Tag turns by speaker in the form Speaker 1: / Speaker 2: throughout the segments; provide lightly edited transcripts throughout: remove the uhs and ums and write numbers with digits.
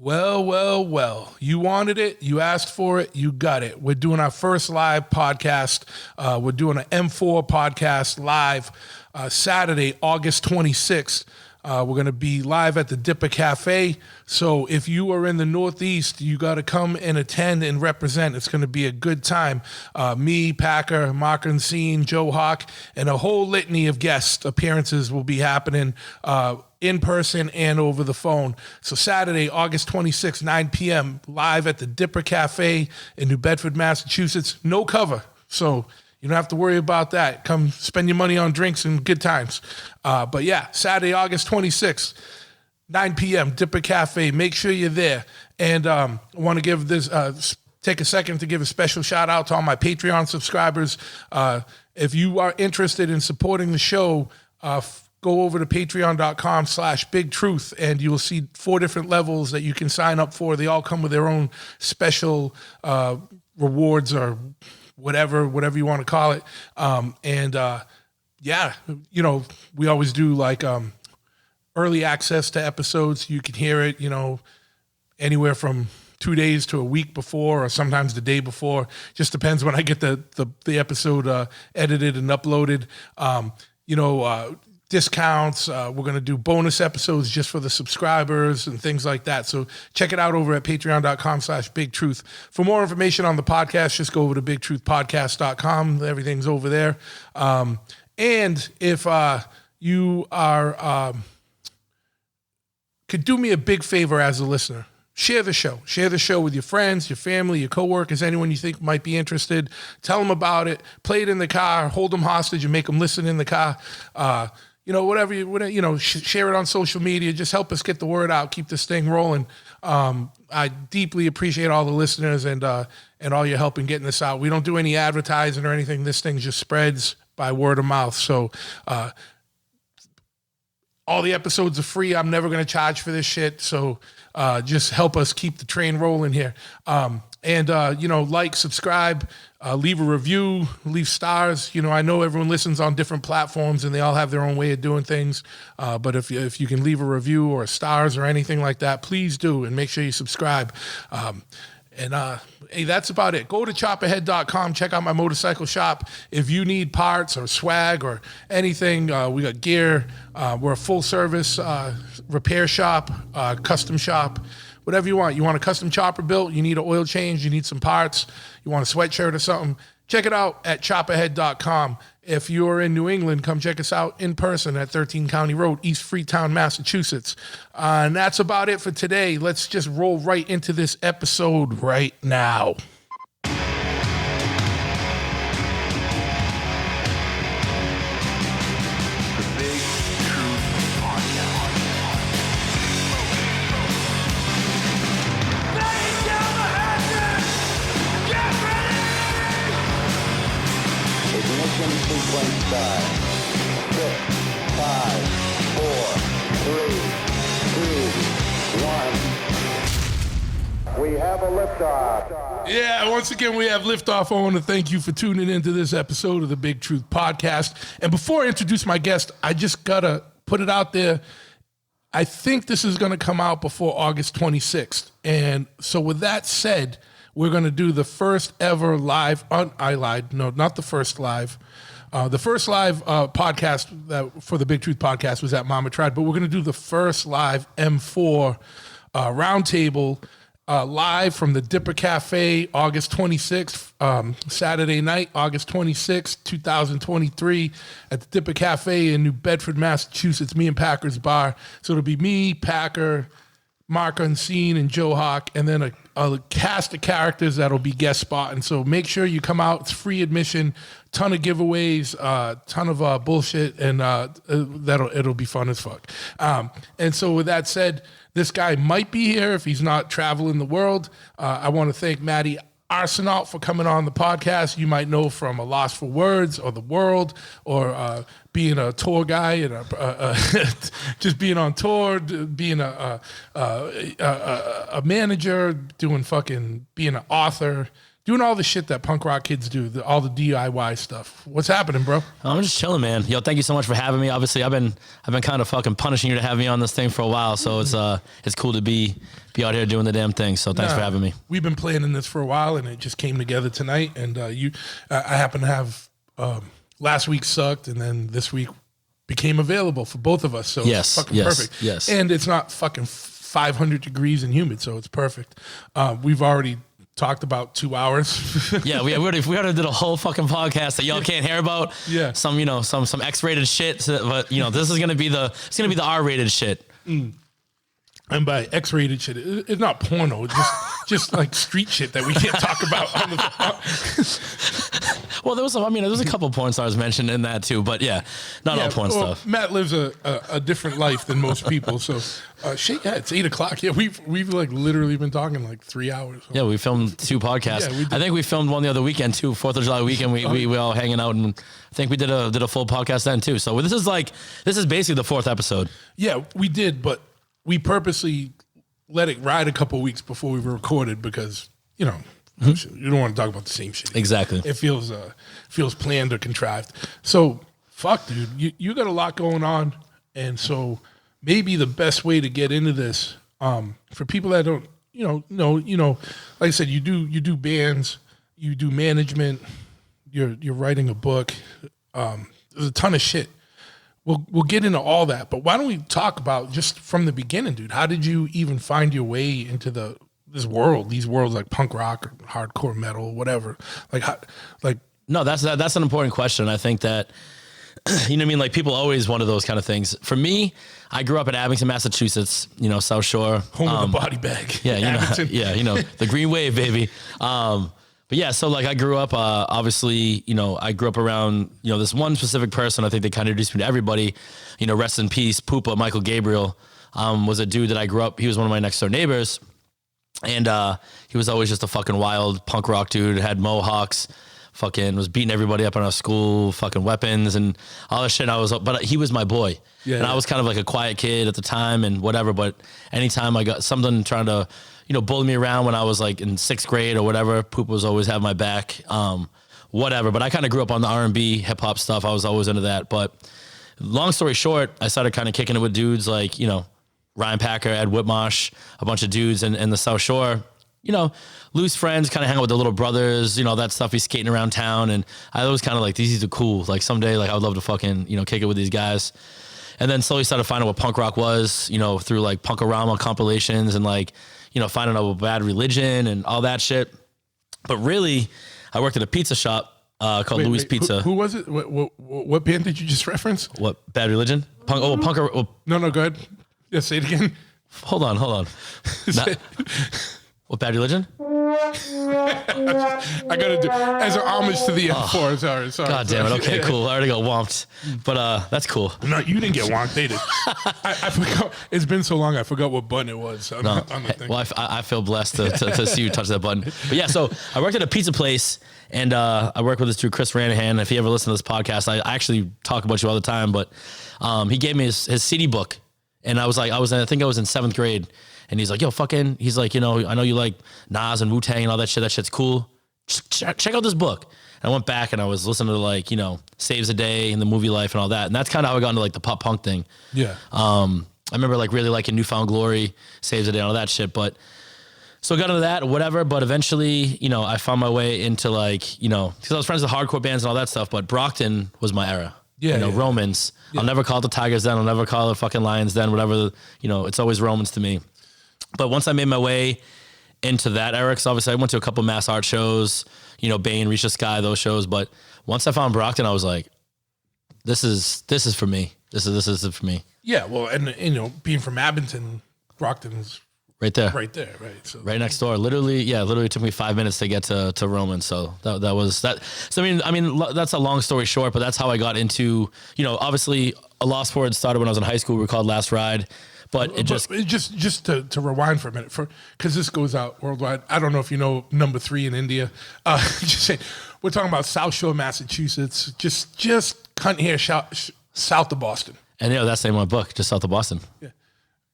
Speaker 1: Well, well, well. You wanted it. You asked for it. You got it. We're doing our first live podcast. We're doing an M4 podcast live Saturday, August 26th. We're going to be live at the Dipper Cafe. So if you are in the Northeast, you got to come and attend and represent. It's going to be a good time. Me, Packer, Mark Unseen, Joe Hawk, and a whole litany of guest appearances will be happening in person and over the phone. So Saturday, August 26th, 9 p.m., live at the Dipper Cafe in New Bedford, Massachusetts. No cover. So you don't have to worry about that. Come spend your money on drinks and good times. But yeah, Saturday, August 26th, 9 p.m., Dipper Cafe. Make sure you're there. And I want to give this, take a second to give a special shout out to all my Patreon subscribers. If you are interested in supporting the show, go over to patreon.com/bigtruth and you will see 4 different levels that you can sign up for. They all come with their own special rewards or whatever you want to call it. Yeah, you know, we always do like early access to episodes. You can hear it, you know, anywhere from 2 days to a week before, or sometimes the day before. Just depends when I get the episode edited and uploaded. Discounts. We're going to do bonus episodes just for the subscribers and things like that. So check it out over at patreon.com/bigtruth. For more information on the podcast, just go over to bigtruthpodcast.com. Everything's over there. And if you are, could do me a big favor as a listener, share the show. Share the show with your friends, your family, your coworkers, anyone you think might be interested. Tell them about it. Play it in the car. Hold them hostage and make them listen in the car. Share it on social media. Just help us get the word out. Keep this thing rolling. I deeply appreciate all the listeners and all your help in getting this out. We don't do any advertising or anything. This thing just spreads by word of mouth. So all the episodes are free. I'm never going to charge for this shit. So just help us keep the train rolling here. Like, subscribe, leave a review, leave stars. You know, I know everyone listens on different platforms and they all have their own way of doing things. But if you can leave a review or stars or anything like that, please do, and make sure you subscribe. Hey, that's about it. Go to chopperhead.com. Check out my motorcycle shop. If you need parts or swag or anything, we got gear. We're a full-service repair shop, custom shop, whatever you want. You want a custom chopper built, you need an oil change, you need some parts, you want a sweatshirt or something, check it out at chopperhead.com. If you're in New England, come check us out in person at 13 County Road, East Freetown, Massachusetts. And that's about it for today. Let's just roll right into this episode right now.
Speaker 2: Start. 6, 5, 4, 3, 2, 1. We have a liftoff.
Speaker 1: Yeah, once again, we have liftoff. I want to thank you for tuning into this episode of the Big Truth Podcast. And before I introduce my guest, I just got to put it out there. I think this is going to come out before August 26th. And so with that said, we're going to do the first ever live, I lied, no, not the first live. The first live podcast for the Big Truth Podcast was at Mama Tried, but we're going to do the first live M4 roundtable live from the Dipper Cafe, August 26th, Saturday night, August 26th, 2023, at the Dipper Cafe in New Bedford, Massachusetts, me and Packer's Bar. So it'll be me, Packer, Mark Unseen, and Joe Hawk, and then a cast of characters that'll be guest spotting. So make sure you come out. It's free admission, ton of giveaways, ton of bullshit, and it'll be fun as fuck. And so with that said, this guy might be here if he's not traveling the world. I want to thank Matt Arsenault for coming on the podcast. You might know from A Loss for Words or The World, or being a tour guy and just being on tour, being a manager, being an author, doing all the shit that punk rock kids do, all the DIY stuff. What's happening, bro?
Speaker 3: I'm just chilling, man. Yo, thank you so much for having me. Obviously, I've been kind of fucking punishing you to have me on this thing for a while, so it's cool to be out here doing the damn thing. So thanks for having me.
Speaker 1: We've been planning this for a while, and it just came together tonight. And I happen to have last week sucked, and then this week became available for both of us. So it's fucking perfect.
Speaker 3: Yes.
Speaker 1: And it's not fucking 500 degrees and humid, so it's perfect. We've already talked about 2 hours.
Speaker 3: Yeah, we already did a whole fucking podcast that y'all can't hear about.
Speaker 1: Yeah.
Speaker 3: Some X-rated shit, but this is gonna be the R-rated shit.
Speaker 1: And by X-rated shit, it's not porno. It's just like street shit that we can't talk about on the.
Speaker 3: Well, there was a couple porn stars mentioned in that too, but yeah, not all porn stuff.
Speaker 1: Matt lives a different life than most people, so it's 8 o'clock. Yeah, we've like literally been talking like 3 hours.
Speaker 3: Yeah, we filmed 2 podcasts. Yeah, I think we filmed one the other weekend too, 4th of July weekend. We all hanging out, and I think we did a full podcast then too. So this is basically the 4th episode. Yeah, we did, but we purposely let it ride a couple of weeks before we recorded because you don't want to talk about the same shit. Exactly. It feels planned or contrived. So fuck, dude, you got a lot going on, and so maybe the best way to get into this, for people that don't, like I said, you do bands, you do management, you're writing a book. There's a ton of shit. We'll get into all that, but why don't we talk about just from the beginning, dude? How did you even find your way into these worlds like punk rock or hardcore metal, whatever? No, that's an important question. I think that, you know what I mean? Like people always wonder those kind of things. For me, I grew up in Abington, Massachusetts, South Shore. Home of the body bag. Yeah, the Green Wave, baby. But yeah, so like I grew up, obviously, I grew up around, this one specific person. I think they kind of introduced me to everybody, rest in peace. Poopa, Michael Gabriel, was a dude that I grew up. He was one of my next door neighbors. And he was always just a fucking wild punk rock dude, had mohawks, fucking was beating everybody up in our school, fucking weapons and all that shit. But he was my boy. Yeah, and I was kind of like a quiet kid at the time and whatever. But anytime I got something trying to, bully me around when I was like in 6th grade or whatever, Poop was always have my back, whatever. But I kind of grew up on the R&B, hip hop stuff. I was always into that. But long story short, I started kind of kicking it with dudes like, Ryan Packer, Ed Whitmarsh, a bunch of dudes in the South Shore, loose friends, kind of hang out with the little brothers, that stuff. He's skating around town. And I was kind of like, these are cool. Like someday, like I would love to fucking, kick it with these guys. And then slowly started finding what punk rock was, through like Punkorama compilations and like, finding out about Bad Religion and all that shit. But really, I worked at a pizza shop called Louis Pizza.
Speaker 1: Who was it? What band did you just reference?
Speaker 3: What, Bad Religion? No,
Speaker 1: go ahead. Yeah, say it again.
Speaker 3: Hold on. What, Bad Religion?
Speaker 1: I gotta do as an homage to the M4. Sorry.
Speaker 3: God damn it. Okay, cool. I already got womped, but that's cool.
Speaker 1: No, you didn't get womped. They did. I forgot. It's been so long. I forgot what button it was on the thing.
Speaker 3: Well, I feel blessed to see you touch that button. But yeah, so I worked at a pizza place, and I worked with this dude Chris Ranahan. If you ever listen to this podcast, I actually talk about you all the time. But he gave me his CD book, and I think I was in 7th grade. And he's like, yo, he's like, I know you like Nas and Wu-Tang and all that shit. That shit's cool. Check out this book. And I went back and I was listening to like, Saves a Day and The Movie Life and all that. And that's kind of how I got into like the pop punk thing. Yeah. I remember like really liking Newfound Glory, Saves a Day and all that shit. But so I got into that or whatever. But eventually, I found my way into like, because I was friends with hardcore bands and all that stuff. But Brockton was my era. Yeah. Romans. Yeah. I'll never call it the Tigers then. I'll never call it fucking Lions then, whatever. It's always Romans to me. But once I made my way into that era, because obviously I went to a couple mass art shows, Bane, Reach the Sky, those shows. But once I found Brockton, I was like, this is for me. This is it for me. Yeah, well, and being from Abington, Brockton's right there. Right. So right next door. Literally took me 5 minutes to get to Roman. So that was that. So I mean, that's a long story short, but that's how I got into, obviously a Lost Word started when I was in high school. We were called Last Ride. But just to rewind for a minute, because this goes out worldwide. I don't know if you know number 3 in India. Just say we're talking about South Shore, Massachusetts, just cunt here south of Boston. And that's the name of my book, just south of Boston. Yeah,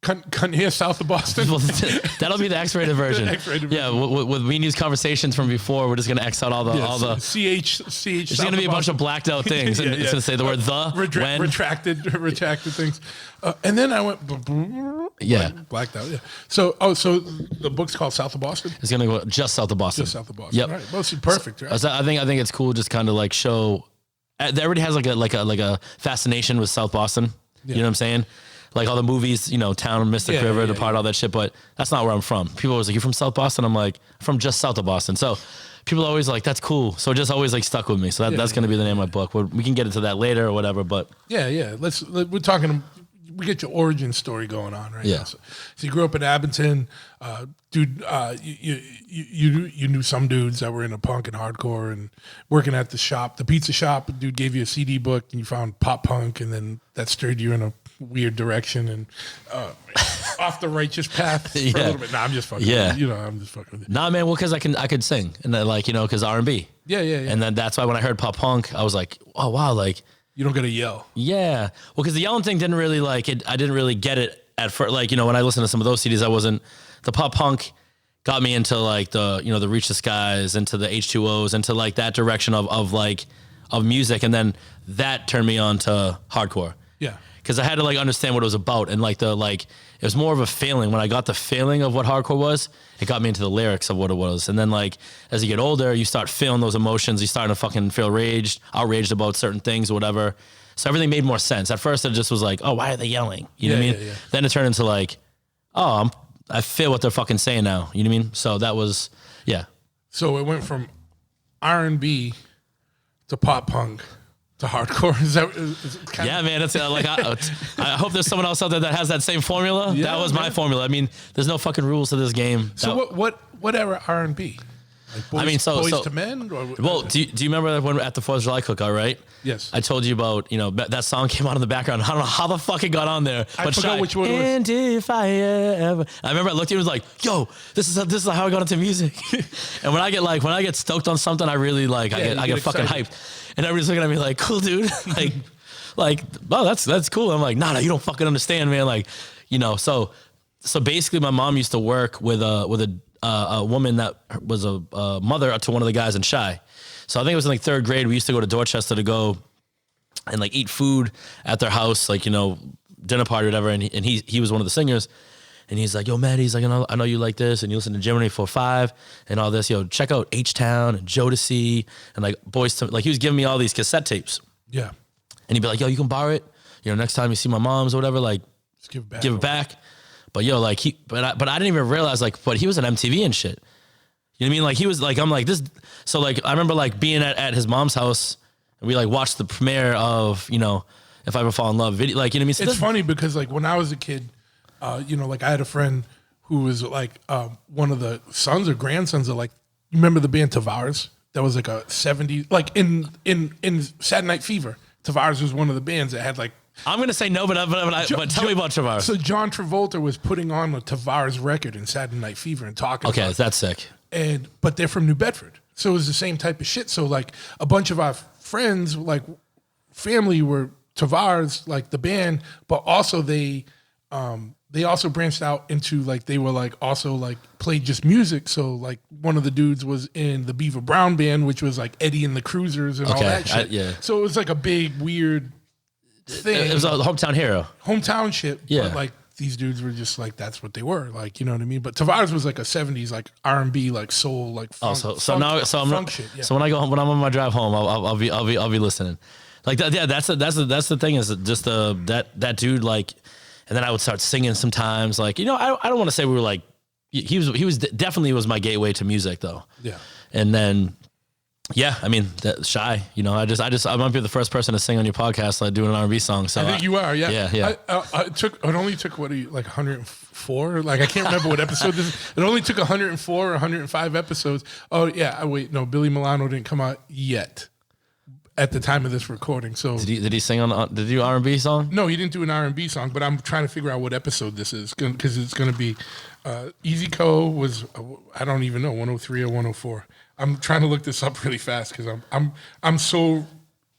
Speaker 1: Couldn't hear south of Boston.
Speaker 3: Well, that'll be the X-rated version.
Speaker 1: X-rated
Speaker 3: yeah, with Me News conversations from before, we're just gonna X out all the
Speaker 1: CH.
Speaker 3: There's gonna be a bunch of blacked out things, and it's gonna say the word when
Speaker 1: retracted things, and then I went blacked out. Yeah. So the book's called South of Boston.
Speaker 3: It's gonna go just south of Boston.
Speaker 1: Just south of Boston.
Speaker 3: Yep.
Speaker 1: Right. Well, it's perfect. Right.
Speaker 3: I think it's cool. Just kind of like show. Everybody has like a fascination with South Boston. You know what I'm saying? Like all the movies, Town, Mystic River, Depart, all that shit. But that's not where I'm from. People always like, "You from South Boston?" I'm like, "From just south of Boston." So people are always like, "That's cool." So it just always like stuck with me. So that's going to be the name of my book. We can get into that later or whatever. But
Speaker 1: we're talking. We get your origin story going on right
Speaker 3: now.
Speaker 1: So you grew up in Abington, dude. You knew some dudes that were into punk and hardcore and working at the pizza shop. A dude gave you a CD book and you found pop punk, and then that stirred you in a weird direction and off the righteous path for a little bit. Nah, I'm just fucking.
Speaker 3: Yeah,
Speaker 1: with you. I'm just fucking with you.
Speaker 3: Nah, man. Well, because I could sing and then because R&B.
Speaker 1: Yeah.
Speaker 3: And then that's why when I heard pop punk, I was like, oh wow, like.
Speaker 1: You don't gotta yell.
Speaker 3: Yeah. Well, because the yelling thing didn't really I didn't really get it at first. Like, when I listened to some of those CDs, the pop punk got me into like the Reach the Skies, into the H2Os, into like that direction of music. And then that turned me on to hardcore.
Speaker 1: Yeah.
Speaker 3: Because I had to like understand what it was about. And it was more of a feeling. When I got the feeling of what hardcore was, it got me into the lyrics of what it was. And then as you get older, you start feeling those emotions. You start to fucking feel outraged about certain things or whatever. So everything made more sense. At first it just was like, oh, why are they yelling? You know what I mean? Yeah. Then it turned into like, oh, I feel what they're fucking saying now. You know what I mean? So that was,
Speaker 1: So it went from R&B to pop punk to hardcore. Is that
Speaker 3: man. It's I hope there's someone else out there that has that same formula. Yeah, that was my formula. I mean, there's no fucking rules to this game.
Speaker 1: So what era R&B? Like Boys to Men?
Speaker 3: Well, do you remember when at the 4th of July cookout, right?
Speaker 1: Yes.
Speaker 3: I told you about, that song came on in the background. I don't know how the fuck it got on there.
Speaker 1: I forgot which one it was.
Speaker 3: And if I ever... I remember I looked at it and was like, yo, this is how I got into music. And when I get stoked on something, I really I get fucking hyped. And everybody's looking at me like, cool, dude. Oh, that's cool. I'm like, nah, you don't fucking understand, man. So basically my mom used to work with a woman that was a mother to one of the guys in Shy. So I think it was in third grade. We used to go to Dorchester to go and eat food at their house, dinner party or whatever. And he was one of the singers. And he's like, yo, Matt, he's like, I know you like this, and you listen to Gemini 4-5 and all this. Yo, check out H-Town and Jodeci and Boys to... he was giving me all these cassette tapes.
Speaker 1: Yeah.
Speaker 3: And he'd be like, yo, you can borrow it. Next time you see my mom's or whatever,
Speaker 1: just give
Speaker 3: it back. But yo, but I didn't even realize but he was on MTV and shit. You know what I mean? He was I'm like this. So I remember being at his mom's house and we watched the premiere of If I Ever Fall in Love video. You know what I mean? So
Speaker 1: it's funny because when I was a kid, I had a friend who was one of the sons or grandsons of you remember the band Tavares? That was a 70s in Saturday Night Fever. Tavares was one of the bands that had
Speaker 3: I'm gonna say no, but tell me about Tavares.
Speaker 1: So John Travolta was putting on a Tavares record in Saturday Night Fever and talking.
Speaker 3: Okay,
Speaker 1: about
Speaker 3: that's sick.
Speaker 1: But they're from New Bedford, so it was the same type of shit. So a bunch of our friends, family, were Tavares, the band, but also they also branched out into they were also played just music. So one of the dudes was in the Beaver Brown band, which was Eddie and the Cruisers and all that shit. So it was a big weird thing.
Speaker 3: It was a hometown hero.
Speaker 1: Hometown shit.
Speaker 3: Yeah.
Speaker 1: But these dudes were just that's what they were. You know what I mean? But Tavares was a 70s R&B soul funk, funk shit. Yeah.
Speaker 3: So when I'm on my drive home, I'll be listening. That's the thing is just that dude and then I would start singing sometimes I don't want to say we were he was definitely was my gateway to music though. Yeah. And then I mean, Shy, I might be the first person to sing on your podcast, doing an R&B song. So
Speaker 1: I think you are, yeah.
Speaker 3: Yeah.
Speaker 1: It only took, 104? I can't remember what episode this is. It only took 104 or 105 episodes. Oh, yeah. Wait, no, Billy Milano didn't come out yet at the time of this recording. So
Speaker 3: did he sing did he do R&B song?
Speaker 1: No, he didn't do an R&B song, but I'm trying to figure out what episode this is because it's going to be Easy Co was, I don't even know, 103 or 104. I'm trying to look this up really fast because I'm so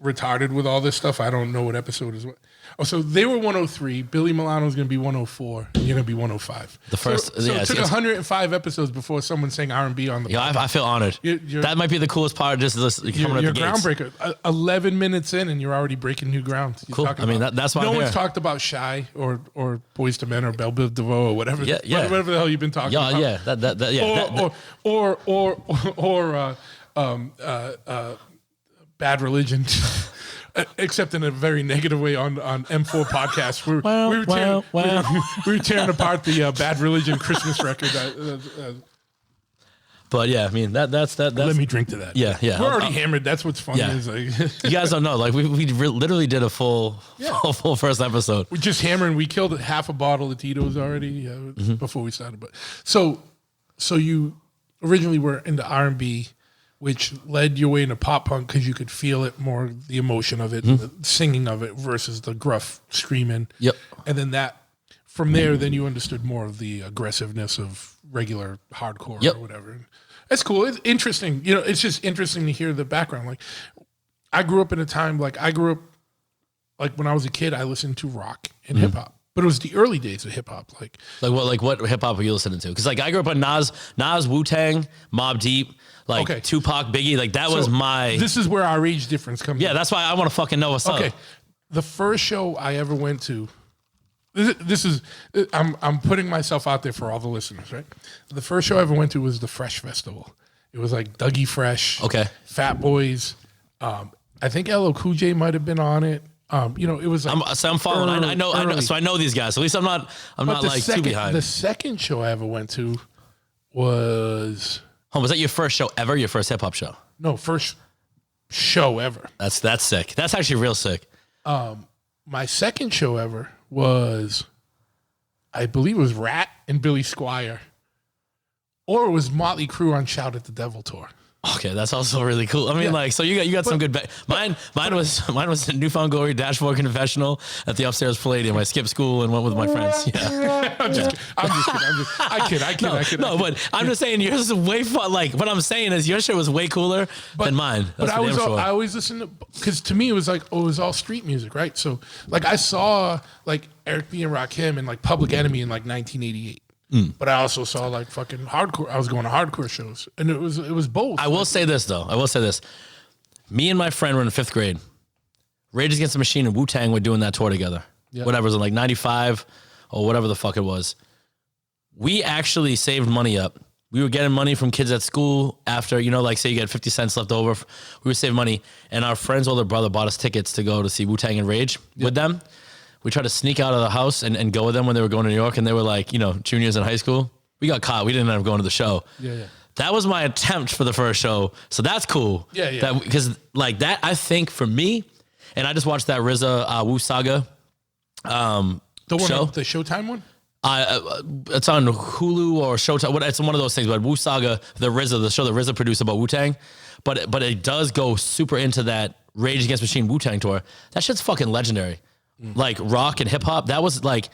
Speaker 1: retarded with all this stuff. I don't know what episode is what. Oh, so they were 103. Billy Milano's going to be 104. And you're going to be 105.
Speaker 3: The first,
Speaker 1: so it took 105 episodes before someone sang R&B on the.
Speaker 3: Yeah, I feel honored. That might be the coolest part. Just coming
Speaker 1: you're
Speaker 3: at the
Speaker 1: groundbreaker. 11 minutes in, and you're already breaking new ground.
Speaker 3: Cool. I mean, that's why
Speaker 1: no one's talked about Shy or Boyz II Men or Belle Biv DeVoe or whatever. Whatever the hell you've been talking about. Bad Religion. Except in a very negative way on M4 podcast. We were tearing apart the Bad Religion Christmas record.
Speaker 3: But yeah, I mean that's.
Speaker 1: Let me drink to that.
Speaker 3: Yeah.
Speaker 1: We're already hammered. That's what's funny.
Speaker 3: Yeah.
Speaker 1: Is like
Speaker 3: you guys don't know. Like we literally did a full first episode.
Speaker 1: We're just hammering. We killed half a bottle of Tito's already before we started. But so you originally were into R&B, which led your way into pop punk because you could feel it more, the emotion of it, the singing of it versus the gruff screaming.
Speaker 3: Yep.
Speaker 1: And then from there, then you understood more of the aggressiveness of regular hardcore or whatever. That's cool. It's interesting. It's just interesting to hear the background. Like, I grew up in a time, like when I was a kid, I listened to rock and hip hop. But it was the early days of hip hop. Like
Speaker 3: what hip hop were you listening to? Because like I grew up on Nas, Wu-Tang, Mobb Deep, Tupac, Biggie. Like that was my.
Speaker 1: This is where our age difference comes.
Speaker 3: Yeah, that's why I want to fucking know what's up. Okay,
Speaker 1: the first show I ever went to. This is I'm putting myself out there for all the listeners, right? The first show I ever went to was the Fresh Festival. It was like Dougie Fresh, Fat Boys. I think LL Cool J might have been on it. It was like
Speaker 3: I'm following. I know. So I know these guys. At least I'm not like too behind.
Speaker 1: The second show I ever went to was.
Speaker 3: Was that your first show ever? Your first hip hop show?
Speaker 1: No, first show ever.
Speaker 3: That's sick. That's actually real sick.
Speaker 1: My second show ever was, I believe it was Rat and Billy Squier, or it was Motley Crue on Shout at the Devil tour.
Speaker 3: Okay, that's also really cool. I mean, so you got some good. Mine was Newfound Glory Dashboard Confessional at the upstairs Palladium. I skipped school and went with my friends. Yeah,
Speaker 1: I'm just kidding. I kid.
Speaker 3: No, but I'm just saying yours is way fun. Like what I'm saying is your shit was way cooler than mine.
Speaker 1: But I always listened to, because to me it was like, it was all street music, right? So like I saw like Eric B and Rakim and like Public Enemy in like 1988. But I also saw like fucking hardcore. I was going to hardcore shows, and it was both.
Speaker 3: I will say this though. Me and my friend were in 5th grade. Rage Against the Machine and Wu-Tang were doing that tour together. Yep. Whatever, it was in like 95 or whatever the fuck it was. We actually saved money up. We were getting money from kids at school after, like say you get 50 cents left over. We would save money, and our friend's older brother bought us tickets to go to see Wu-Tang and Rage with them. We tried to sneak out of the house and go with them when they were going to New York, and they were like, juniors in high school. We got caught. We didn't end up going to the show.
Speaker 1: Yeah.
Speaker 3: That was my attempt for the first show. So that's cool.
Speaker 1: Yeah.
Speaker 3: Because like that, I think for me, and I just watched that RZA Wu Saga show.
Speaker 1: The Showtime one?
Speaker 3: It's on Hulu or Showtime. It's one of those things. But Wu Saga, the show that RZA produced about Wu-Tang. But it does go super into that Rage Against the Machine Wu-Tang tour. That shit's fucking legendary. Like rock and hip hop, that was like,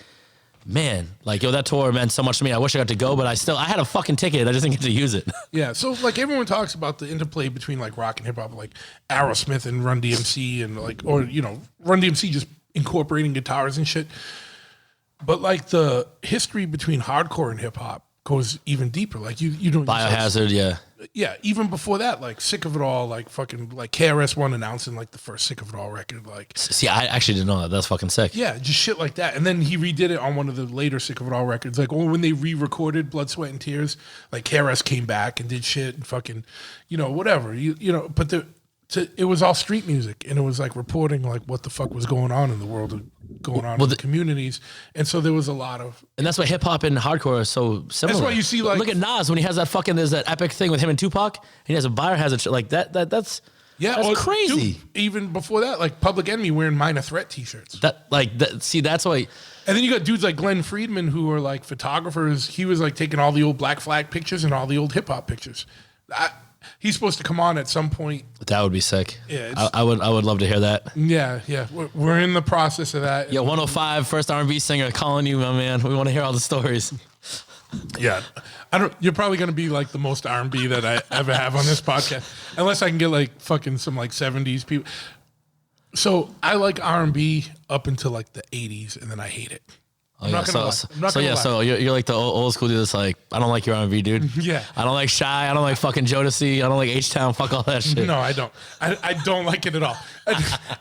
Speaker 3: man, like that tour meant so much to me. I wish I got to go, but I had a fucking ticket. I just didn't get to use it.
Speaker 1: Yeah, so like everyone talks about the interplay between like rock and hip hop, like Aerosmith and Run DMC, and like, or Run DMC just incorporating guitars and shit. But like the history between hardcore and hip hop goes even deeper. Like you don't
Speaker 3: Biohazard,
Speaker 1: yeah. Even before that, like Sick of It All, like fucking like KRS-One announcing like the first Sick of It All record. Like,
Speaker 3: see, I actually didn't know that. That's fucking sick.
Speaker 1: Yeah, just shit like that. And then he redid it on one of the later Sick of It All records. Like when they re-recorded Blood, Sweat, and Tears, like KRS came back and did shit and fucking, whatever. But it was all street music, and it was like reporting like what the fuck was going on in the world, going on in the communities, and so there was a lot of,
Speaker 3: and that's why hip hop and hardcore are so similar.
Speaker 1: That's why you see like,
Speaker 3: look at Nas when he has there's that epic thing with him and Tupac, and he has a Biohazard shit like that. That's crazy.
Speaker 1: Dude, even before that, like Public Enemy wearing Minor Threat t-shirts.
Speaker 3: See, that's why.
Speaker 1: And then you got dudes like Glenn Friedman who are like photographers. He was like taking all the old Black Flag pictures and all the old hip hop pictures. He's supposed to come on at some point.
Speaker 3: That would be sick.
Speaker 1: Yeah,
Speaker 3: I would love to hear that.
Speaker 1: Yeah. We're in the process of that.
Speaker 3: Yeah, 105, first R&B singer calling you, my man. We want to hear all the stories.
Speaker 1: Yeah, you're probably going to be like the most R&B that I ever have on this podcast, unless I can get like fucking some like 70s people. So I like R&B up until like the 80s, and then I hate it.
Speaker 3: Oh, so you're like the old school dude that's like, I don't like your R&B, dude.
Speaker 1: Yeah.
Speaker 3: I don't like Shy. I don't like fucking Jodeci. I don't like H-Town. Fuck all that shit.
Speaker 1: No, I don't. I don't like it at all.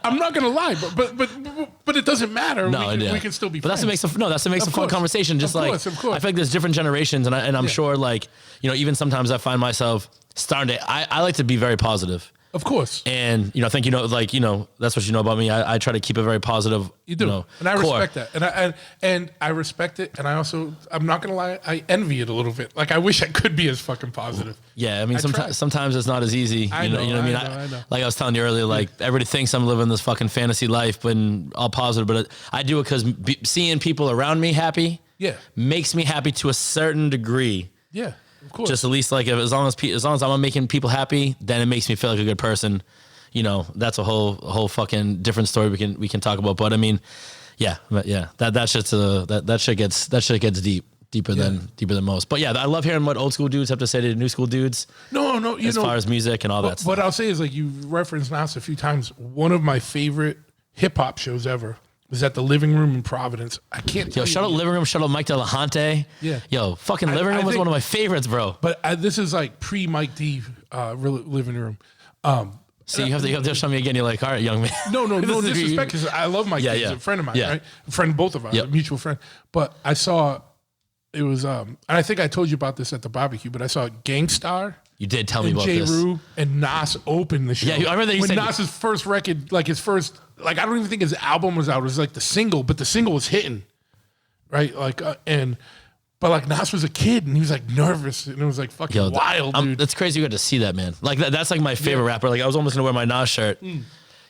Speaker 1: I'm not gonna lie, but it doesn't matter.
Speaker 3: No,
Speaker 1: we can still be
Speaker 3: but
Speaker 1: friends.
Speaker 3: That's what makes a fun conversation. Just
Speaker 1: of
Speaker 3: like,
Speaker 1: course.
Speaker 3: I feel like there's different generations, and I'm sure like, even sometimes I find myself starting to, I like to be very positive.
Speaker 1: Of course.
Speaker 3: And, I think, that's what you know about me. I try to keep a very positive,
Speaker 1: You do. And I respect that. And I respect it. And I'm not going to lie, I envy it a little bit. Like, I wish I could be as fucking positive.
Speaker 3: Yeah. I mean, sometimes it's not as easy.
Speaker 1: I know what I mean?
Speaker 3: Like I was telling you earlier, like everybody thinks I'm living this fucking fantasy life, but all positive. But I do it because seeing people around me happy makes me happy to a certain degree.
Speaker 1: Yeah. Of course.
Speaker 3: Just at least like as long as I'm making people happy, then it makes me feel like a good person. That's a whole fucking different story we can talk about. But I mean, that shit gets deeper than most. But yeah, I love hearing what old school dudes have to say to new school dudes.
Speaker 1: No,
Speaker 3: as far as music and all that stuff.
Speaker 1: What I'll say is, like, you referenced Nas a few times. One of my favorite hip hop shows ever was at the Living Room in Providence. I can't.
Speaker 3: Shout out Living Room. Shout out Mike Delahunty.
Speaker 1: Yeah.
Speaker 3: Yo, fucking Living Room was one of my favorites, bro.
Speaker 1: But this is like pre Mike D Living Room.
Speaker 3: See, you have to show me again. You're like, all right, young man.
Speaker 1: No disrespect, because I love Mike D. He's a friend of mine, right? A friend of both of us, a mutual friend. But I saw it was, and I think I told you about this at the barbecue, but I saw Gangstar.
Speaker 3: You did tell me about this.
Speaker 1: J. and Nas opened the show.
Speaker 3: Yeah, I remember that you said
Speaker 1: Nas's first record, like his first, like I don't even think his album was out. It was like the single, but the single was hitting, right? Like but like Nas was a kid and he was like nervous and it was like fucking wild, dude.
Speaker 3: That's crazy. You got to see that, man. Like that's like my favorite rapper. Like I was almost gonna wear my Nas shirt here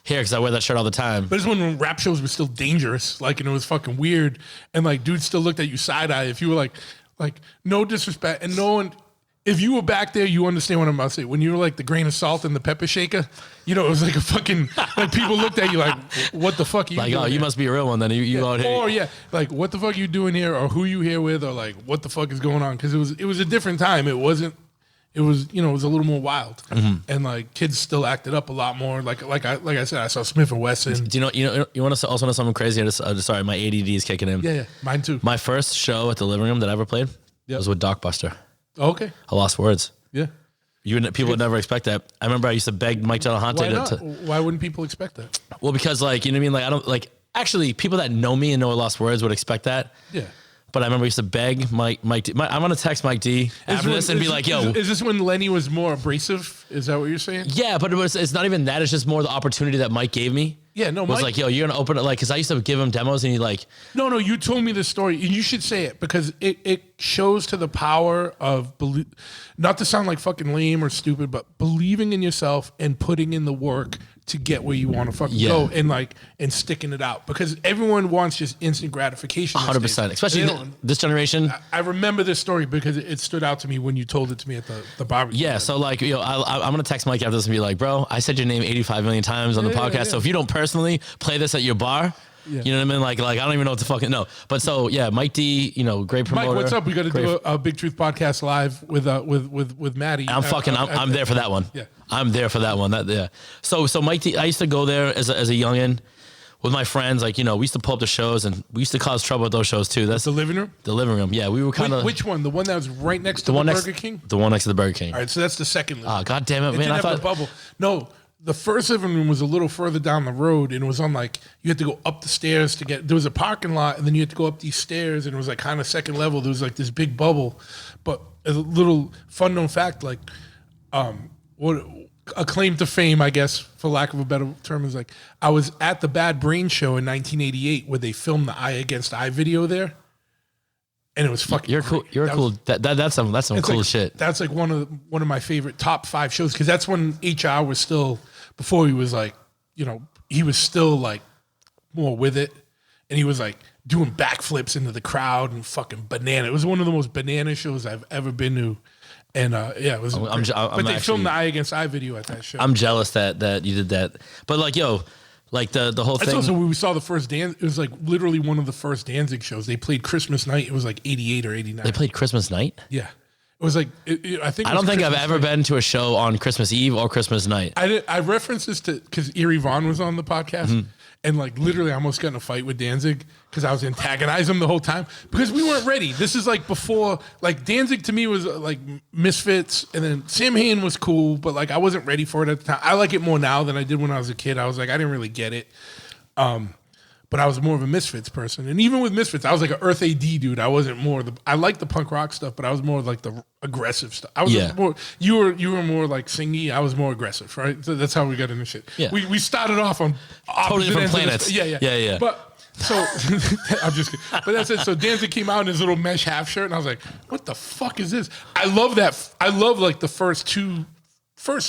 Speaker 3: because I wear that shirt all the time.
Speaker 1: But it's when rap shows were still dangerous, like, and it was fucking weird, and like dudes still looked at you side eye if you were like no disrespect, and no one. If you were back there, you understand what I'm about to say. When you were like the grain of salt and the pepper shaker, it was like a fucking, like people looked at you like, what the fuck are you doing?
Speaker 3: Like, oh, you must be a real one then. You out here.
Speaker 1: Or like, what the fuck are you doing here? Or who you here with? Or like, what the fuck is going on? Because it was a different time. It was a little more wild. And like kids still acted up a lot more. Like I said, I saw Smith and Wesson.
Speaker 3: Do you want to also know something crazy? Sorry, my ADD is kicking in.
Speaker 1: Yeah, mine too.
Speaker 3: My first show at the Living Room that I ever played was with Doc Buster.
Speaker 1: Okay.
Speaker 3: I Lost Words.
Speaker 1: Yeah.
Speaker 3: People would never expect that. I remember I used to beg Mike Delahunty.
Speaker 1: Why not? Why wouldn't people expect that?
Speaker 3: Well, because like, you know what I mean? Like I don't like, actually people that know me and know I Lost Words would expect that.
Speaker 1: Yeah.
Speaker 3: But I remember I used to beg Mike D. I'm going to text Mike D after this and be like, yo.
Speaker 1: Is this when Lenny was more abrasive? Is that what you're saying?
Speaker 3: Yeah, but it's not even that. It's just more the opportunity that Mike gave me.
Speaker 1: Yeah, no,
Speaker 3: was like, yo, you're going to open it, like, because I used to give him demos and he like.
Speaker 1: No, you told me this story. And you should say it because it shows to the power of, not to sound like fucking lame or stupid, but believing in yourself and putting in the work to get where you want to fucking go and sticking it out, because everyone wants just instant gratification.
Speaker 3: 100%, especially this generation.
Speaker 1: I remember this story because it stood out to me when you told it to me at the barbecue.
Speaker 3: Yeah, so like, I'm gonna text Mike after this and be like, bro, I said your name 85 million times on the podcast. Yeah. So if you don't personally play this at your bar, you know what I mean? Like I don't even know what to fucking know. But so yeah, Mike D, great promoter.
Speaker 1: Mike, what's up? We got to do a Big Truth podcast live with Maddie.
Speaker 3: I'm there for that one.
Speaker 1: Yeah.
Speaker 3: I'm there for that one. So Mike D, I used to go there as a youngin' with my friends. Like, we used to pull up the shows and we used to cause trouble at those shows too. That's
Speaker 1: the Living Room?
Speaker 3: The Living Room. Yeah. We were kind of.
Speaker 1: Which one? The one that was right next to the Burger King?
Speaker 3: The one next to the Burger King.
Speaker 1: All right. So that's the second.
Speaker 3: Oh, God damn it, man.
Speaker 1: I thought the bubble. No. The first Living Room was a little further down the road, and it was on like, you had to go up the stairs to get, there was a parking lot, and then you had to go up these stairs, and it was like kind of second level. There was like this big bubble. But a little fun known fact, like, what a claim to fame, I guess, for lack of a better term, is like, I was at the Bad Brain show in 1988 where they filmed the Eye Against Eye video there. And it was fucking.
Speaker 3: You're cool. You're cool. That's some cool shit.
Speaker 1: That's like one of my favorite top 5 shows, because that's when HR was still, before he was like, he was still like more with it, and he was like doing backflips into the crowd and fucking banana. It was one of the most banana shows I've ever been to, and it was. But they filmed the Eye Against Eye video at that show.
Speaker 3: I'm jealous that you did that, but like, yo. Like the whole thing.
Speaker 1: That's also when we saw the first dance. It was like literally one of the first Danzig shows. They played Christmas night. It was like 88 or 89.
Speaker 3: They played Christmas night?
Speaker 1: Yeah. was like, I think
Speaker 3: I don't think
Speaker 1: Christmas
Speaker 3: I've ever been to a show on Christmas Eve or Christmas night.
Speaker 1: I referenced this because Erie Vaughn was on the podcast, and like literally I almost got in a fight with Danzig because I was antagonizing him the whole time because we weren't ready. This is like before, like Danzig to me was like Misfits, and then Sam Hain was cool, but like I wasn't ready for it at the time. I like it more now than I did when I was a kid. I was like, I didn't really get it. But I was more of a Misfits person. And even with Misfits, I was like an Earth AD dude. I wasn't more I liked the punk rock stuff, but I was more like the aggressive stuff. I was more, you were more like singy. I was more aggressive, right? So that's how we got into shit.
Speaker 3: Yeah.
Speaker 1: We started off on
Speaker 3: totally different planets.
Speaker 1: Yeah. But so I'm just kidding. But that's it. So Danzig came out in his little mesh half shirt, and I was like, what the fuck is this? I love that. I love like the first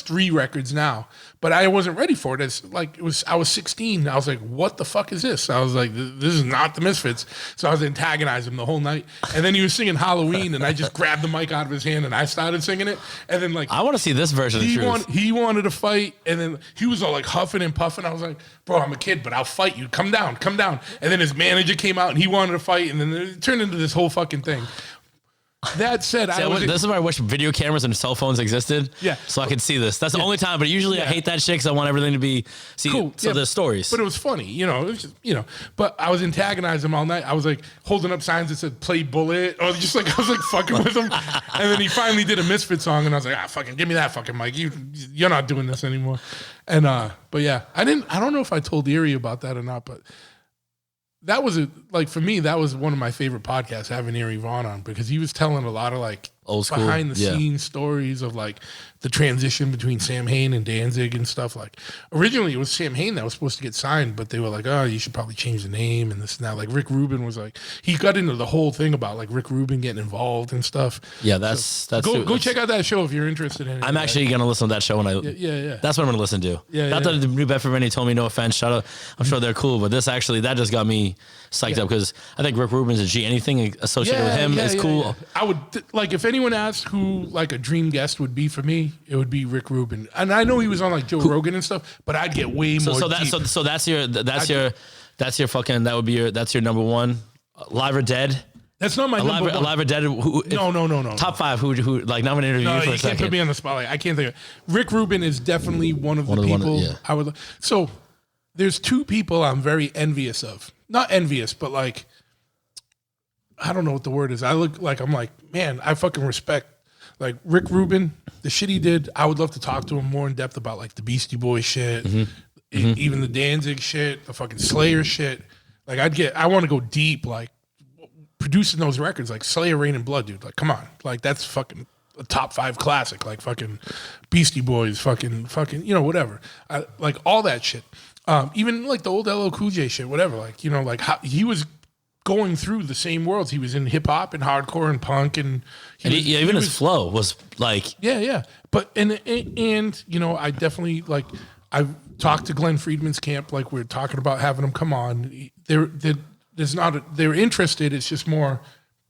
Speaker 1: three records now, but I wasn't ready for it. It's like I was 16. I was like, what the fuck is this? I was like, this is not the Misfits. So I was antagonizing him the whole night. And then he was singing Halloween, and I just grabbed the mic out of his hand and I started singing it. And then like,
Speaker 3: I want to see this version of the truth.
Speaker 1: He wanted to fight, and then he was all like huffing and puffing. I was like, bro, I'm a kid, but I'll fight you. Come down. And then his manager came out and he wanted to fight, and then it turned into this whole fucking thing. That said,
Speaker 3: this is where I wish video cameras and cell phones existed.
Speaker 1: Yeah.
Speaker 3: So I could see this. That's the only time. But usually I hate that shit because I want everything to be cool. So there's stories.
Speaker 1: But it was funny, you know. It was just, you know. But I was antagonizing him all night. I was like holding up signs that said "Play Bullet," or just like I was like fucking with him. And then he finally did a Misfit song, and I was like, fucking give me that fucking mic. You're not doing this anymore. And but yeah, I don't know if I told Erie about that or not, but. That was for me, that was one of my favorite podcasts, having Erie Vaughn on, because he was telling a lot of like
Speaker 3: old school
Speaker 1: behind the scenes stories of like the transition between Sam Hain and Danzig and stuff. Like originally it was Sam Hain that was supposed to get signed, but they were like, oh, you should probably change the name and this and that. Like Rick Rubin was like, he got into the whole thing about like Rick Rubin getting involved and stuff.
Speaker 3: Yeah, that's
Speaker 1: go check out that show if you're interested in it.
Speaker 3: I'm actually gonna listen to that show when I That's what I'm gonna listen to. Not that the New Bedford Rennie told me, no offense, shout out. I'm sure they're cool, but this actually that just got me psyched up because I think Rick Rubin's a G. Anything associated with him is cool.
Speaker 1: Yeah. I would like if anyone asked who like a dream guest would be for me, it would be Rick Rubin. And I know he was on like Joe Rogan and stuff, but I'd get way more.
Speaker 3: So that's your fucking that's your number one. Live or Dead.
Speaker 1: That's not my number one.
Speaker 3: Alive or Dead.
Speaker 1: No.
Speaker 3: Top five. Who like now I'm gonna interview you for a second.
Speaker 1: You can't put me on the spotlight. I can't think of it. Rick Rubin is definitely one of the people I would. So there's two people I'm very envious of. Not envious, but like I don't know what the word is. I'm like, man, I fucking respect like Rick Rubin, the shit he did. I would love to talk to him more in depth about like the Beastie Boys shit, even the Danzig shit, the fucking Slayer shit. Like I want to go deep, like producing those records, like Slayer, Rain and Blood, dude. Like, come on, like that's fucking a top 5 classic, like fucking Beastie Boys, fucking, you know, whatever. Like all that shit. Even like the old LL Cool J shit, whatever. Like, you know, like how he was going through the same worlds. He was in hip hop and hardcore and punk, and
Speaker 3: even his flow was like
Speaker 1: But and you know, I definitely like I've talked to Glenn Friedman's camp. Like we're talking about having him come on. They're interested. It's just more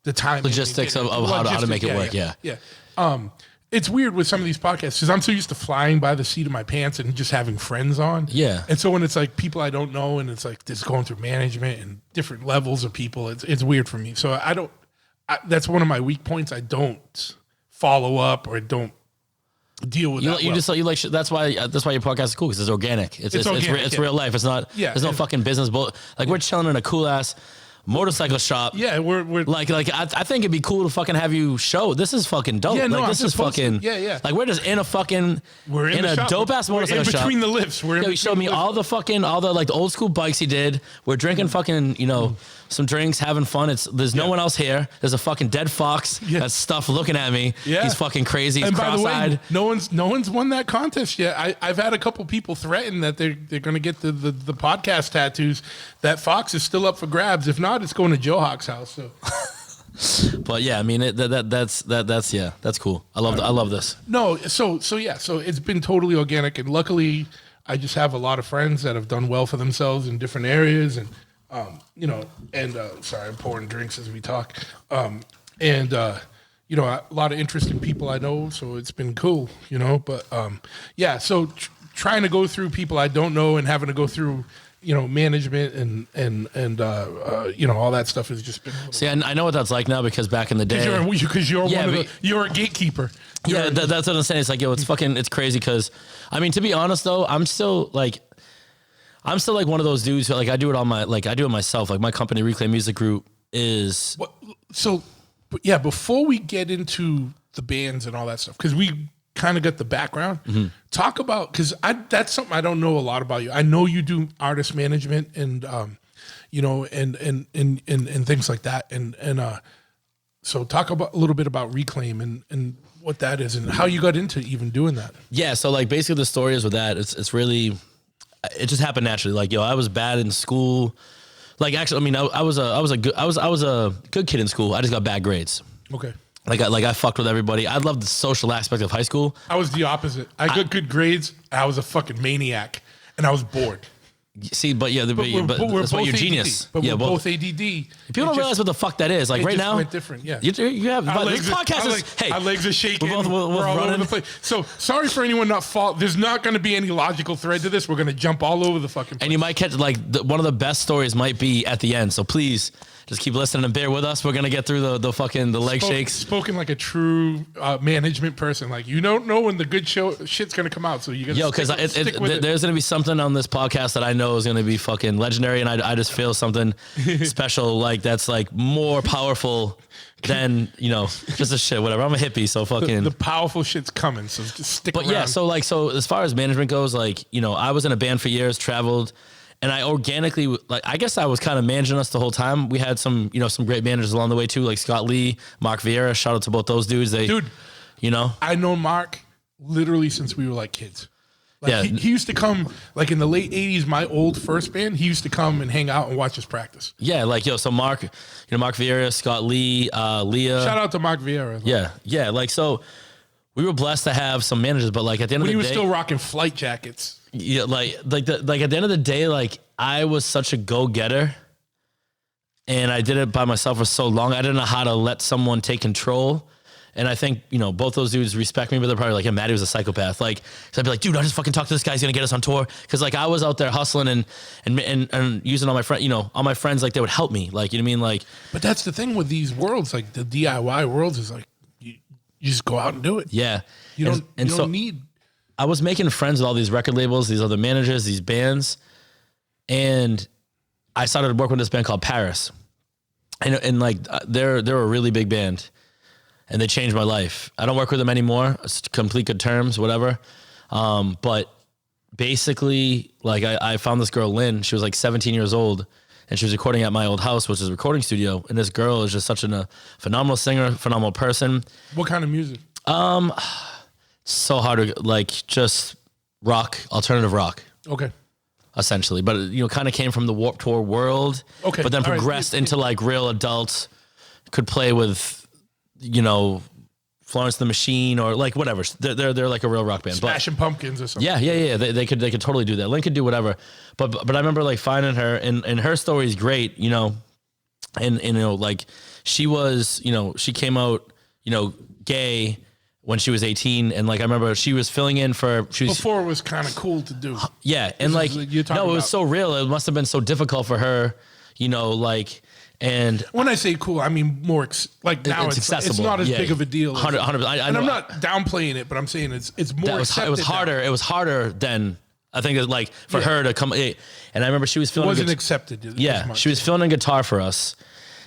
Speaker 1: the time
Speaker 3: logistics of how to make it work. Yeah.
Speaker 1: It's weird with some of these podcasts because I'm so used to flying by the seat of my pants and just having friends on.
Speaker 3: Yeah.
Speaker 1: And so when it's like people I don't know and it's like this going through management and different levels of people, it's weird for me. So that's one of my weak points. I don't follow up or don't deal with that.
Speaker 3: That's why your podcast is cool because it's organic. It's real life. It's not. There's no fucking business. Like we're chilling in a cool ass motorcycle shop.
Speaker 1: Yeah, we're
Speaker 3: like I think it'd be cool to fucking have you show. This is fucking dope.
Speaker 1: Yeah, no,
Speaker 3: like this is fucking Like we're just in a fucking dope ass motorcycle shop.
Speaker 1: Between the lifts.
Speaker 3: He showed me all the like the old school bikes he did. We're drinking fucking, you know, some drinks, having fun. There's no one else here. There's a fucking dead fox that's stuff looking at me. Yeah. He's fucking crazy. He's cross-eyed.
Speaker 1: By the way, no one's won that contest yet. I've had a couple people threaten that they're gonna get the podcast tattoos. That fox is still up for grabs. If not, it's going to Joe Hawk's house. So,
Speaker 3: but yeah, I mean that's cool. I love this.
Speaker 1: No, so it's been totally organic, and luckily, I just have a lot of friends that have done well for themselves in different areas, and you know, and sorry, I'm pouring drinks as we talk, and you know, a lot of interesting people I know, so it's been cool, you know. But so trying to go through people I don't know and having to go through management and all that stuff has just been.
Speaker 3: See, I know what that's like now because back in the day,
Speaker 1: because you're you're a gatekeeper.
Speaker 3: That's what I'm saying. It's like, it's crazy. Because I mean, to be honest though, I'm still like one of those dudes who, like, I do it myself. Like my company, Reclaim Music Group, is.
Speaker 1: Before we get into the bands and all that stuff, because we kind of got the background. Talk about, because that's something I don't know a lot about you. I know you do artist management and and things like that. And so talk about a little bit about Reclaim and what that is and how you got into even doing that.
Speaker 3: Yeah, so like basically the story is with that. It's really, it just happened naturally. Like, I was bad in school. Like, actually, I mean, I was a good kid in school. I just got bad grades.
Speaker 1: Okay.
Speaker 3: Like I fucked with everybody. I loved the social aspect of high school.
Speaker 1: I was the opposite. I got good grades. I was a fucking maniac, and I was bored.
Speaker 3: See, but that's why you're genius.
Speaker 1: But we're
Speaker 3: both
Speaker 1: both ADD.
Speaker 3: People don't realize what the fuck that is. Like right now,
Speaker 1: went different. Yeah,
Speaker 3: you have this podcast is. Hey,
Speaker 1: our legs are shaking.
Speaker 3: We're
Speaker 1: all
Speaker 3: running.
Speaker 1: over the place. So sorry for anyone not fault. There's not going to be any logical thread to this. We're going to jump all over the fucking place.
Speaker 3: And you might catch one of the best stories might be at the end. So please just keep listening and bear with us. We're gonna get through the leg shakes.
Speaker 1: Spoken like a true management person. Like, you don't know when the good shit's gonna come out. So you gotta stick with it.
Speaker 3: There's gonna be something on this podcast that I know is gonna be fucking legendary, and I just feel something special, like that's like more powerful than just a shit, whatever. I'm a hippie, so fucking
Speaker 1: the powerful shit's coming. So just stick around.
Speaker 3: But yeah, so as far as management goes, I was in a band for years, traveled. And I organically, I guess I was kind of managing us the whole time. We had some great managers along the way too, like Scott Lee, Mark Vieira. Shout out to both those dudes. I know Mark literally since we were like kids.
Speaker 1: He used to come, like in the late 80s, my old first band, he used to come and hang out and watch us practice.
Speaker 3: Yeah, so Mark Vieira, Scott Lee, Leah.
Speaker 1: Shout out to Mark Vieira.
Speaker 3: Yeah, so we were blessed to have some managers, but at the end of the day,
Speaker 1: he was still rocking flight jackets.
Speaker 3: Yeah, at the end of the day, I was such a go-getter, and I did it by myself for so long. I didn't know how to let someone take control. And I think, both those dudes respect me, but they're probably like, yeah, Matty was a psychopath. So I'd be like, dude, I just fucking talk to this guy. He's going to get us on tour. Cause I was out there hustling and using all my friends, all my friends, they would help me.
Speaker 1: But that's the thing with these worlds, the DIY worlds is you just go out and do it.
Speaker 3: Yeah.
Speaker 1: You don't need.
Speaker 3: I was making friends with all these record labels, these other managers, these bands. And I started working with this band called Paris. And they're a really big band. And they changed my life. I don't work with them anymore. It's complete good terms, whatever. But basically, I found this girl, Lynn. She was 17 years old, and she was recording at my old house, which is a recording studio. And this girl is just such a phenomenal singer, phenomenal person.
Speaker 1: What kind of music?
Speaker 3: So hard to just rock, alternative rock.
Speaker 1: Okay.
Speaker 3: Essentially, but kind of came from the Warped Tour world.
Speaker 1: Okay.
Speaker 3: But then progressed into real adults. Could play with, Florence the Machine or whatever. They're like a real rock band.
Speaker 1: Smashing Pumpkins or something.
Speaker 3: Yeah. They could totally do that. Lynn could do whatever. But I remember finding her and her story is great. She was she came out gay when she was 18, and I remember she was filling in for.
Speaker 1: Before it was kind of cool to do.
Speaker 3: Yeah, and it was so real. It must have been so difficult for her, And
Speaker 1: when I say cool, I mean more now it's accessible. It's not as big of a deal.
Speaker 3: 100%.
Speaker 1: And I'm not downplaying it, but I'm saying it's more. It
Speaker 3: was harder. It was harder than I think for her to come. And I remember she was filling.
Speaker 1: It wasn't accepted.
Speaker 3: Yeah, she was filling a guitar for us.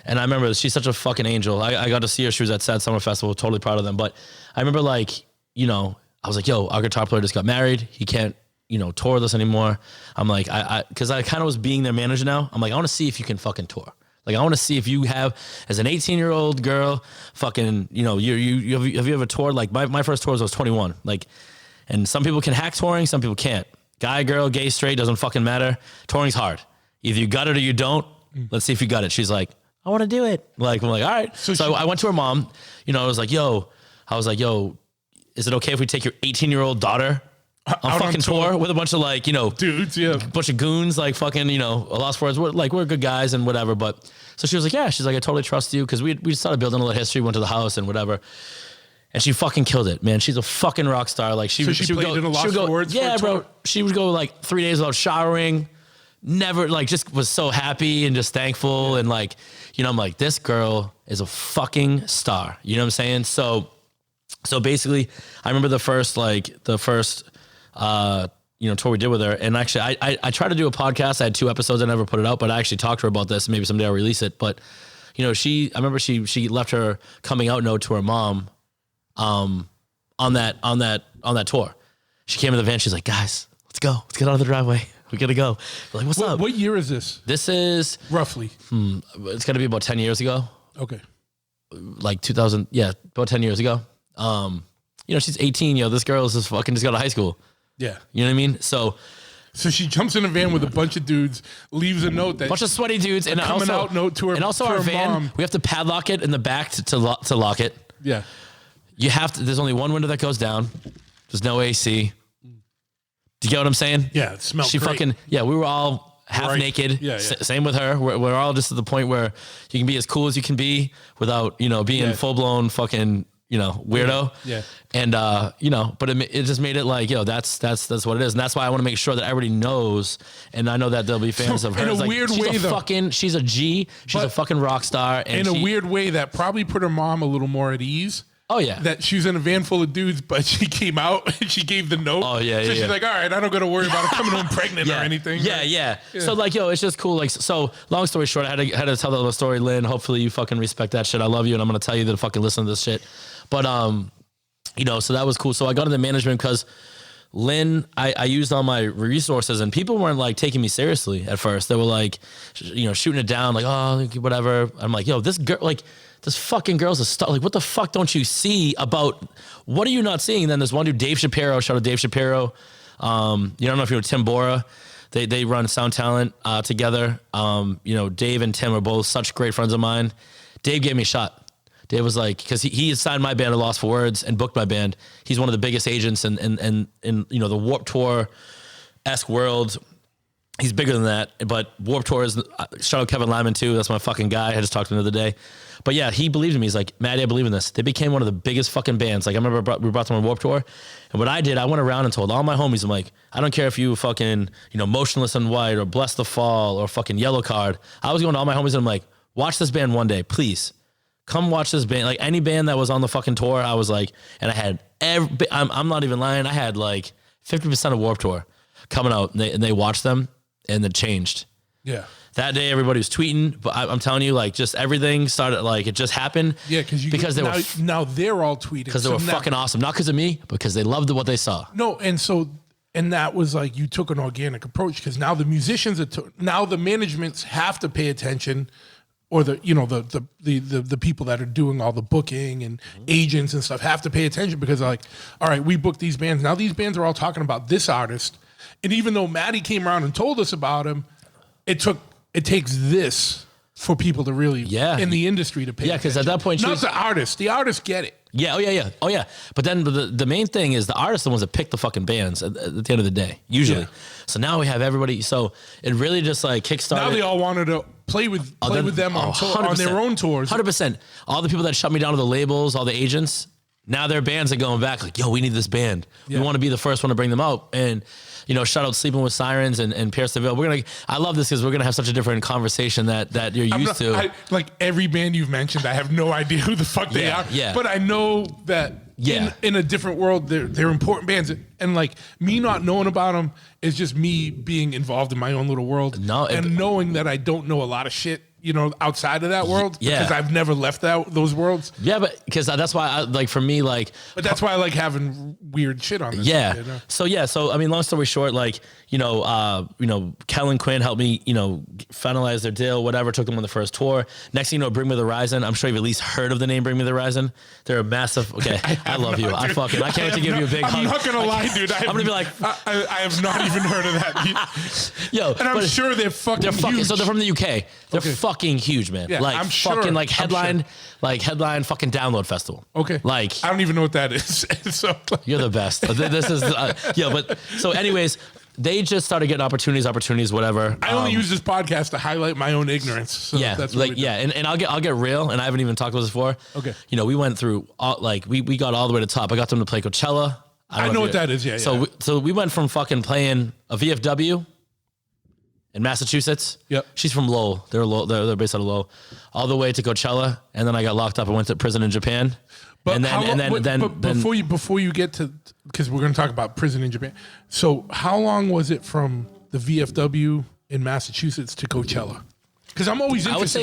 Speaker 3: And I remember she's such a fucking angel. I got to see her. She was at Sad Summer Festival. Totally proud of them. But I remember I was like, yo, our guitar player just got married. He can't, tour with us anymore. I'm like, because I kind of was being their manager now. I'm like, I want to see if you can fucking tour. I want to see if you have, as an 18-year-old girl, fucking, have you ever toured? My first tours I was 21. And some people can hack touring, some people can't. Guy, girl, gay, straight, doesn't fucking matter. Touring's hard. Either you got it or you don't. Let's see if you got it. She's like, I want to do it. I'm like, all right. So I went to her mom. I was like, yo, is it okay if we take your 18-year-old daughter on fucking tour with a bunch of
Speaker 1: dudes, yeah,
Speaker 3: bunch of goons, fucking, lost words. We're good guys and whatever. But so she was like, yeah, she's like, I totally trust you. Cause we started building a little history, went to the house and whatever. And she fucking killed it, man. She's a fucking rock star. She
Speaker 1: played in a Lost for Words.
Speaker 3: Yeah, bro. She would go 3 days without showering. never like just was so happy and just thankful. And like, you know, I'm like, this girl is a fucking star. You know what I'm saying? So basically I remember the first, you know, tour we did with her. And actually I tried to do a podcast. I had 2 episodes. I never put it out, but I actually talked to her about this. Maybe someday I'll release it. But you know, I remember she left her coming out note to her mom, on that tour. She came in the van. She's like, guys, let's go. Let's get out of the driveway. We gotta go. We're like, what's up?
Speaker 1: What year is this?
Speaker 3: This is
Speaker 1: roughly.
Speaker 3: It's gonna be about 10 years ago.
Speaker 1: Okay.
Speaker 3: Like 2000. Yeah, about 10 years ago. You know, she's 18. You know, this girl is just fucking just got to high school.
Speaker 1: Yeah.
Speaker 3: You know what I mean? So
Speaker 1: she jumps in a van with a bunch of dudes, leaves a note that
Speaker 3: bunch of sweaty dudes, and
Speaker 1: coming
Speaker 3: also
Speaker 1: out note to her.
Speaker 3: And also
Speaker 1: to
Speaker 3: our
Speaker 1: her
Speaker 3: van,
Speaker 1: mom.
Speaker 3: we have to padlock it in the back to lock it.
Speaker 1: Yeah.
Speaker 3: You have to. There's only one window that goes down. There's no AC. Do you get what I'm saying?
Speaker 1: Yeah, it smells
Speaker 3: She
Speaker 1: great.
Speaker 3: fucking, yeah, we were all half naked.
Speaker 1: Yeah, yeah.
Speaker 3: Same with her. We're all just at the point where you can be as cool as you can be without, you know, being full blown fucking, you know, weirdo.
Speaker 1: Yeah.
Speaker 3: And, you know, but it just made it like, yo, that's what it is. And that's why I want to make sure that everybody knows. And I know that there'll be fans of her.
Speaker 1: In a
Speaker 3: Like,
Speaker 1: weird
Speaker 3: she's
Speaker 1: way, though.
Speaker 3: she's a G. She's a fucking rock star. And
Speaker 1: in a weird way that probably put her mom a little more at ease.
Speaker 3: Oh, yeah.
Speaker 1: That she was in a van full of dudes, but she came out and she gave the note.
Speaker 3: Oh, yeah,
Speaker 1: So she's like, all right, I don't got to worry about her coming home pregnant or anything.
Speaker 3: Yeah. So like, yo, it's just cool. Like, so long story short, I had to tell that little story, Lynn. Hopefully you fucking respect that shit. I love you. And I'm going to tell you to fucking listen to this shit. But, you know, so that was cool. So I got into management because Lynn, I used all my resources and people weren't like taking me seriously at first. They were like, you know, shooting it down like, oh, whatever. I'm like, yo, this girl, like, this fucking girl's a star. Like, what the fuck don't you see about, what are you not seeing? And then there's one dude, Dave Shapiro, shout out Dave Shapiro. You don't know if you know Tim Bora. They run Sound Talent together. You know, Dave and Tim are both such great friends of mine. Dave gave me a shot. Dave was like, because he had signed my band at Lost for Words and booked my band. He's one of the biggest agents in you know, the Warped Tour-esque world. He's bigger than that, but Warped Tour is, shout out Kevin Lyman too. That's my fucking guy. I just talked to him the other day. But yeah, he believed in me. He's like, Maddie, I believe in this. They became one of the biggest fucking bands. Like I remember we brought them on Warped Tour. And what I did, I went around and told all my homies, I'm like, I don't care if you fucking, you know, Motionless in White or Bless the Fall or fucking Yellow Card. I was going to all my homies and I'm like, watch this band one day, please. Come watch this band. Like any band that was on the fucking tour, I was like, and I had I'm not even lying. I had like 50% of Warped Tour coming out and they watched them and it changed.
Speaker 1: Yeah.
Speaker 3: That day, everybody was tweeting, but I'm telling you, like, just everything started, like, it just happened.
Speaker 1: Yeah, because now they're all tweeting
Speaker 3: because they were fucking awesome, not because of me, because they loved what they saw.
Speaker 1: No, and that was like you took an organic approach because now the musicians now the managements have to pay attention, or the people that are doing all the booking and agents and stuff have to pay attention because like, all right, we booked these bands. Now these bands are all talking about this artist, and even though Maddie came around and told us about him, it takes this for people to really, in the industry to pay attention.
Speaker 3: Because at that point,
Speaker 1: not the artists. The artists get it.
Speaker 3: Yeah, oh yeah. But then the main thing is the artists are the ones that pick the fucking bands at the end of the day, usually. Yeah. So now we have everybody. So it really just like kickstarted.
Speaker 1: Now they all wanted to play with them on their own tours.
Speaker 3: 100%. All the people that shut me down to the labels, all the agents, now their bands are going back like, yo, we need this band. Yeah. We want to be the first one to bring them out. And you know, shout out Sleeping with Sirens and Pierce the Veil. I love this because we're going to have such a different conversation that you're used to.
Speaker 1: Like every band you've mentioned, I have no idea who the fuck they are.
Speaker 3: Yeah.
Speaker 1: But I know that in a different world, they're important bands. And like me not knowing about them is just me being involved in my own little world. And knowing that I don't know a lot of shit, you know, outside of that world. Yeah. Because I've never left those worlds.
Speaker 3: Yeah, but because that's why
Speaker 1: But that's why I like having weird shit on this.
Speaker 3: Yeah.
Speaker 1: Shit, you know?
Speaker 3: So I mean, long story short, like, you know, Kel and Quinn helped me, you know, finalize their deal, whatever, took them on the first tour. Next thing you know, Bring Me the Horizon. I'm sure you've at least heard of the name Bring Me the Horizon. They're a massive, okay, I love you. I can't wait to give you a big hug.
Speaker 1: I'm not going to lie, dude. I'm
Speaker 3: going to be like,
Speaker 1: I have not even heard of that.
Speaker 3: Yo.
Speaker 1: And I'm sure they're fucking huge.
Speaker 3: So they're from the UK. They're fucking huge, man.
Speaker 1: Yeah,
Speaker 3: like
Speaker 1: I'm sure.
Speaker 3: Fucking like headline fucking Download Festival.
Speaker 1: Okay.
Speaker 3: Like
Speaker 1: I don't even know what that is. So
Speaker 3: you're the best. This is but so anyways, they just started getting opportunities, whatever.
Speaker 1: I only use this podcast to highlight my own ignorance. So that's what
Speaker 3: and I'll get real, and I haven't even talked about this before.
Speaker 1: Okay.
Speaker 3: You know, we went through we got all the way to the top. I got them to play Coachella.
Speaker 1: I know what that is. Yeah.
Speaker 3: So we went from fucking playing a VFW in Massachusetts.
Speaker 1: Yep.
Speaker 3: She's from Lowell. They're based out of Lowell, all the way to Coachella, and then I got locked up and went to prison in Japan.
Speaker 1: But
Speaker 3: then
Speaker 1: before you get to, because we're going to talk about prison in Japan. So how long was it from the VFW in Massachusetts to Coachella? Because I'm always interested.
Speaker 3: I would say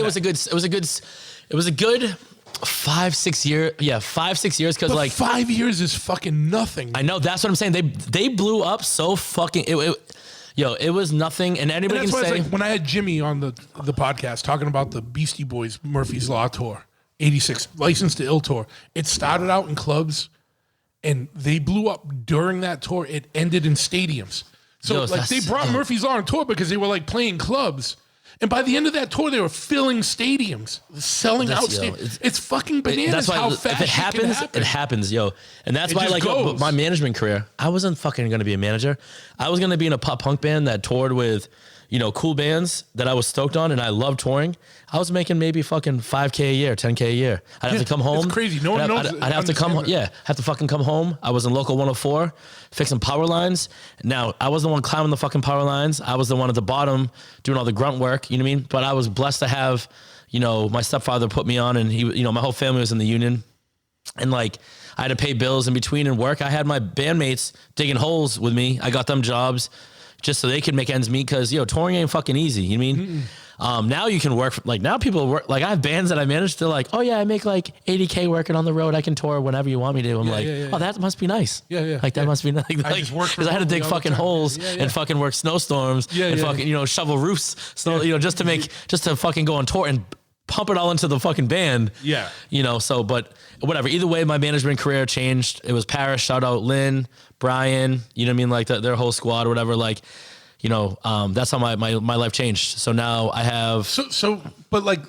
Speaker 3: it was a good 5-6 years. Yeah, 5-6 years. Because like
Speaker 1: 5 years is fucking nothing.
Speaker 3: I know, that's what I'm saying. They blew up so fucking. It was nothing, and anybody
Speaker 1: and
Speaker 3: can say.
Speaker 1: Like when I had Jimmy on the podcast talking about the Beastie Boys Murphy's Law tour. 86 License to Ill tour. It started out in clubs and they blew up during that tour. It ended in stadiums. So like they brought Murphy's Law on tour because they were like playing clubs. And by the end of that tour, they were filling stadiums, selling out stadiums. It's fucking bananas. That's why how fast
Speaker 3: if it happens, it happens, yo. And that's why, like, my management career, I wasn't fucking going to be a manager. I was going to be in a pop punk band that toured with, cool bands that I was stoked on, and I loved touring. I was making maybe fucking $5K a year, $10K a year. I'd have to come home.
Speaker 1: It's crazy. No one knows.
Speaker 3: I'd have to come. Yeah, have to fucking come home. I was in local 104, fixing power lines. Now I was the one climbing the fucking power lines. I was the one at the bottom doing all the grunt work. You know what I mean? But I was blessed to have, my stepfather put me on, and he, my whole family was in the union, and like I had to pay bills in between and work. I had my bandmates digging holes with me. I got them jobs just so they could make ends meet, because touring ain't fucking easy. You know what I mean? Now you can work, now people work, like I have bands that I manage to like, oh yeah, I make like $80K working on the road. I can tour whenever you want me to. I'm oh, that must be nice.
Speaker 1: Yeah.
Speaker 3: Like that must be nice. Because I had to dig fucking holes and fucking work snowstorms and fucking, shovel roofs, just to fucking go on tour and pump it all into the fucking band.
Speaker 1: Yeah.
Speaker 3: But whatever. Either way, my management career changed. It was Paris, shout out Lynn, Brian, you know what I mean? Like their whole squad or whatever. Like, that's how my life changed. So now I have.
Speaker 1: But like,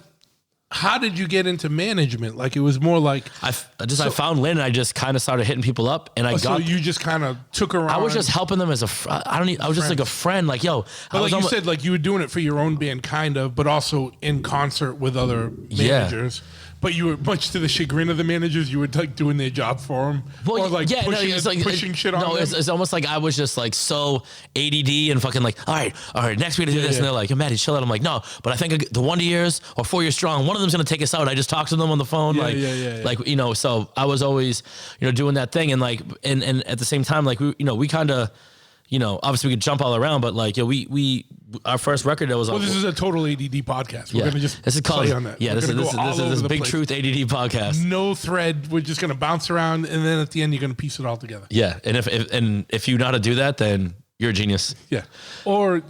Speaker 1: how did you get into management? Like, it was more like
Speaker 3: I found Lynn, and I just kind of started hitting people up, and
Speaker 1: so you just kind of took her around.
Speaker 3: I was just helping them as I was just like a friend. Like, yo,
Speaker 1: but like you said, like you were doing it for your own band, kind of, but also in concert with other managers. Yeah. But you were, much to the chagrin of the managers, you were like doing their job for them, or like pushing shit on them.
Speaker 3: It's almost like I was just like so ADD and fucking like, all right, next we're gonna do this, and they're like, Maddie, chill out. I'm like, no, but I think the 1 years or 4 years strong, one of them's gonna take us out. I just talked to them on the phone, like, so I was always, doing that thing, and like, and at the same time, like we kind of. Obviously we could jump all around, but like, we our first record that was.
Speaker 1: Well, this is a total ADD podcast. We're gonna just play on that.
Speaker 3: Yeah, this is Big Truth ADD podcast.
Speaker 1: No thread. We're just gonna bounce around, and then at the end, you're gonna piece it all together.
Speaker 3: Yeah, and if you know how to do that, then you're a genius.
Speaker 1: Yeah, or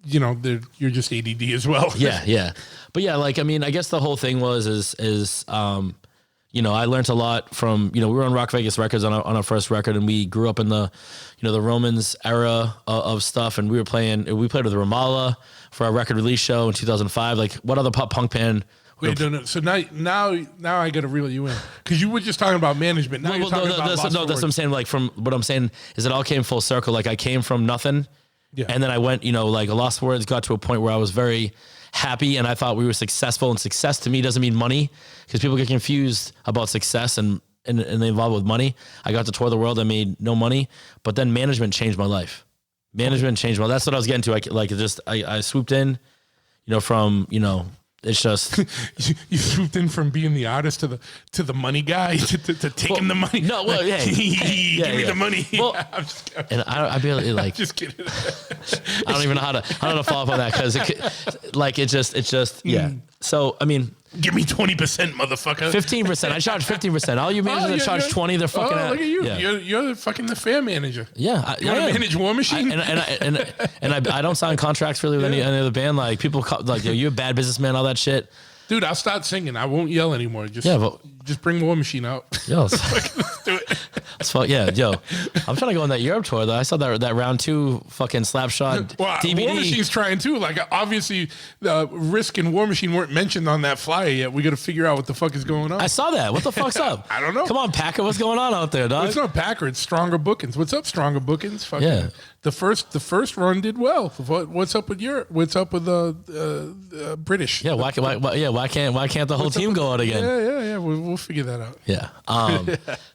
Speaker 1: you're just ADD as well.
Speaker 3: Yeah. But yeah, like I mean, I guess the whole thing is. I learned a lot from, we were on Rock Vegas Records on our first record, and we grew up in the, the Romans era of stuff. And we played with Ramallah for our record release show in 2005. Like, what other pop punk band?
Speaker 1: Wait, no. So now I got to reel you in, because you were just talking about management. Now you're talking about
Speaker 3: that's what I'm saying. Like, from what I'm saying is it all came full circle. Like, I came from nothing. Yeah. And then I went, like Lost Words got to a point where I was very happy, and I thought we were successful, and success to me doesn't mean money, because people get confused about success and they involve with money. I got to tour the world. I made no money, but then management changed my life. That's what I was getting to. I swooped in, from, it's just
Speaker 1: you swooped in from being the artist to the money guy to taking the money.
Speaker 3: No, well, yeah,
Speaker 1: give me the money.
Speaker 3: Well, I'm just kidding. And I'd be like,
Speaker 1: just kidding.
Speaker 3: I don't even know how to follow up on that, because it's just yeah. So I mean,
Speaker 1: give me 20%, motherfucker.
Speaker 3: 15%. I charge 15%. All you managers that charge 20 they're fucking.
Speaker 1: Look at you. Yeah. You're the fair manager.
Speaker 3: Yeah,
Speaker 1: you want to manage War Machine?
Speaker 3: I don't sign contracts really with any other band. Like people like, you're a bad businessman, all that shit.
Speaker 1: Dude, I'll start singing. I won't yell anymore. Just bring War Machine out.
Speaker 3: Yo,
Speaker 1: let's do it.
Speaker 3: That's fun. Yeah, yo. I'm trying to go on that Europe tour though. I saw that round 2 fucking Slapshot DVD.
Speaker 1: War Machine's trying too. Like, obviously, Risk and War Machine weren't mentioned on that flyer yet. We got to figure out what the fuck is going on.
Speaker 3: I saw that. What the fuck's up?
Speaker 1: I don't know.
Speaker 3: Come on, Packer. What's going on out there, dog?
Speaker 1: Well, it's not Packer. It's Stronger Bookings. What's up, Stronger Bookings? Fucking,
Speaker 3: yeah.
Speaker 1: The first run did well. What's up with Europe? What's up with the British?
Speaker 3: Yeah. Why can't the whole team go out again?
Speaker 1: Yeah. We'll figure that out.
Speaker 3: Yeah.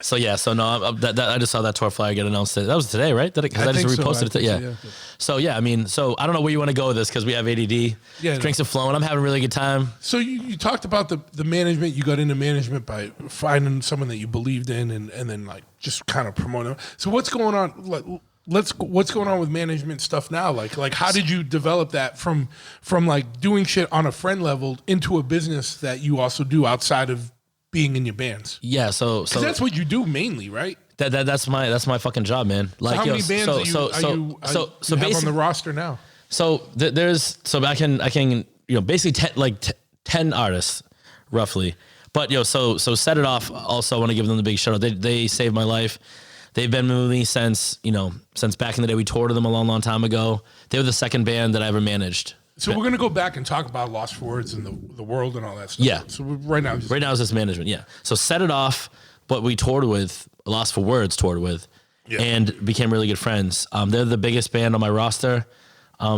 Speaker 3: So no, I just saw that tour flyer get announced. That was today, right? Because I just reposted it. Yeah. So yeah, I mean, so I don't know where you want to go with this because we have ADD. Yeah, drinks are flowing. I'm having a really good time. So
Speaker 1: you talked about the management. You got into management by finding someone that you believed in, and then like just kind of promoting them. So what's going on? What's going on with management stuff now? Like how did you develop that from like doing shit on a friend level into a business that you also do outside of being in your bands?
Speaker 3: Yeah, so
Speaker 1: that's what you do mainly, right?
Speaker 3: That's my fucking job, man. Like,
Speaker 1: so how many bands do you have on the roster now?
Speaker 3: So I can basically 10 artists roughly. But so Set It Off, also I want to give them the big shout out. They saved my life. They've been with me since back in the day. We toured with them a long time ago. They were the second band that I ever managed.
Speaker 1: So we're going to go back and talk about Lost for Words and the world and all that stuff.
Speaker 3: Yeah.
Speaker 1: So right now
Speaker 3: is this management. Yeah. So Set It Off, but we toured with, Lost for Words toured with, and became really good friends. They're the biggest band on my roster.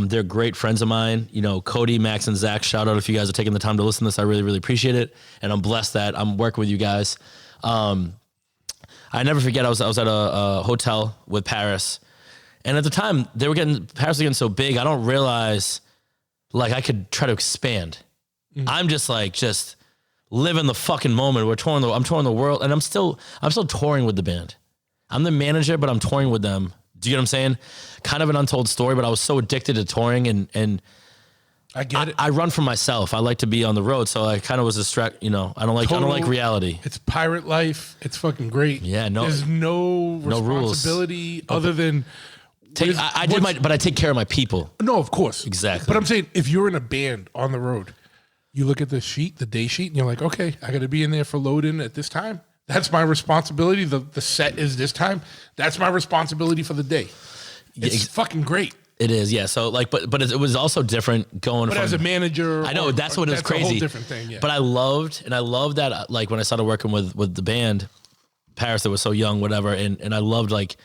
Speaker 3: They're great friends of mine. Cody, Max, and Zach, shout out if you guys are taking the time to listen to this. I really, really appreciate it. And I'm blessed that I'm working with you guys. I never forget, I was at a hotel with Paris. And at the time, Paris was getting so big, I don't realize like I could try to expand. Mm-hmm. I'm just living the fucking moment. I'm touring the world, and I'm still touring with the band. I'm the manager, but I'm touring with them. Do you get what I'm saying? Kind of an untold story, but I was so addicted to touring, and
Speaker 1: I get it.
Speaker 3: I run for myself. I like to be on the road, so I kind of was distracted. I don't like reality.
Speaker 1: It's pirate life. It's fucking great.
Speaker 3: Yeah,
Speaker 1: there's no responsibility
Speaker 3: rules.
Speaker 1: Other than.
Speaker 3: But I take care of my people.
Speaker 1: No, of course.
Speaker 3: Exactly.
Speaker 1: But I'm saying, if you're in a band on the road, you look at the day sheet, and you're like, okay, I got to be in there for load-in at this time. That's my responsibility. The set is this time. That's my responsibility for the day. It's fucking great.
Speaker 3: It is, yeah. So but it was also different going.
Speaker 1: But as a manager,
Speaker 3: I know that's what it was crazy.
Speaker 1: A whole different thing. Yeah.
Speaker 3: But I loved that. Like when I started working with the band, Paris, that was so young, whatever, and I loved like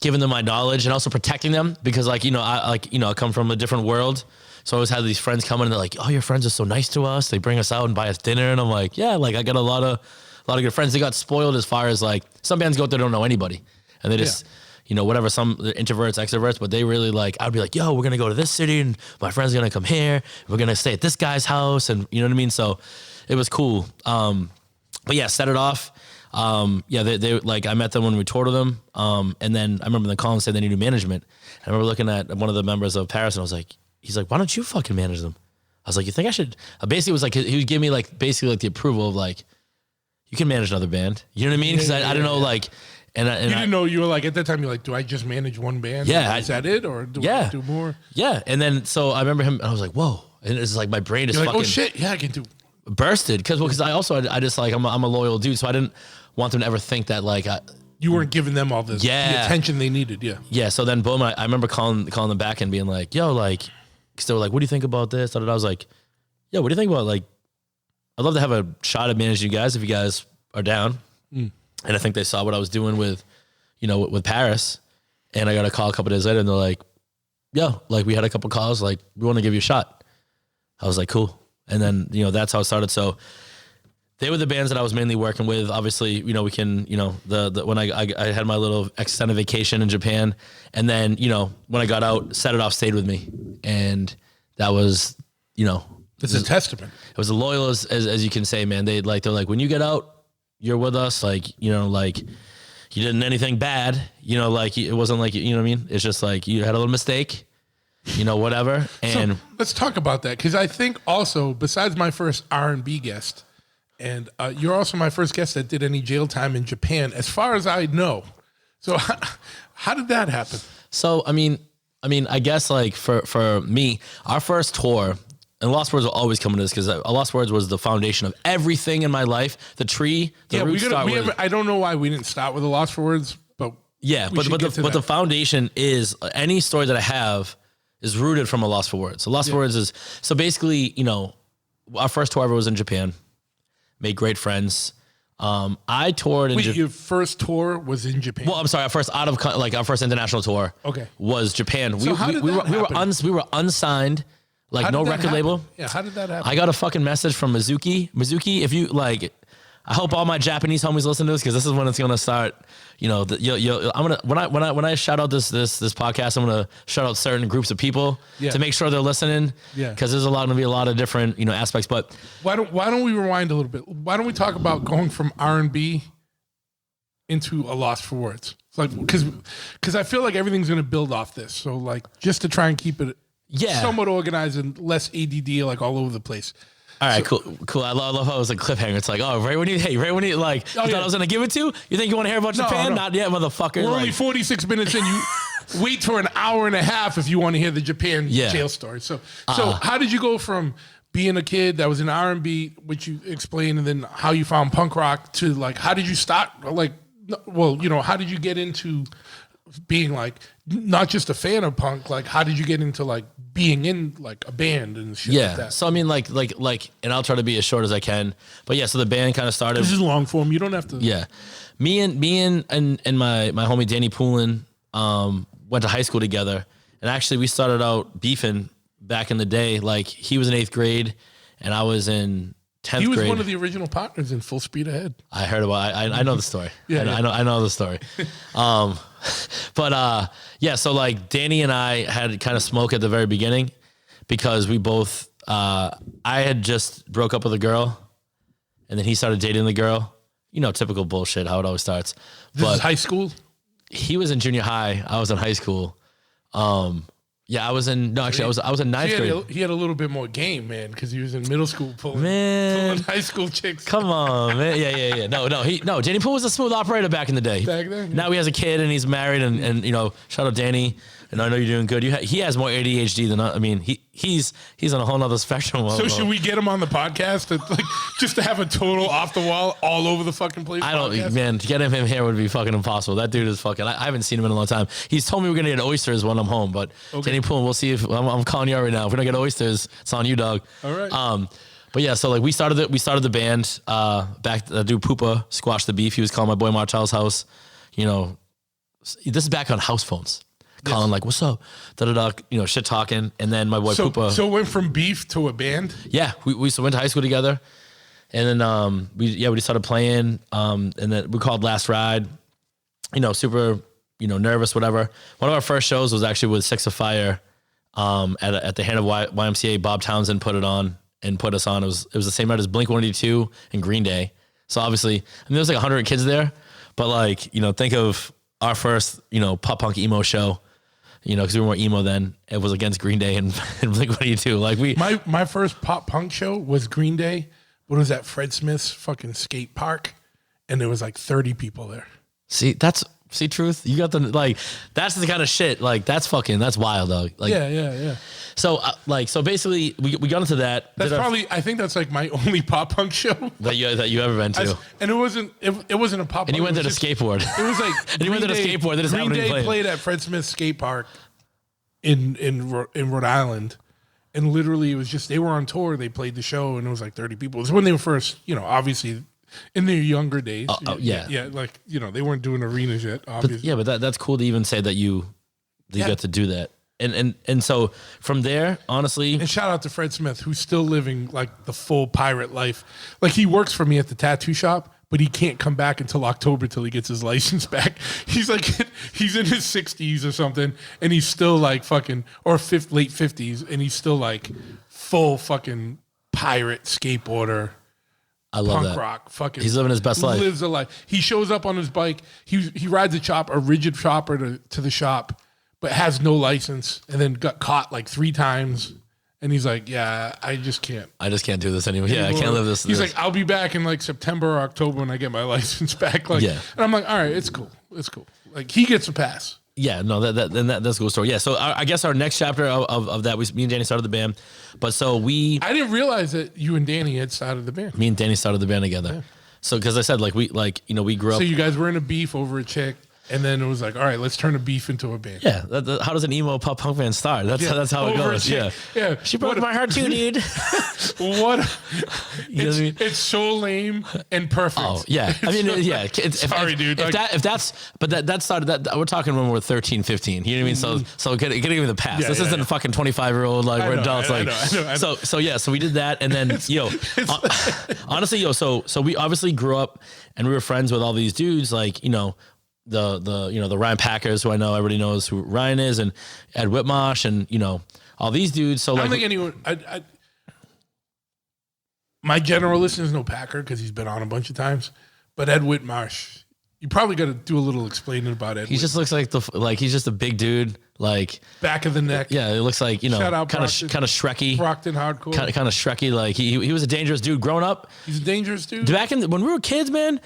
Speaker 3: giving them my knowledge and also protecting them because I come from a different world. So I always had these friends coming and they're like, oh, your friends are so nice to us. They bring us out and buy us dinner. And I'm like, yeah, like I got a lot of good friends. They got spoiled as far as like some bands go out there don't know anybody. And they just, whatever, some introverts, extroverts, but they really like, I'd be like, yo, we're going to go to this city and my friend's going to come here. We're going to stay at this guy's house. And you know what I mean? So it was cool. But yeah, Set It Off. They like, I met them when we toured with them. And then I remember them calling and saying they needed management. And I remember looking at one of the members of Paris and I was like, he's like, why don't you fucking manage them? I was like, you think I should? Basically, it was like, he would give me like, basically like the approval of like, you can manage another band. You know what I mean? Because I didn't know like, and you
Speaker 1: didn't know, you were like, at that time, you're like, do I just manage one band?
Speaker 3: Yeah.
Speaker 1: Is that it? Or do I do more?
Speaker 3: Yeah. And then, so I remember him, and I was like, whoa. And it's like, my brain is
Speaker 1: you're
Speaker 3: fucking.
Speaker 1: Like, oh shit. Yeah, I can do.
Speaker 3: Bursted. Because I just like, I'm a loyal dude. So I didn't want them to ever think that like,
Speaker 1: you weren't giving them all the attention they needed. Yeah.
Speaker 3: Yeah. So then boom, I remember calling them back and being like, yo, like, because they were like, what do you think about this? I was like, yo, what do you think about like, I'd love to have a shot at managing you guys if you guys are down. And I think they saw what I was doing with Paris, and I got a call a couple days later and they're like, yo, like we had a couple calls, like we want to give you a shot. I was like, cool. And then, that's how it started. So they were the bands that I was mainly working with. Obviously, we can, when I had my little extended vacation in Japan, and then, when I got out, Set It Off stayed with me. And that was,
Speaker 1: it's a testament.
Speaker 3: It was as loyal as you can say, man. They're like, when you get out, you're with us. Like, like you didn't anything bad, like it wasn't like, you know what I mean? It's just like you had a little mistake, whatever. And
Speaker 1: so let's talk about that. Cause I think also, besides my first R&B guest, and you're also my first guest that did any jail time in Japan, as far as I know. So how did that happen?
Speaker 3: So, I mean, I guess like for me, our first tour, and Lost Words will always come into this because Lost Words was the foundation of everything in my life. The tree, I don't know why we didn't start with the Lost for Words, but the foundation is any story that I have is rooted from a Lost for Words. So Lost for Words is, so basically, our first tour ever was in Japan. Made great friends. I toured in
Speaker 1: Japan. Your first tour was in Japan?
Speaker 3: Well, I'm sorry, our first international tour was Japan.
Speaker 1: So
Speaker 3: we were unsigned. Like no record label.
Speaker 1: Yeah, how did that happen?
Speaker 3: I got a fucking message from Mizuki. Mizuki, if you like, I hope all my Japanese homies listen to this because this is when it's gonna start. You know, I'm gonna when I shout out this podcast, I'm gonna shout out certain groups of people to make sure they're listening. Yeah, because there's gonna be a lot of different aspects. But
Speaker 1: why don't we rewind a little bit? Why don't we talk about going from R&B into A Loss for Words? It's like because I feel like everything's gonna build off this. So like just to try and keep it somewhat organized and less ADD like all over the place.
Speaker 3: All right, cool. I love how it was a cliffhanger. It's like, right when you like, you thought I was gonna give it to you? You think you want to hear about Japan? No. Not yet, motherfucker.
Speaker 1: We're only 46 minutes in. You wait for an hour and a half if you want to hear the Japan jail story. So how did you go from being a kid that was in R&B, which you explained, and then how you found punk rock to like, how did you start? Like, well, how did you get into being like not just a fan of punk? Like, how did you get into like being in like a band and shit like that?
Speaker 3: So I mean, like, and I'll try to be as short as I can. But yeah, so the band kind of started.
Speaker 1: This is long form. You don't have to.
Speaker 3: Yeah, me and my homie Danny Poulin went to high school together, and actually we started out beefing back in the day. Like he was in 8th grade, and I was in 10th grade.
Speaker 1: He was one of the original partners in Full Speed Ahead.
Speaker 3: I heard about. I know the story. I know the story. So like Danny and I had kind of smoke at the very beginning because we both, I had just broke up with a girl and then he started dating the girl, typical bullshit, how it always starts.
Speaker 1: This is high school?
Speaker 3: He was in junior high. I was in high school. I was in 9th grade.
Speaker 1: He had a little bit more game, man, because he was in middle school pulling high school chicks.
Speaker 3: Come on, man. Yeah. No, Danny Poole was a smooth operator back in the day. Back then? Yeah. Now he has a kid and he's married and shout out Danny. And I know you're doing good. He has more ADHD than I mean. He's on a whole nother spectrum.
Speaker 1: So should we get him on the podcast just to have a total off the wall all over the fucking place?
Speaker 3: Man, getting him here would be fucking impossible. That dude is fucking. I haven't seen him in a long time. He's told me we're gonna get oysters when I'm home, but Danny Poole, we'll see if I'm calling you out right now. If we don't get oysters, it's on you, dog.
Speaker 1: All right.
Speaker 3: But yeah, so like we started the band back. Dude Poopa squashed the beef. He was calling my boy Martel's house. This is back on house phones. Calling like, what's up? Shit talking. And then my boy Poopa.
Speaker 1: So it went from beef to a band?
Speaker 3: Yeah. We went to high school together. And then we started playing. And then we called Last Ride. Super, nervous, whatever. One of our first shows was actually with Six of Fire at the Hannah YMCA. Bob Townsend put it on and put us on. It was the same night as Blink-182 and Green Day. So obviously, there was like 100 kids there. But like, think of our first, pop punk emo show. Because we were more emo then. It was against Green Day and Blink-182. Like
Speaker 1: my first pop punk show was Green Day, but it was at Fred Smith's fucking skate park, and there was like 30 people there.
Speaker 3: See, Truth. You got that's the kind of shit. Like that's wild, dog. Like
Speaker 1: yeah.
Speaker 3: So so basically we got into that.
Speaker 1: I think that's like my only pop punk show
Speaker 3: that you ever been to.
Speaker 1: And it wasn't a pop.
Speaker 3: And you went to the skateboard.
Speaker 1: It was like
Speaker 3: and you went to the skateboard. They just
Speaker 1: Green Day played at Fred Smith's skate park in Rhode Island, and literally it was just they were on tour. They played the show, and it was like 30 people. It was when they were first, obviously. In their younger days. Yeah. Like, they weren't doing arenas yet, obviously.
Speaker 3: But that's cool to even say that you got to do that. And so from there, honestly.
Speaker 1: And shout out to Fred Smith, who's still living like the full pirate life. Like he works for me at the tattoo shop, but he can't come back until October till he gets his license back. He's like, he's in his 60s or something, and he's still like fucking, or late 50s, and he's still like full fucking pirate skateboarder.
Speaker 3: I love
Speaker 1: punk
Speaker 3: that.
Speaker 1: rock, fucking.
Speaker 3: He's living his best life.
Speaker 1: Lives a life. He shows up on his bike. He rides a rigid chopper to the shop, but has no license, and then got caught like 3 times. And he's like, "Yeah, I just can't
Speaker 3: do this anymore. Yeah, I can't live this."
Speaker 1: He's like, "I'll be back in like September or October when I get my license back." Like, and I'm like, "All right, it's cool. Like he gets a pass."
Speaker 3: Yeah, no, that's a cool story. Yeah, so I guess our next chapter of that, me and Danny started the band. But so I
Speaker 1: didn't realize that you and Danny had started the band.
Speaker 3: Me and Danny started the band together. Yeah. So because I said we grew up.
Speaker 1: So you guys were in a beef over a chick. And then it was like, all right, let's turn a beef into a band.
Speaker 3: Yeah. How does an emo pop punk band start? That's how it goes. Yeah. She broke my heart too, dude.
Speaker 1: It's so lame and perfect.
Speaker 3: Oh yeah. I mean, yeah.
Speaker 1: Sorry, dude.
Speaker 3: That started. We're talking when we're 13, 15. You know what I mean? So get even the past. This isn't a fucking 25-year-old like we're adults. I know. So we did that, and then honestly, so we obviously grew up and we were friends with all these dudes, like the Ryan Packers, who I know everybody knows who Ryan is, and Ed Whitmarsh, and all these dudes. So
Speaker 1: I don't think anyone. My general listeners know Packer because he's been on a bunch of times, but Ed Whitmarsh, you probably got to do a little explaining about Ed.
Speaker 3: He just looks like he's just a big dude, like
Speaker 1: back of the neck.
Speaker 3: Yeah, it looks like kind of Shrekky,
Speaker 1: Brockton hardcore,
Speaker 3: kind of Shrekky. Like he was a dangerous dude growing up.
Speaker 1: He's a dangerous dude.
Speaker 3: Back when we were kids, man.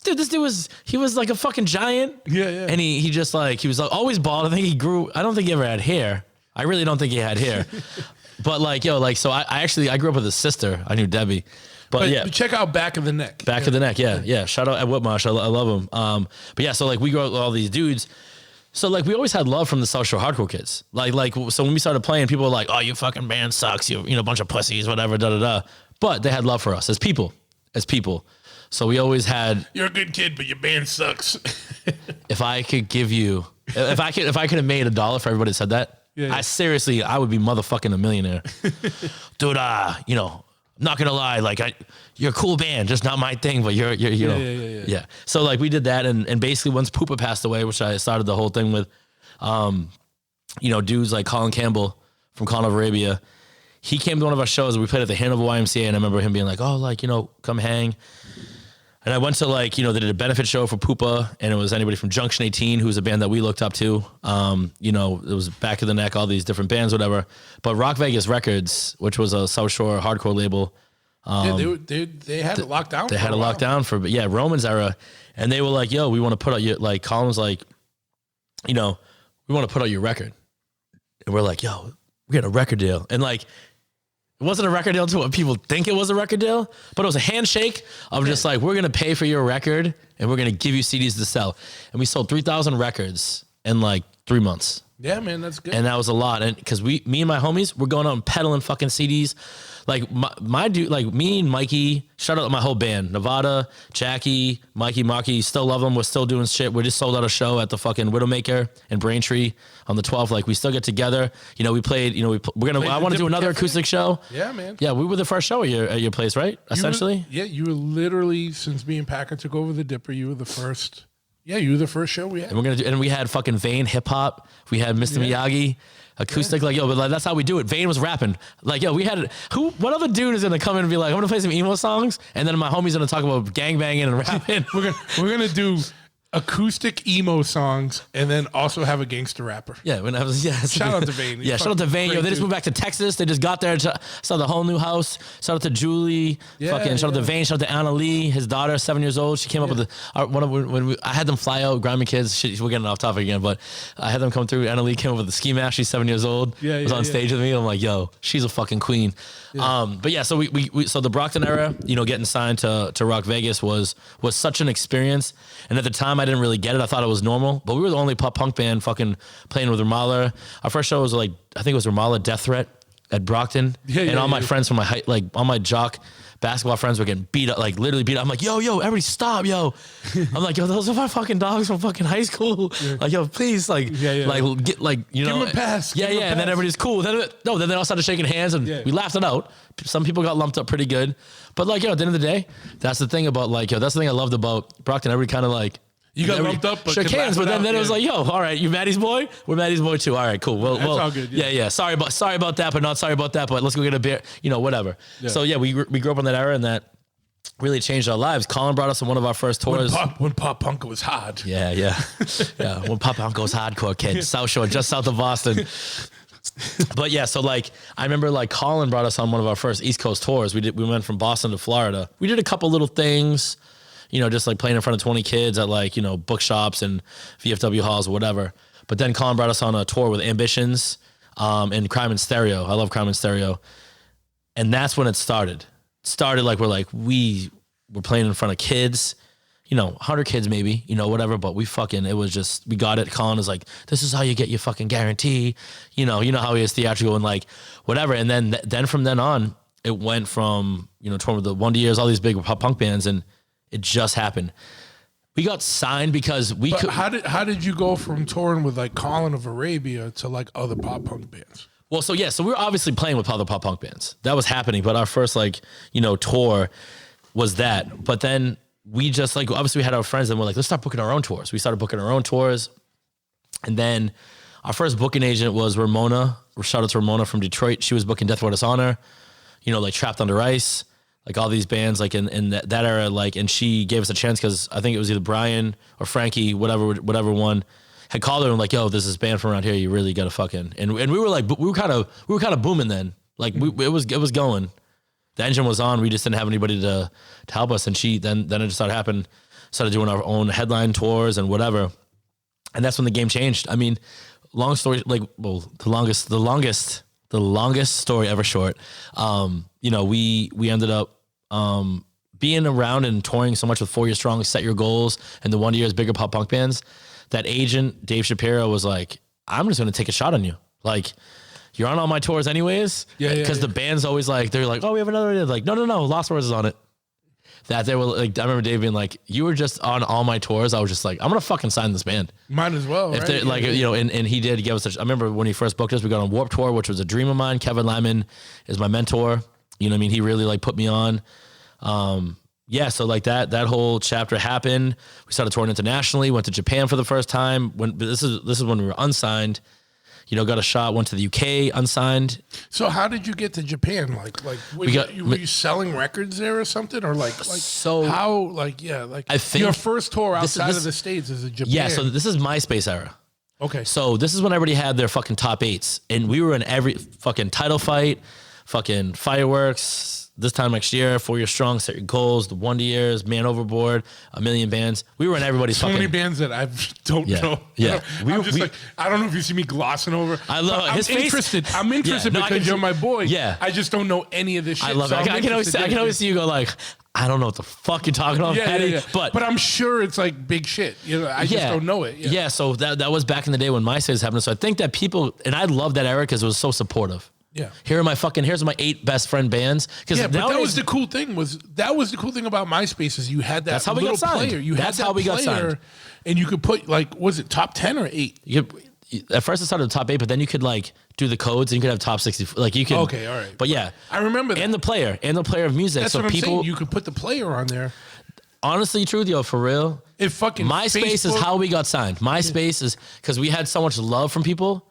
Speaker 3: Dude, this dude was like a fucking giant.
Speaker 1: Yeah.
Speaker 3: And he just like, he was always bald. I think he grew, I don't think he ever had hair. I really don't think he had hair. But so I grew up with his sister. I knew Debbie. But yeah.
Speaker 1: Check out Back of the Neck.
Speaker 3: Back of the Neck, yeah. Shout out Ed Whitmarsh. I love him. But yeah, so like we grew up with all these dudes. So like we always had love from the South Shore hardcore kids. So when we started playing, people were like, oh, your fucking band sucks. You a bunch of pussies, whatever, da-da-da. But they had love for us as people. So we always had.
Speaker 1: You're a good kid, but your band sucks.
Speaker 3: If I could have made $1 for everybody that said that, I would be motherfucking a millionaire. Dude, I'm not gonna lie, like you're a cool band, just not my thing, but you're yeah. So like we did that, and basically once Poopa passed away, which I started the whole thing with, dudes like Colin Campbell from Colin of Arabia. He came to one of our shows. We played at the Hanover YMCA, and I remember him being like, "Oh, like come hang." And I went to they did a benefit show for Poopa, and it was anybody from Junction 18, who's a band that we looked up to. It was Back of the Neck, all these different bands, whatever. But Rock Vegas Records, which was a South Shore hardcore label,
Speaker 1: they had it locked down.
Speaker 3: They had it locked down for Roman's era, and they were like, "Yo, we want to put out your Colin was like, we want to put out your record," and we're like, "Yo, we got a record deal," and like. It wasn't a record deal to what people think it was a record deal, but it was a handshake of just like, we're going to pay for your record and we're going to give you CDs to sell. And we sold 3,000 records in like 3 months.
Speaker 1: Yeah, man, that's good.
Speaker 3: And that was a lot. And because me and my homies, we're going out and peddling fucking CDs. Like my dude, like me and Mikey, shout out to my whole band, Nevada, Jackie, Mikey, Marky, still love them. We're still doing shit. We just sold out a show at the fucking Widowmaker in Braintree on the 12th. Like we still get together. We played, I want to do another acoustic show.
Speaker 1: Yeah, man.
Speaker 3: Yeah, we were the first show at your place, right? Essentially.
Speaker 1: You were literally, since me and Packer took over the Dipper, you were the first. Yeah, you were the first show we had.
Speaker 3: And we had fucking Vane hip hop. We had Mr. Miyagi. Acoustic, but that's how we do it. Vane was rapping. Like, we had what other dude is gonna come in and be like, I'm gonna play some emo songs, and then my homie's gonna talk about gangbanging and rapping.
Speaker 1: We're gonna do acoustic emo songs and then also have a gangster rapper.
Speaker 3: Yeah,
Speaker 1: shout out to Vane.
Speaker 3: Yeah, shout out to Vane. They just moved back to Texas. They just got there. Saw the whole new house. Shout out to Julie. Shout out to Vane. Shout out to Anna Lee, his daughter, 7 years old. She came up with I had them fly out, Grimy Kids. We're getting off topic again, but I had them come through. Anna Lee came up with the ski mask. She's 7 years old. Was on stage with me. I'm like, yo, she's a fucking queen. Yeah. So so the Brockton era, getting signed to Rock Vegas was such an experience. And at the time, I didn't really get it. I thought it was normal, but we were the only pop punk band fucking playing with Ramallah. Our first show was I think it was Ramallah Death Threat at Brockton. All my friends from my all my jock basketball friends were getting beat up, like literally beat up. I'm like, yo, everybody stop, yo. I'm like, yo, those are my fucking dogs from fucking high school. Like, yo, please, like get
Speaker 1: give them a pass.
Speaker 3: And then everybody's cool. Then they all started shaking hands and we laughed it out. Some people got lumped up pretty good, but at the end of the day, that's the thing about that's the thing I loved about Brockton. Everybody kind of
Speaker 1: you got lumped up, but
Speaker 3: shook hands, but then it was like, yo, all right, you Maddie's boy? We're Maddie's boy too. All right, cool. Well,
Speaker 1: that's all good.
Speaker 3: Yeah. Sorry about that, but not sorry about that, but let's go get a beer, whatever. Yeah. So we grew up in that era, and that really changed our lives. Colin brought us on one of our first tours.
Speaker 1: When pop punk was hard.
Speaker 3: Yeah. When pop punk was hardcore, kid. South Shore, just south of Boston. But so I remember Colin brought us on one of our first East Coast tours. We went from Boston to Florida. We did a couple little things. Just playing in front of 20 kids at bookshops and VFW halls or whatever. But then Colin brought us on a tour with Ambitions and Crime and Stereo. I love Crime and Stereo. And that's when it started. We were playing in front of kids. 100 kids maybe, whatever. But we got it. Colin is like, this is how you get your fucking guarantee. You know how he is theatrical and like whatever. And then from then on, it went from, touring with the Wonder Years, all these big pop punk bands, and it just happened. We got signed because we could.
Speaker 1: How did you go from touring with like Colin of Arabia to like other pop punk bands?
Speaker 3: Well, so we were obviously playing with other pop punk bands. That was happening, but our first tour was that. But then we just obviously we had our friends and we're like, let's start booking our own tours. We started booking our own tours. And then our first booking agent was Ramona. Shout out to Ramona from Detroit. She was booking Death Without Dishonor, like Trapped Under Ice, like all these bands like in that era, and she gave us a chance because I think it was either Brian or Frankie, whatever one, had called her and like, yo, there's this band from around here, you really gotta fucking, and we were like, we were kind of booming then. Like it was going. The engine was on. We just didn't have anybody to help us. And then it just started doing our own headline tours and whatever. And that's when the game changed. I mean, long story, the longest story ever short. We ended up being around and touring so much with 4 Year Strong, Set Your Goals, and the Wonder Years bigger pop punk bands. That agent, Dave Shapiro, was like, I'm just going to take a shot on you. Like, you're on all my tours anyways. Yeah. Because the band's always like, they're like, oh, we have another idea. Like, no. Lost Words is on it. That they were like, I remember Dave being like, you were just on all my tours. I was just like, I'm going to fucking sign this band.
Speaker 1: Might as well.
Speaker 3: If
Speaker 1: right?
Speaker 3: And he did give us I remember when he first booked us, we got on Warped Tour, which was a dream of mine. Kevin Lyman is my mentor. You know what I mean? He really put me on. So that whole chapter happened. We started touring internationally, went to Japan for the first time. This is when we were unsigned. Got a shot, went to the UK unsigned.
Speaker 1: So how did you get to Japan? Were you selling records there or something? Or I think your first tour outside of the States is in Japan.
Speaker 3: Yeah, so this is MySpace era.
Speaker 1: Okay.
Speaker 3: So this is when everybody had their fucking top eights. And we were in every fucking title fight, fucking fireworks. This time next year, 4 Year Strong, Set Your Goals, The Wonder Years, Man Overboard, a million bands. We were in everybody's
Speaker 1: so many bands that I don't know.
Speaker 3: Yeah.
Speaker 1: I don't know if you see me glossing over.
Speaker 3: I love
Speaker 1: I'm interested. I'm interested because you're my boy.
Speaker 3: Yeah.
Speaker 1: I just don't know any of this shit.
Speaker 3: I love it. I can always see you go like, I don't know what the fuck you're talking about, Patty. Yeah. But
Speaker 1: I'm sure it's like big shit. I just don't know it.
Speaker 3: Yeah. So that was back in the day when MySpace happened. So I think that people, and I love that era because it was so supportive.
Speaker 1: Yeah.
Speaker 3: Here's my 8 best friend bands.
Speaker 1: Yeah, but that was the cool thing about MySpace is you had that
Speaker 3: that's how
Speaker 1: little
Speaker 3: we got signed.
Speaker 1: player.
Speaker 3: That's how we got signed.
Speaker 1: And you could put was it top 10 or 8?
Speaker 3: At first it started with top 8, but then you could do the codes and you could have top 60. You could.
Speaker 1: Okay, all right.
Speaker 3: But yeah,
Speaker 1: I remember that.
Speaker 3: And the player of music.
Speaker 1: That's
Speaker 3: so
Speaker 1: what
Speaker 3: people
Speaker 1: I'm saying. You could put the player on there.
Speaker 3: Honestly, truth, for real. MySpace is how we got signed. MySpace is because we had so much love from people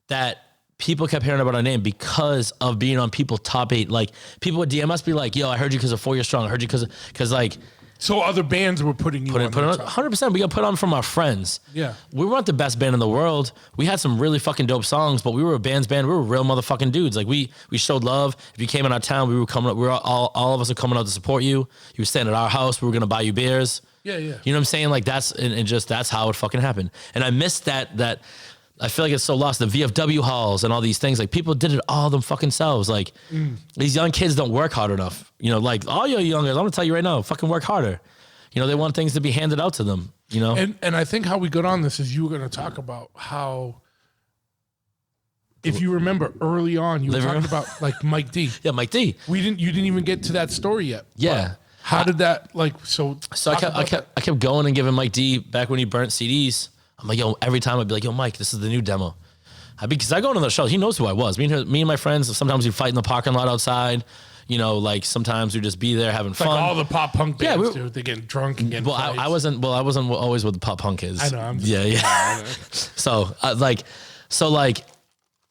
Speaker 3: that people kept hearing about our name because of being on people top 8. Like people would DM us, be like, "Yo, I heard you because of 4 Year Strong. I heard you because
Speaker 1: So other bands were putting you on.
Speaker 3: 100%. We got put on from our friends.
Speaker 1: Yeah,
Speaker 3: we weren't the best band in the world. We had some really fucking dope songs, but we were a band's band. We were real motherfucking dudes. Like we showed love. If you came in our town, we were coming up. We were all of us are coming out to support you. You were staying at our house. We were gonna buy you beers.
Speaker 1: Yeah. You
Speaker 3: know what I'm saying? Like that's how it fucking happened. And I missed that. I feel like it's so lost. The VFW halls and all these things, like people did it all them fucking selves. Like these young kids don't work hard enough. All your youngers, I'm gonna tell you right now, fucking work harder. They want things to be handed out to them.
Speaker 1: And I think how we got on this is you were gonna talk about how, if you remember early on, you were talking about Mike D.
Speaker 3: Yeah, Mike D.
Speaker 1: You didn't even get to that story yet.
Speaker 3: Yeah.
Speaker 1: How did that So
Speaker 3: I kept going and giving Mike D back when he burnt CDs. I'm like, yo, every time I'd be like, yo, Mike, this is the new demo. Because I go into the shows, he knows who I was. Me and my friends, sometimes we'd fight in the parking lot outside. Sometimes we'd just be there having fun.
Speaker 1: Like all the pop punk bands, dude. They get drunk and get fights.
Speaker 3: I wasn't always what the pop punk is.
Speaker 1: I know. I'm
Speaker 3: just, yeah. So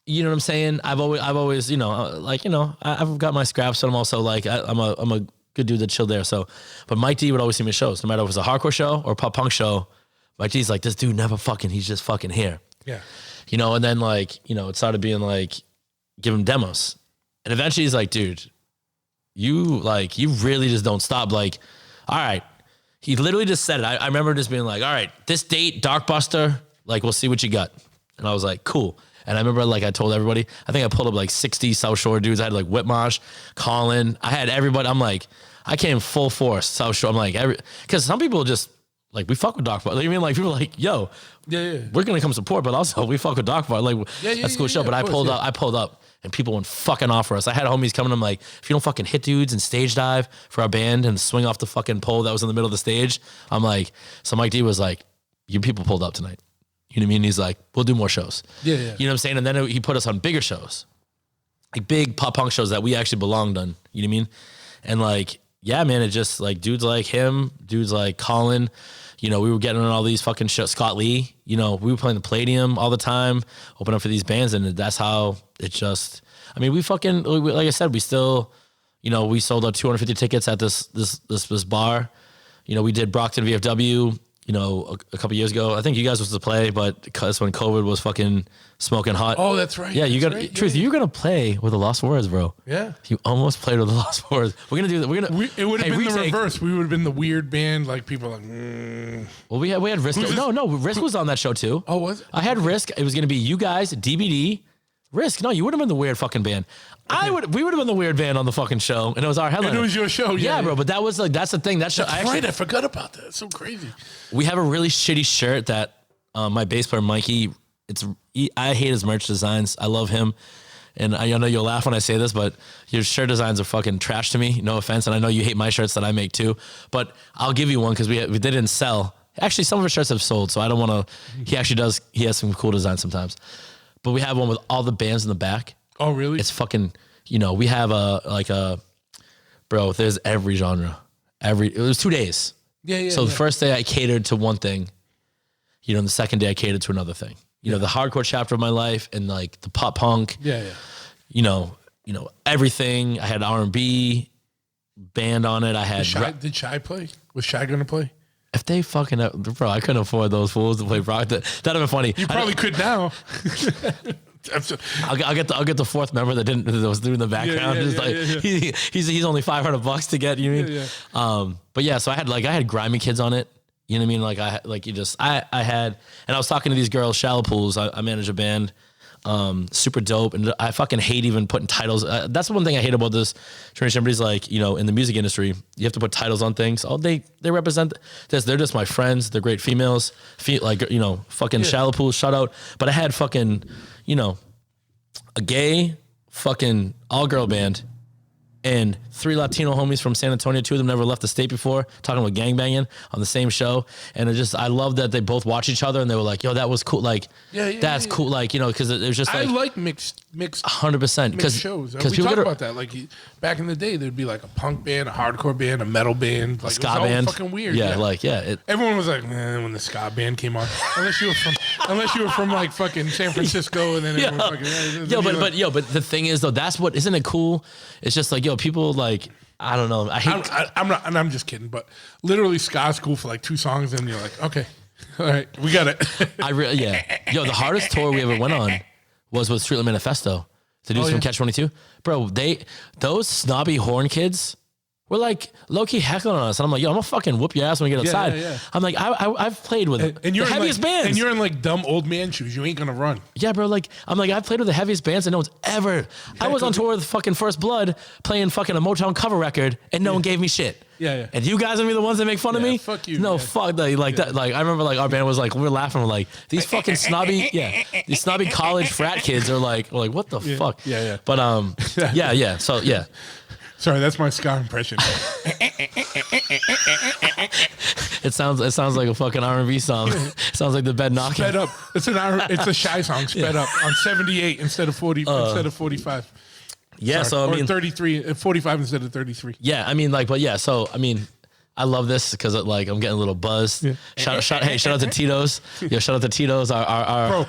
Speaker 3: you know what I'm saying? I've always, I've got my scraps, and I'm also I'm a good dude that chilled there. So, but Mike D would always see me at shows, no matter if it was a hardcore show or a pop punk show. Mike D's like, this dude never he's just fucking here.
Speaker 1: Yeah.
Speaker 3: And then it started being give him demos. And eventually he's like, dude, you really just don't stop. All right. He literally just said it. I remember just being like, all right, this date, Darkbuster, we'll see what you got. And I was like, cool. And I remember I told everybody, I think I pulled up 60 South Shore dudes. I had Whitmarsh, Colin. I had everybody. I'm like, I came full force. So I was sure, I'm like, because some people just, like, we fuck with Doc Bar. Like, I mean, like, people are like, yo, we're going to come support, but also we fuck with Doc Bar. Like, that's a cool show. But I pulled up and people went fucking off for us. I had homies coming. I'm like, if you don't fucking hit dudes and stage dive for our band and swing off the fucking pole that was in the middle of the stage, I'm like, so Mike D was like, you people pulled up tonight. You know what I mean? He's like, we'll do more shows.
Speaker 1: Yeah.
Speaker 3: You know what I'm saying? And then he put us on bigger shows, like big pop punk shows that we actually belonged on. You know what I mean? And like, yeah, man, it just like dudes like him, dudes like Colin, you know, we were getting on all these fucking shows. Scott Lee, you know, we were playing the Palladium all the time, open up for these bands. And that's how it just, I mean, we fucking, like I said, we still, you know, we sold out 250 tickets at this bar. You know, we did Brockton VFW, you know, a couple years ago. I think you guys was to play, but that's when COVID was fucking smoking hot.
Speaker 1: Oh, that's right.
Speaker 3: Yeah, Truth, you're gonna play with the Lost Words, bro.
Speaker 1: Yeah,
Speaker 3: you almost played with the Lost Words. We're gonna do that.
Speaker 1: It would have been the reverse. We would have been the weird band. Like people are like.
Speaker 3: Well, we had Risk. No, Risk was on that show too.
Speaker 1: Oh, was it?
Speaker 3: I had Risk. It was gonna be you guys, DBD, Risk. No, you would have been the weird fucking band. Okay. We would have been the weird band on the fucking show, and it was our headliner.
Speaker 1: And it was your show,
Speaker 3: yeah, bro. But that was like that's the thing. That show.
Speaker 1: Right, I forgot about that. It's so crazy.
Speaker 3: We have a really shitty shirt that my bass player Mikey. I hate his merch designs. I love him, and I know you'll laugh when I say this, but your shirt designs are fucking trash to me. No offense, and I know you hate my shirts that I make too. But I'll give you one because they didn't sell. Actually, some of his shirts have sold, so I don't want to. He actually does. He has some cool designs sometimes. But we have one with all the bands in the back.
Speaker 1: Oh, really?
Speaker 3: It's fucking, you know, we have bro, there's every genre. It was 2 days.
Speaker 1: Yeah.
Speaker 3: So the first day I catered to one thing, you know, and the second day I catered to another thing. You know, the hardcore chapter of my life and like the pop punk.
Speaker 1: Yeah.
Speaker 3: You know, everything. I had R&B band on it. I had.
Speaker 1: Did Shy play? Was Shy going to play?
Speaker 3: If they fucking, bro, I couldn't afford those fools to play rock. That'd have been funny.
Speaker 1: You probably could now.
Speaker 3: I'll get the fourth member that was doing the background. He's only $500 to get. You mean? But yeah, so I had grimy kids on it. You know what I mean? I had, and I was talking to these girls, Shallow Pools. I manage a band. Super dope, and I fucking hate even putting titles. That's one thing I hate about this generation. Everybody's like, you know, in the music industry, you have to put titles on things. Oh, they represent this. They're just my friends. They're great females. Like, you know, fucking Shallow Pools, shout out. But I had fucking, you know, a gay fucking all girl band and 3 Latino homies from San Antonio. 2 of them never left the state before, talking about gangbanging on the same show. And I love that they both watch each other and they were like, yo, that was cool. Like, that's cool. Like, you know, because it was just like.
Speaker 1: I like mixed
Speaker 3: 100%.
Speaker 1: Mixed shows. We talk about that. Like, back in the day, there'd be like a punk band, a hardcore band, a metal band. Like,
Speaker 3: a ska band.
Speaker 1: Fucking weird.
Speaker 3: Yeah.
Speaker 1: Everyone was like, man, when the ska band came on. Unless you were from like fucking San Francisco and then everyone fucking.
Speaker 3: But the thing is, though, that's what, isn't it cool? It's just like, yo, people like, I don't know.
Speaker 1: I'm not, and I'm just kidding, but literally ska's cool for like 2 songs and you're like, okay, all right, we got it. Yo, the hardest tour we ever went on was with Streetlight Manifesto. The dudes from Catch 22. Bro, those snobby horn kids were like low-key heckling on us. And I'm like, yo, I'm gonna fucking whoop your ass when we get outside. Yeah.
Speaker 3: I'm like, I've played with the heaviest bands.
Speaker 1: And you're in like dumb old man shoes. You ain't gonna run.
Speaker 3: Yeah, bro. Like, I'm like, I've played with the heaviest bands and no one's ever. I was on tour with fucking First Blood playing fucking a Motown cover record and no one gave me shit.
Speaker 1: Yeah.
Speaker 3: And you guys are the ones that make fun of me?
Speaker 1: Fuck you.
Speaker 3: No,
Speaker 1: man.
Speaker 3: fuck that. Like that. Like, I remember like our band was like, we were laughing. We're like, these fucking snobby, these snobby college frat kids are like, what the fuck?
Speaker 1: Yeah.
Speaker 3: But, yeah. So, yeah.
Speaker 1: Sorry, that's my ska impression.
Speaker 3: It sounds like a fucking R&B song. It sounds like the bed knocking.
Speaker 1: Sped up. It's a Shy song. Sped up on 78 instead of 40 instead of 45.
Speaker 3: Yeah,
Speaker 1: Sorry.
Speaker 3: so I mean
Speaker 1: 33, 45 instead of 33.
Speaker 3: Yeah, I mean so I mean, I love this because like I'm getting a little buzzed. Yeah. Shout out to Tito's. Yeah, shout out to Tito's, our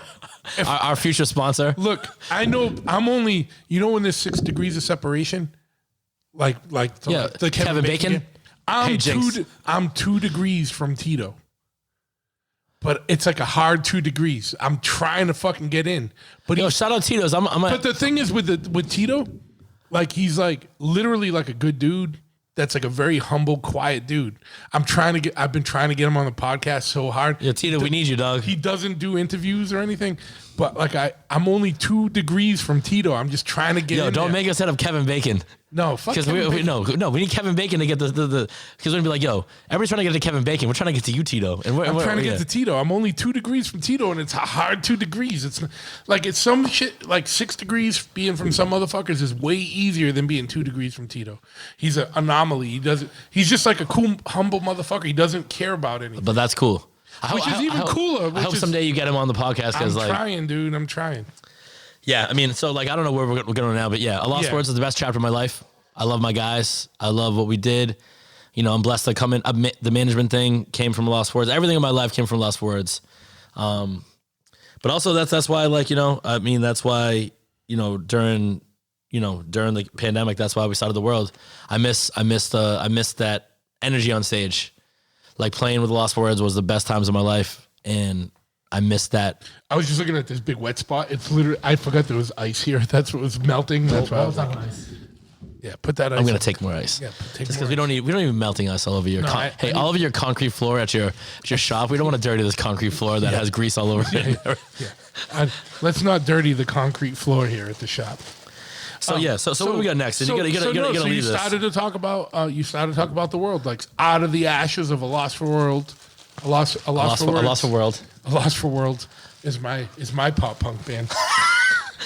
Speaker 3: future sponsor.
Speaker 1: Look, I know I'm only, you know, when there's 6 degrees of separation. Like the Kevin Bacon. I'm 2 degrees from Tito, but it's like a hard 2 degrees. I'm trying to fucking get in, but
Speaker 3: shout out Tito's.
Speaker 1: But the thing is with Tito, like he's like literally like a good dude. That's like a very humble, quiet dude. I've been trying to get him on the podcast so hard.
Speaker 3: Yeah, Tito, we need you, dog.
Speaker 1: He doesn't do interviews or anything, But like I'm only 2 degrees from Tito. I'm just trying to get.
Speaker 3: Yo,
Speaker 1: in
Speaker 3: don't
Speaker 1: there.
Speaker 3: make us hit up Kevin Bacon.
Speaker 1: No, fuck.
Speaker 3: Because we need Kevin Bacon to get the because we're gonna be like, yo, everybody's trying to get to Kevin Bacon. We're trying to get to you, Tito. And
Speaker 1: I'm trying to get to Tito. I'm only 2 degrees from Tito, and it's a hard 2 degrees. It's like it's some shit like 6 degrees being from some motherfuckers is way easier than being 2 degrees from Tito. He's an anomaly. He's just like a cool, humble motherfucker. He doesn't care about anything.
Speaker 3: But that's cool.
Speaker 1: Which is even cooler.
Speaker 3: I hope someday you get him on the podcast.
Speaker 1: I'm
Speaker 3: like,
Speaker 1: trying, dude. I'm trying.
Speaker 3: Yeah, I mean, so like I don't know where we're going now, but yeah, A Lost Words is the best chapter of my life. I love my guys. I love what we did. You know, I'm blessed to come in. The management thing came from A Lost Words. Everything in my life came from Lost Words. But also that's why, like, you know, I mean, that's why, during the pandemic, that's why we started The World. I miss that energy on stage. Like playing with The Lost Words was the best times of my life, and I missed that.
Speaker 1: I was just looking at this big wet spot. It's literally, I forgot there was ice here. That's what was melting. That's why I was like, yeah, put that ice.
Speaker 3: I'm gonna take more ice. Yeah, just because we don't need melting ice all over your. All over your concrete floor at your shop. We don't want to dirty this concrete floor that has grease all over it.
Speaker 1: Yeah. Let's not dirty the concrete floor here at the shop.
Speaker 3: So what do we got next? You
Speaker 1: started to talk about The World, like out of the ashes of A Lost for World. A Lost for World is my pop punk band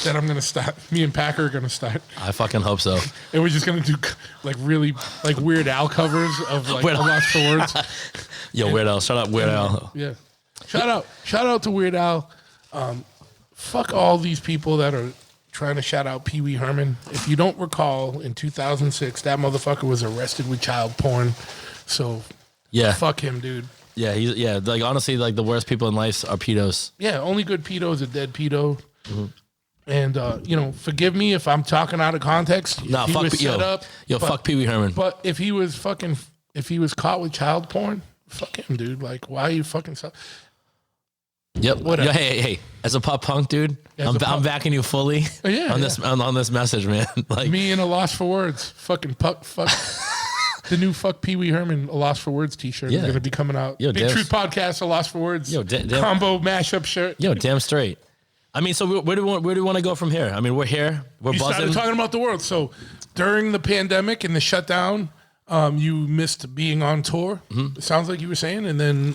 Speaker 1: that I'm gonna start. Me and Packer are gonna start.
Speaker 3: I fucking hope so.
Speaker 1: And we're just gonna do like really like Weird Al covers of like A Lost for Words.
Speaker 3: Yo, Weird Al, shout out Weird Al.
Speaker 1: Yeah, shout out to Weird Al. Fuck all these people that are trying to shout out Pee Wee Herman. If you don't recall, in 2006, that motherfucker was arrested with child porn. So
Speaker 3: yeah,
Speaker 1: fuck him, dude.
Speaker 3: Yeah, like honestly, like the worst people in life are pedos.
Speaker 1: Yeah, only good pedo is a dead pedo. Mm-hmm. And forgive me if I'm talking out of context.
Speaker 3: Nah, fuck fuck Pee Wee Herman.
Speaker 1: But if he was caught with child porn, fuck him, dude. Like, why are you fucking?
Speaker 3: Yep. Yo, hey. As a pop punk dude, I'm backing you fully. On this message, man. Like
Speaker 1: me and A Lost for Words, fuck. The new fuck Pee Wee Herman A Lost for Words t-shirt is gonna be coming out. Yo, Big Truth Podcast A Lost for Words. Combo mashup shirt.
Speaker 3: Yo, damn straight. I mean, so where do we want to go from here? I mean, we're here. We're buzzing.
Speaker 1: Started talking about The World. So during the pandemic and the shutdown, you missed being on tour. Mm-hmm. It sounds like you were saying, and then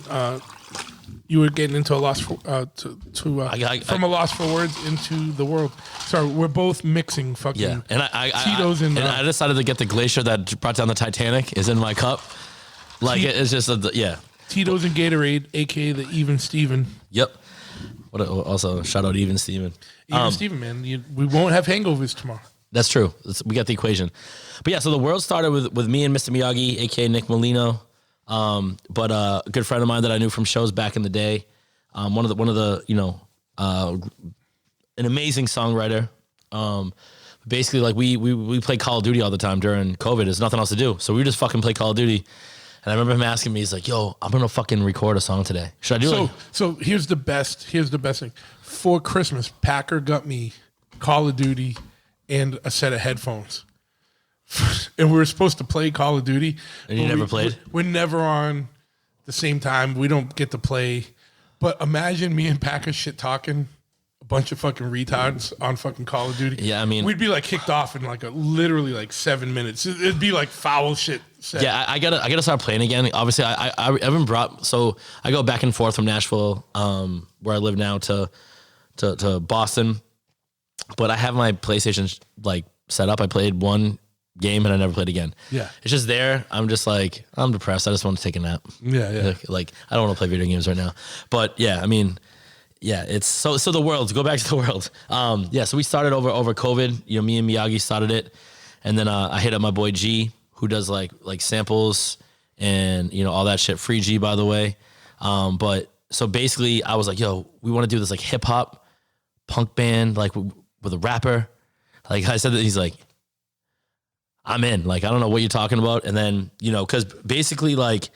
Speaker 1: you were getting into A Lost for from A Lost for Words into The World. Sorry, we're both mixing fucking Tito's and
Speaker 3: I decided to get the glacier that brought down the Titanic is in my cup. Like it's just
Speaker 1: Tito's and Gatorade, aka the Even Steven.
Speaker 3: Yep. Also shout out Even Steven.
Speaker 1: Even Steven, man. We won't have hangovers tomorrow.
Speaker 3: That's true. We got the equation. But yeah, so The World started with me and Mr. Miyagi, aka Nick Molino. But a good friend of mine that I knew from shows back in the day, one of the an amazing songwriter. Basically, like we played Call of Duty all the time during COVID. There's nothing else to do, so we just fucking play Call of Duty. And I remember him asking me, he's like, "Yo, I'm gonna fucking record a song today. Should I do it?"
Speaker 1: So here's the best thing. For Christmas, Packer got me Call of Duty and a set of headphones. And we were supposed to play Call of Duty.
Speaker 3: And you never played?
Speaker 1: We're never on the same time. We don't get to play. But imagine me and Packer shit talking a bunch of fucking retards on fucking Call of Duty.
Speaker 3: Yeah, I mean,
Speaker 1: we'd be like kicked off in like literally like 7 minutes. It'd be like foul shit. Set.
Speaker 3: Yeah, I gotta start playing again. Obviously, I haven't brought. So I go back and forth from Nashville, where I live now, to Boston. But I have my PlayStation like set up. I played one game and I never played again.
Speaker 1: Yeah,
Speaker 3: it's just there. I'm just like, I'm depressed. I just want to take a nap.
Speaker 1: Yeah.
Speaker 3: Like I don't want to play video games right now. But yeah, I mean, yeah, it's so The World. Go back to The World. So we started over COVID. Me and Miyagi started it, and then I hit up my boy G, who does like samples and all that shit. Free G, by the way. But so basically, I was like, yo, we want to do this like hip hop punk band like with a rapper. Like I said that, he's like, I'm in. Like, I don't know what you're talking about. And then, because basically, like,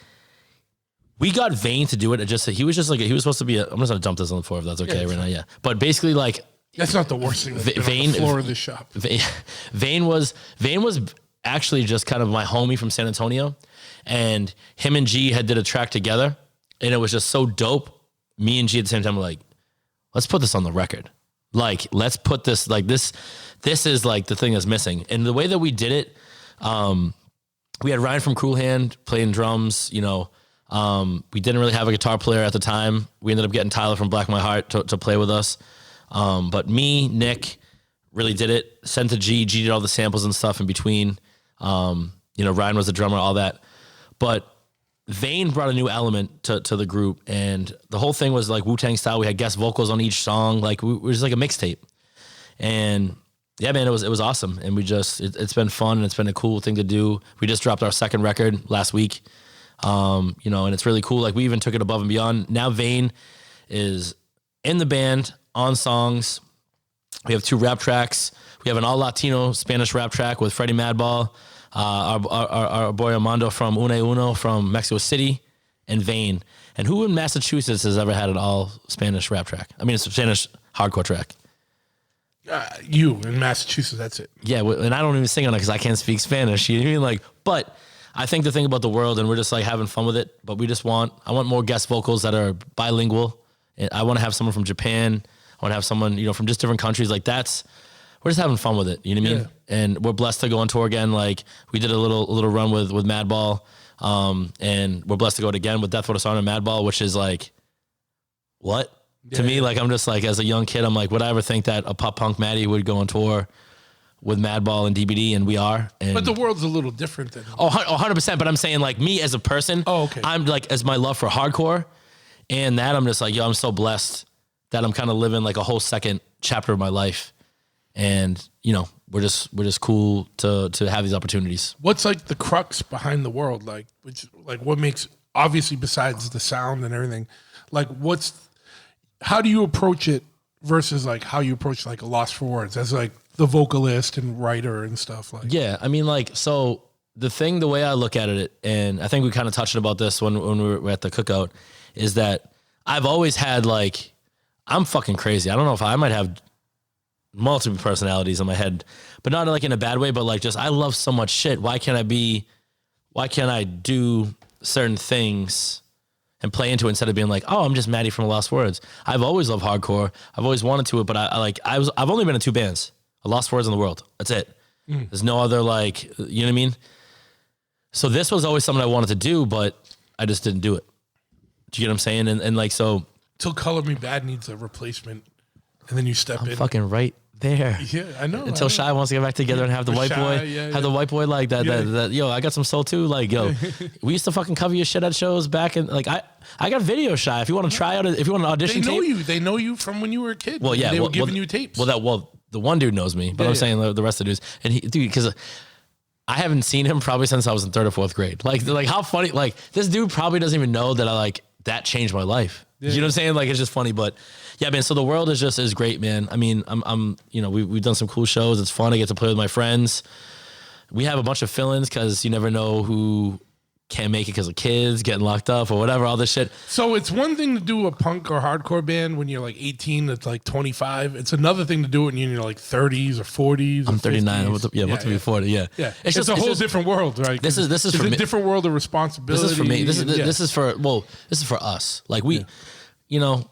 Speaker 3: we got Vane to do it. He was supposed to be I'm just going to dump this on the floor if that's okay right now. Yeah. But basically, like,
Speaker 1: that's not the worst thing. Vane, on the floor of this shop.
Speaker 3: Vane was actually just kind of my homie from San Antonio. And him and G had did a track together. And it was just so dope. Me and G at the same time were like, let's put this on the record. Like, let's put this, like this is like the thing that's missing. And the way that we did it, we had Ryan from Cruel Hand playing drums, you know. We didn't really have a guitar player at the time. We ended up getting Tyler from Black My Heart to play with us. But me, Nick really did it. Sent to G did all the samples and stuff in between. You know, Ryan was the drummer, all that. But Vane brought a new element to the group, and the whole thing was like Wu-Tang style. We had guest vocals on each song. Like, it was like a mixtape. And yeah, man, it was awesome. And we just, it's been fun, and it's been a cool thing to do. We just dropped our second record last week. You know, and it's really cool. Like, we even took it above and beyond. Now Vane is in the band on songs. We have 2 rap tracks. We have an all Latino Spanish rap track with Freddie Madball, our boy Armando from Une Uno from Mexico City, and Vane. And who in Massachusetts has ever had an all Spanish rap track? I mean, it's a Spanish hardcore track.
Speaker 1: You in Massachusetts, that's it.
Speaker 3: Yeah, and I don't even sing on it because I can't speak Spanish. You know what I mean? Like, but I think the thing about the world, and we're just like having fun with it, but I want more guest vocals that are bilingual. And I want to have someone from Japan. I want to have someone, you know, from just different countries. Like, we're just having fun with it. You know what I mean? Yeah. And we're blessed to go on tour again. Like, we did a little run with Madball. And we're blessed to go again with Death Without a and Madball, which is like, what? Yeah, to me, like, I'm just like, as a young kid, I'm like, would I ever think that a pop punk Maddie would go on tour with Madball and DBD? And we are. And
Speaker 1: but the world's a little different than
Speaker 3: 100%. But I'm saying, like, me as a person, I'm like, as my love for hardcore and that, I'm just like, yo, I'm so blessed that I'm kind of living like a whole second chapter of my life. And, you know, we're just cool to have these opportunities.
Speaker 1: What's like the crux behind the world? Like, what makes, obviously besides the sound and everything, like how do you approach it versus like how you approach like a Lost for Words as like the vocalist and writer and stuff like?
Speaker 3: Yeah. I mean, like, so the way I look at it, and I think we kind of touched about this when we were at the cookout, is that I've always had like, I'm fucking crazy. I don't know if I might have multiple personalities in my head, but not like in a bad way, but like just, I love so much shit. Why can't I do certain things and play into it instead of being like, oh, I'm just Maddie from Lost Words. I've always loved hardcore. I've always wanted to it, but I've only been in 2 bands, a Lost Words in the world. That's it. There's no other, like, you know what I mean? So this was always something I wanted to do, but I just didn't do it. Do you get what I'm saying? And like, so
Speaker 1: Till Color Me Bad needs a replacement, and then you step in.
Speaker 3: Fucking right there.
Speaker 1: Yeah, I know.
Speaker 3: Until Shy wants to get back together and have the white boy, the white boy like that. Yeah. That yo, I got some soul too. Like, yo, we used to fucking cover your shit at shows back in, like, I got video, Shy. If you want to try out, if you want an audition,
Speaker 1: they know you from when you were a kid.
Speaker 3: Well, yeah,
Speaker 1: they were giving you tapes.
Speaker 3: Well, the one dude knows me, but I'm saying the rest of the dudes, and he, dude, because I haven't seen him probably since I was in 3rd or 4th grade. Like how funny, like this dude probably doesn't even know that that changed my life. Yeah. You know what I'm saying? Like, it's just funny, but yeah, man. So the world is great, man. I mean, I'm you know, we've done some cool shows. It's fun. I get to play with my friends. We have a bunch of fill-ins because you never know who can't make it because of kids getting locked up or whatever, all this shit.
Speaker 1: So it's one thing to do a punk or hardcore band when you're like 18 to like 25. It's another thing to do it when you're in your like 30s or 40s.
Speaker 3: I'm 39. What to be 40? Yeah.
Speaker 1: It's just a whole different world, right?
Speaker 3: This is for
Speaker 1: a
Speaker 3: me.
Speaker 1: Different world of responsibility.
Speaker 3: This is for me. This is for us. Like you know,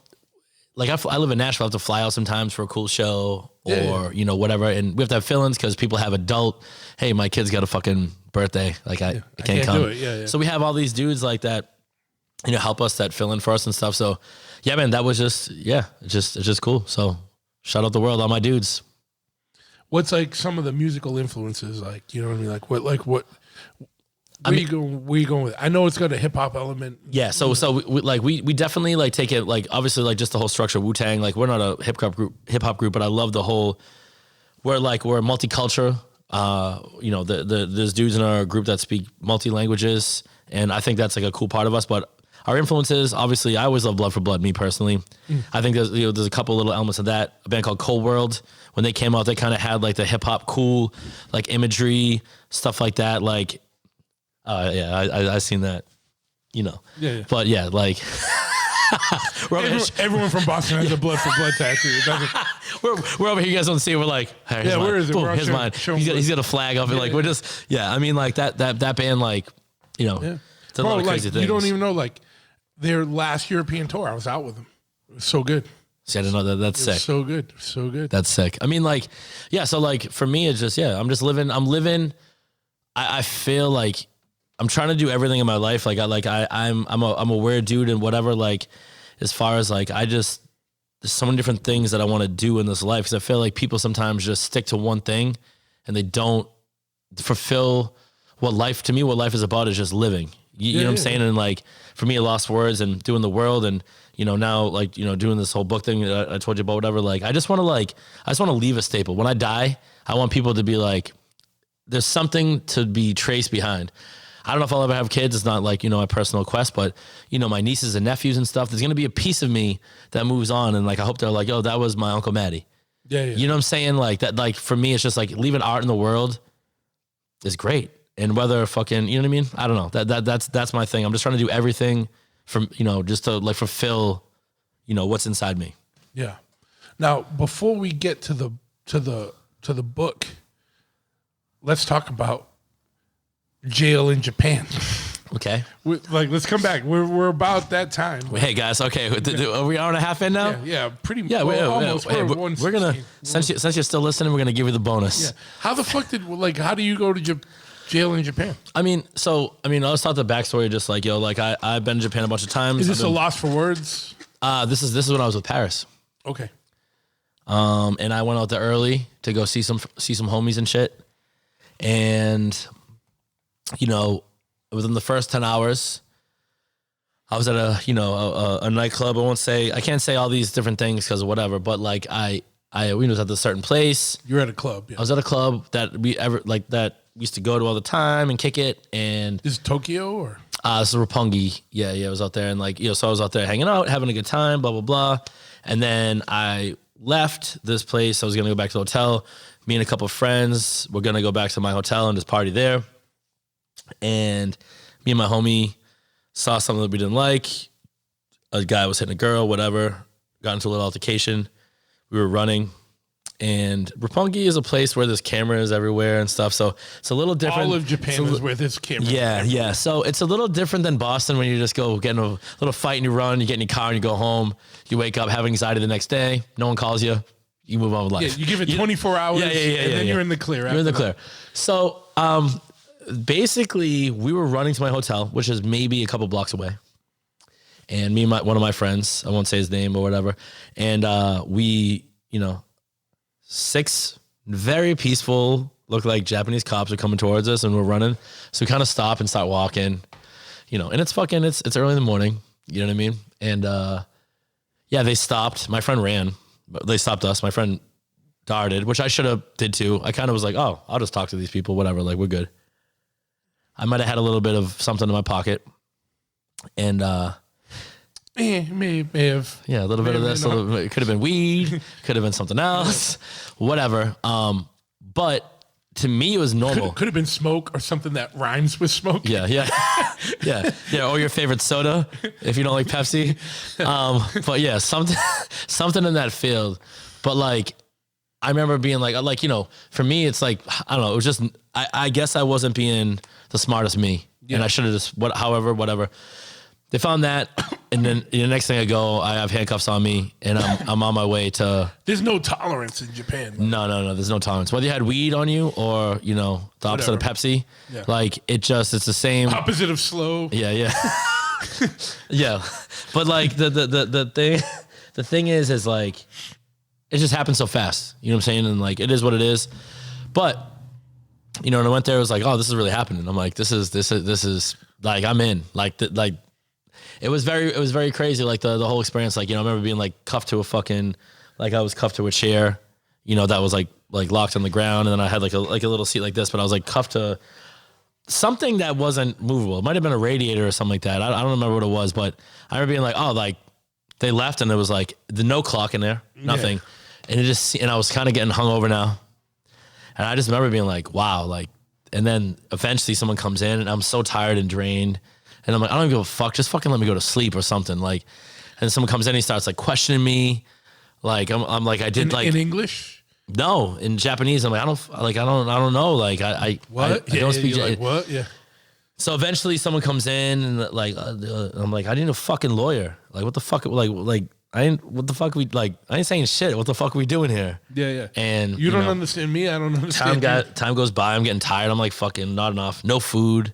Speaker 3: like I live in Nashville. I have to fly out sometimes for a cool show or you know, whatever, and we have to have fill-ins because people have adult. Hey, my kid's got a fucking birthday. Like I can't come.
Speaker 1: Do it. Yeah.
Speaker 3: So we have all these dudes like that, you know, help us, that fill in for us and stuff. So yeah, man, that was just it's just cool. So shout out the world, all my dudes.
Speaker 1: What's like some of the musical influences? Like, you know what I mean? Like what? Where you going with it? I know it's got a hip hop element.
Speaker 3: Yeah, so we definitely like take it, like obviously like just the whole structure of Wu-Tang. Like we're not a hip hop group, but I love the whole. We're multicultural. You know, there's dudes in our group that speak multi languages, and I think that's like a cool part of us. But our influences, obviously, I always love Blood for Blood. Me personally, I think there's a couple little elements of that. A band called Cold World, when they came out, they kind of had like the hip hop cool like imagery, stuff like that. Like. I seen that, you know. Yeah. But yeah, like
Speaker 1: everyone from Boston has a Blood for Blood tattoo.
Speaker 3: We're over here, you guys don't see it. We're like, hey,
Speaker 1: where is it?
Speaker 3: Boom, here's mine. He's got a flag up, and like we're just I mean, like that band, like, you know, it's a lot of crazy things.
Speaker 1: You don't even know, like their last European tour. I was out with them. It was so good.
Speaker 3: See, I didn't know that. That's sick.
Speaker 1: So good. So good.
Speaker 3: That's sick. I mean, like, yeah. So like for me, it's just, I'm just living. I feel like I'm trying to do everything in my life. Like I'm a weird dude and whatever. Like, as far as like, there's so many different things that I want to do in this life. Cause I feel like people sometimes just stick to one thing and they don't fulfill what life is about is just living. You know what I'm saying? And like, for me, I lost words and doing the world and, now like, doing this whole book thing that I told you about, whatever. Like, I just want to leave a staple. When I die, I want people to be like, there's something to be traced behind. I don't know if I'll ever have kids. It's not like, my personal quest, but my nieces and nephews and stuff, there's going to be a piece of me that moves on. And like, I hope they're like, oh, that was my Uncle Matty.
Speaker 1: Yeah.
Speaker 3: You know what I'm saying? Like that, like for me, it's just like leaving art in the world is great. And whether fucking, you know what I mean? I don't know. That's my thing. I'm just trying to do everything from, just to like fulfill, what's inside me.
Speaker 1: Yeah. Now, before we get to the book, let's talk about jail in Japan.
Speaker 3: Okay.
Speaker 1: Let's come back. We're about that time.
Speaker 3: Hey guys. Okay. Are we an hour and a half in now?
Speaker 1: Yeah. Pretty much.
Speaker 3: Yeah.
Speaker 1: Almost.
Speaker 3: We're gonna since you're still listening, we're gonna give you the bonus.
Speaker 1: Yeah. How the fuck how do you go to jail in Japan?
Speaker 3: I mean, let's talk the backstory. Just like, I've been to Japan a bunch of times.
Speaker 1: Is this a loss for words?
Speaker 3: This is when I was with Paris.
Speaker 1: Okay.
Speaker 3: And I went out there early to go see some homies and shit. And, within the first 10 hours, I was at a nightclub. I can't say all these different things because of whatever, but like I was at a certain place.
Speaker 1: You're at a club. Yeah.
Speaker 3: I was at a club that we used to go to all the time and kick it. And
Speaker 1: this is Tokyo or?
Speaker 3: This is Roppongi. Yeah. I was out there and so I was out there hanging out, having a good time, blah, blah, blah. And then I left this place. I was going to go back to the hotel. Me and a couple of friends were going to go back to my hotel and just party there. And me and my homie saw something that we didn't like. A guy was hitting a girl, whatever. Got into a little altercation. We were running. And Roppongi is a place where there's cameras everywhere and stuff. So it's a little different.
Speaker 1: All of Japan is where there's cameras.
Speaker 3: Yeah. So it's a little different than Boston when you just go get in a little fight and you run, you get in your car and you go home. You wake up, have anxiety the next day. No one calls you. You move on with life.
Speaker 1: Yeah, you give it 24 hours and then you're in the clear.
Speaker 3: You're in the clear. So basically, we were running to my hotel, which is maybe a couple blocks away. And me and one of my friends, I won't say his name or whatever, and we, 6 very peaceful, look like Japanese cops are coming towards us and we're running. So we kind of stop and start walking, and it's early in the morning. You know what I mean? And they stopped. My friend ran. They stopped us. My friend darted, which I should have did too. I kind of was like, oh, I'll just talk to these people, whatever. Like, we're good. I might have had a little bit of something in my pocket. And
Speaker 1: may have.
Speaker 3: Yeah, a little bit of this. It could have been weed. Could have been something else. Whatever. But to me, it was normal.
Speaker 1: Could have been smoke or something that rhymes with smoke.
Speaker 3: Yeah. Or your favorite soda if you don't like Pepsi. But yeah, something in that field. But like, I remember being like, for me, it's like, I don't know. It was just, I guess I wasn't being the smartest me, and I should have just whatever. They found that, and then the next thing I have handcuffs on me, and I'm on my way to.
Speaker 1: There's no tolerance in Japan.
Speaker 3: No. There's no tolerance. Whether you had weed on you or the opposite of Pepsi, like it's the same.
Speaker 1: Opposite of slow.
Speaker 3: Yeah. Yeah. But like the thing is like it just happened so fast. You know what I'm saying? And like it is what it is. But when I went there, it was like, oh, this is really happening. I'm like, this is like I'm in. Like it was very crazy. Like the whole experience. Like I remember being like cuffed to a fucking I was cuffed to a chair. That was like locked on the ground, and then I had like a little seat like this, but I was like cuffed to something that wasn't movable. It might have been a radiator or something like that. I don't remember what it was, but I remember being like, oh, like they left, and it was like no clock in there, nothing, and I was kind of getting hungover now. And I just remember being like, wow, like, and then eventually someone comes in and I'm so tired and drained. And I'm like, I don't give a fuck. Just fucking let me go to sleep or something. Like, and someone comes in, he starts like questioning me. Like, I'm like, I did
Speaker 1: in English?
Speaker 3: No, in Japanese. I'm like, I don't know. Like I don't speak.
Speaker 1: Like, what? Yeah.
Speaker 3: So eventually someone comes in and like, I'm like, I need a fucking lawyer. Like, what the fuck? Like, what the fuck I ain't saying shit. What the fuck are we doing here?
Speaker 1: Yeah.
Speaker 3: And
Speaker 1: you don't understand me. I don't understand
Speaker 3: time goes by. I'm getting tired. I'm like, fucking not enough. No food,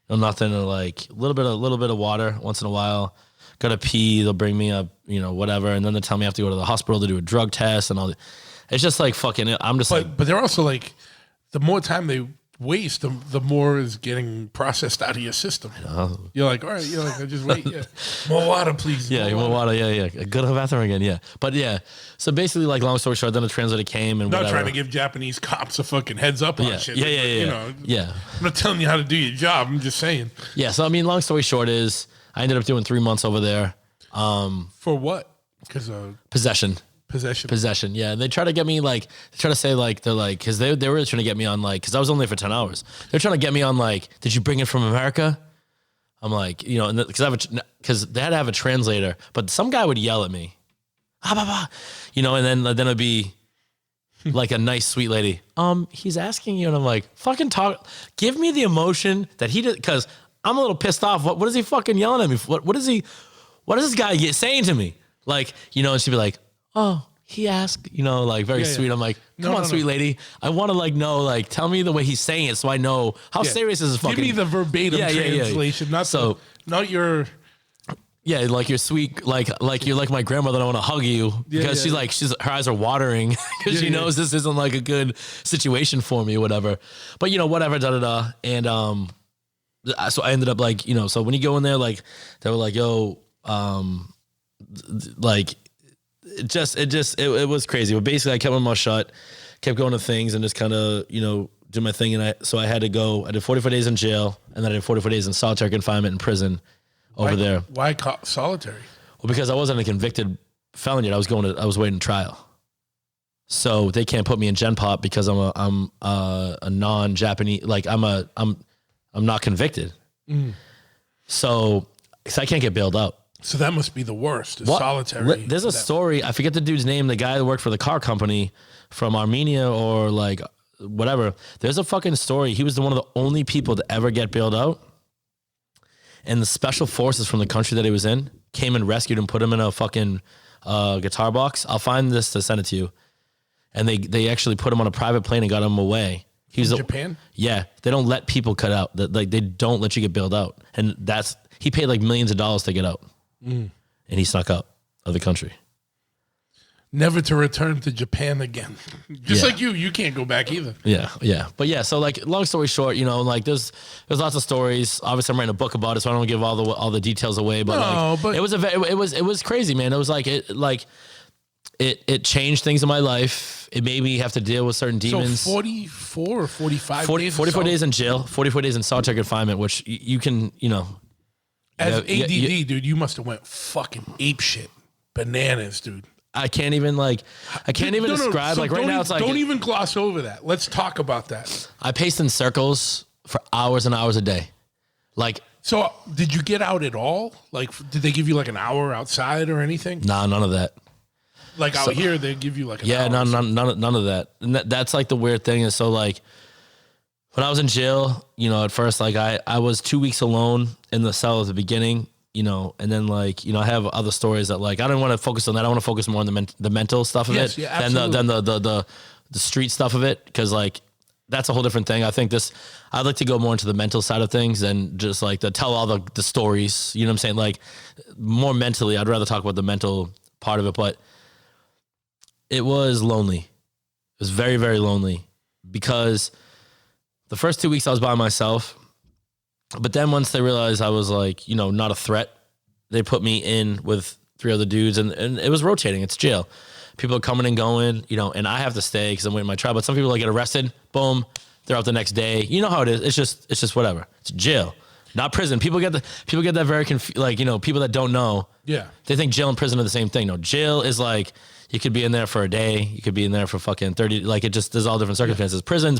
Speaker 3: no nothing. Like a little bit of water once in a while. Gotta pee. They'll bring me up, whatever. And then they tell me I have to go to the hospital to do a drug test and all that. It's just like fucking, I'm just
Speaker 1: but they're also like, the more time they waste, the more is getting processed out of your system. You're like, all right, I just wait. Yeah. More water, please.
Speaker 3: Yeah, more water. Yeah. Go to the bathroom again. Yeah. But yeah. So basically, like, long story short, then the translator came and
Speaker 1: not trying to give Japanese cops a fucking heads up on shit.
Speaker 3: Yeah.
Speaker 1: I'm not telling you how to do your job. I'm just saying.
Speaker 3: Yeah. So, I mean, long story short is I ended up doing 3 months over there.
Speaker 1: For what? Because
Speaker 3: Possession. Yeah. And they try to get me because they were trying to get me on because I was only there for 10 hours. They're trying to get me on did you bring it from America? I'm like, because they had to have a translator, but some guy would yell at me, and then it'd be like a nice, sweet lady. He's asking you. And I'm like, fucking talk, give me the emotion that he did. Cause I'm a little pissed off. What is he fucking yelling at me? What is this guy saying to me? And she'd be like, oh, he asked, very sweet. I'm like, come on, sweet lady. I want to know, tell me the way he's saying it so I know how serious is this fucking.
Speaker 1: Give me the verbatim translation, not your.
Speaker 3: Yeah, like you're sweet, like you're like my grandmother. I want to hug you because her eyes are watering because she knows this isn't like a good situation for me or whatever. But whatever, and so I ended up so when you go in there, they were like, yo, it was crazy. But basically, I kept my mouth shut, kept going to things, and just kind of do my thing. And I had to go. I did 44 days in jail, and then I did 44 days in solitary confinement in prison over there.
Speaker 1: Why solitary?
Speaker 3: Well, because I wasn't a convicted felon yet. I was waiting trial, so they can't put me in Gen Pop because I'm a non-Japanese. I'm not convicted. So I can't get bailed out.
Speaker 1: So that must be the worst. Solitary.
Speaker 3: There's a story. I forget the dude's name. The guy that worked for the car company from Armenia or whatever. There's a fucking story. He was one of the only people to ever get bailed out. And the special forces from the country that he was in came and rescued him, put him in a fucking guitar box. I'll find this to send it to you. And they actually put him on a private plane and got him away. He's
Speaker 1: in Japan?
Speaker 3: Yeah. They don't let people cut out. They don't let you get bailed out. And he paid millions of dollars to get out. And he snuck out of the country.
Speaker 1: Never to return to Japan again. Just like you can't go back either.
Speaker 3: Yeah. But yeah, so long story short, there's lots of stories. Obviously, I'm writing a book about it, so I don't give all the details away. But it was crazy, man. It was it changed things in my life. It made me have to deal with certain demons.
Speaker 1: So 44 or 45 days?
Speaker 3: 44 days in jail, 44 days in solitary confinement, which you can,
Speaker 1: As ADD, dude, you must have went fucking ape shit. Bananas, dude.
Speaker 3: I can't even describe.
Speaker 1: So
Speaker 3: right now, it's
Speaker 1: don't even gloss over that. Let's talk about that.
Speaker 3: I paced in circles for hours and hours a day.
Speaker 1: So did you get out at all? Did they give you an hour outside or anything?
Speaker 3: Nah, none of that.
Speaker 1: Out here, they give you an hour.
Speaker 3: None of that. And that's the weird thing is when I was in jail, at first, I was 2 weeks alone in the cell at the beginning, and then I have other stories that I don't want to focus on that. I want to focus more on the mental stuff of it than the street stuff of it. Cause that's a whole different thing. I think I'd like to go more into the mental side of things and just to tell all the stories, you know what I'm saying? More mentally, I'd rather talk about the mental part of it, but it was lonely. It was very, very lonely because the first 2 weeks I was by myself, but then once they realized I was not a threat, they put me in with 3 other dudes and it was rotating. It's jail. People are coming and going, and I have to stay because I'm waiting my trial. But some people get arrested, boom, they're out the next day. You know how it is. It's just whatever. It's jail, not prison. People get that very confused. People that don't know.
Speaker 1: Yeah. They
Speaker 3: think jail and prison are the same thing. No, jail is you could be in there for a day. You could be in there for fucking 30. There's all different circumstances. Yeah. Prison,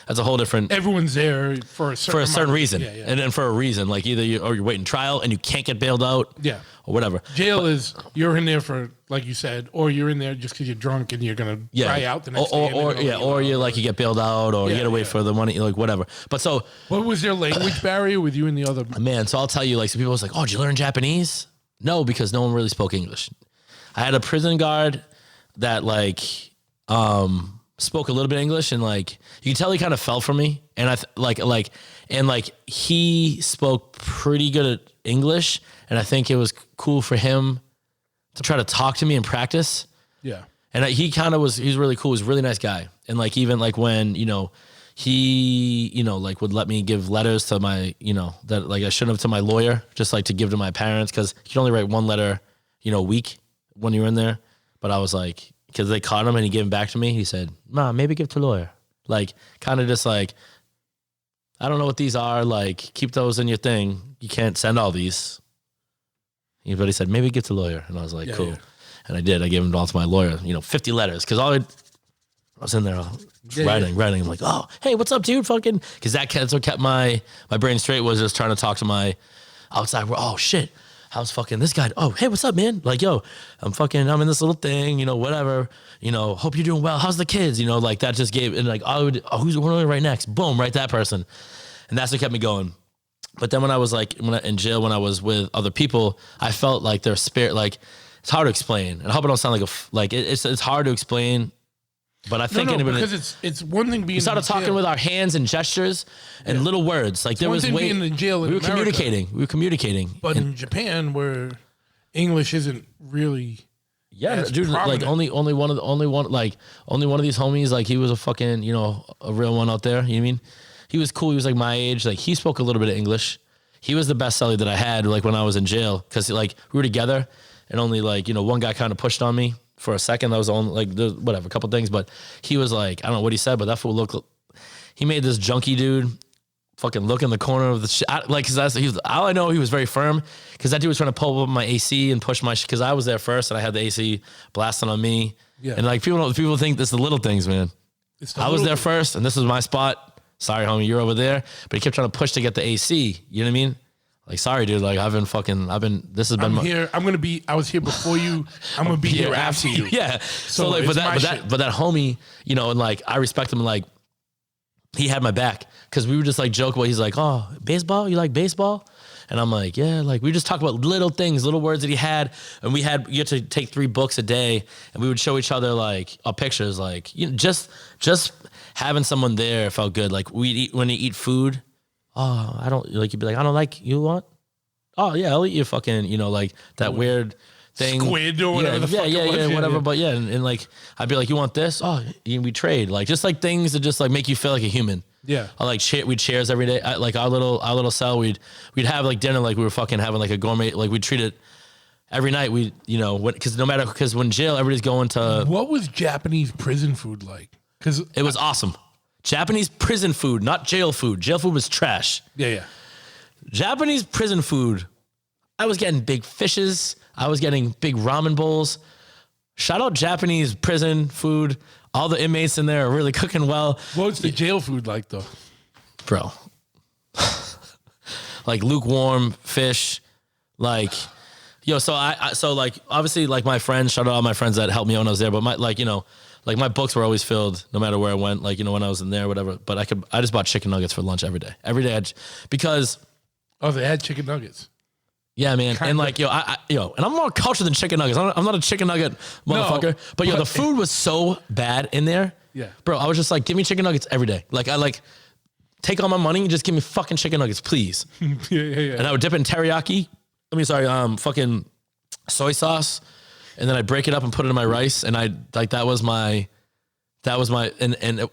Speaker 3: that's a whole different.
Speaker 1: Everyone's there for a certain
Speaker 3: reason. Yeah. And then for a reason, either you're waiting trial and you can't get bailed out.
Speaker 1: Yeah.
Speaker 3: Or whatever.
Speaker 1: Jail is you're in there for, like you said, or you're in there just because you're drunk and you're gonna try out the next day.
Speaker 3: Or you get bailed out, or you gotta wait for the money, whatever. But so,
Speaker 1: what was their language barrier with you and the other?
Speaker 3: Man, so I'll tell you, some people was oh, did you learn Japanese? No, because no one really spoke English. I had a prison guard that like spoke a little bit English, and like you can tell he kind of fell for me, and he spoke pretty good at English, and I think it was cool for him to try to talk to me and practice.
Speaker 1: Yeah.
Speaker 3: And he was really cool. He was a really nice guy. And like, even like when, he, like would let me give letters to my, that like I shouldn't have to my lawyer, just like to give to my parents. Cause you can only write one letter, a week when you're in there. But I was like, cause they caught him and he gave him back to me. He said, "Mom, maybe give to lawyer." Like kind of just like, I don't know what these are. Like keep those in your thing. You can't send all these. But he said, maybe give to lawyer. And I was like, cool. Yeah. And I did. I gave them all to my lawyer, 50 letters. Because I was in there writing. I'm like, oh, hey, what's up, dude? Fucking. Because that's what kept my brain straight, was just trying to talk to my outside world. Oh, shit. How's fucking this guy? Oh, hey, what's up, man? Like, yo, I'm in this little thing, whatever. Hope you're doing well. How's the kids? Like that just gave, and like, who's going right next? Boom, right, that person. And that's what kept me going. But then when I was like in jail, when I was with other people, I felt like their spirit, like, it's hard to explain. And I hope I don't sound like it's hard to explain. But I think
Speaker 1: because it's one thing being.
Speaker 3: We started talking with our hands and gestures and little words. Like there was
Speaker 1: being in jail.
Speaker 3: We were communicating.
Speaker 1: But in Japan, where English isn't really.
Speaker 3: Yeah, dude. Prominent. Like only one of these homies. Like he was a fucking a real one out there. You know what I mean? He was cool. He was like my age. Like he spoke a little bit of English. He was the best cellie that I had. Like when I was in jail, because like we were together, and only like one guy kind of pushed on me for a second. That was only like whatever, a couple things. But he was like, I don't know what he said, but that fool looked. He made this junkie dude fucking look in the corner of the shit. Like, cause all I know, he was very firm, because that dude was trying to pull up my AC and push my, because I was there first and I had the AC blasting on me. Yeah. And like people think this is the little things, man. I was there first and this was my spot. Sorry, homie, you're over there. But he kept trying to push to get the AC. You know what I mean? Like, sorry, dude. Like, I was here before you. I'm going to be here after you. Yeah. So like, but that homie, and like, I respect him. Like, he had my back, because we were just like joke about, he's like, oh, baseball? You like baseball? And I'm like, yeah, like we just talk about little things, little words that he had. And you had to take 3 books a day, and we would show each other like our pictures, like, just having someone there felt good. Like when you eat food, oh, I don't like, you'd be like, I don't like, you want? Oh yeah, I'll eat you fucking, like that weird thing.
Speaker 1: Squid or whatever the fuck it was.
Speaker 3: Whatever. But yeah, and like, I'd be like, you want this? Oh, we trade. Like just like things that just like make you feel like a human.
Speaker 1: Yeah.
Speaker 3: I like we'd shares every day. Like our little cell, we'd have like dinner, like we were fucking having like a gourmet, like we'd treat it every night. Because when jail, everybody's going to.
Speaker 1: What was Japanese prison food like? Because
Speaker 3: it was awesome. Japanese prison food, not jail food. Jail food was trash.
Speaker 1: Yeah.
Speaker 3: Japanese prison food, I was getting big fishes. I was getting big ramen bowls. Shout out Japanese prison food. All the inmates in there are really cooking well.
Speaker 1: What's the jail food like, though?
Speaker 3: Bro. Like lukewarm fish. Like, so like, obviously, like my friends, shout out all my friends that helped me when I was there. But like my books were always filled no matter where I went, like, when I was in there, whatever. But I just bought chicken nuggets for lunch every day. Every day, because.
Speaker 1: Oh, they had chicken nuggets.
Speaker 3: Yeah, man. And like, and I'm more cultured than chicken nuggets. I'm not a chicken nugget motherfucker. But the food was so bad in there.
Speaker 1: Yeah.
Speaker 3: Bro, I was just like, give me chicken nuggets every day. Like, I like, take all my money and just give me fucking chicken nuggets, please.
Speaker 1: Yeah.
Speaker 3: And I would dip in teriyaki. Fucking soy sauce. And then I'd break it up and put it in my rice. And that was my, and it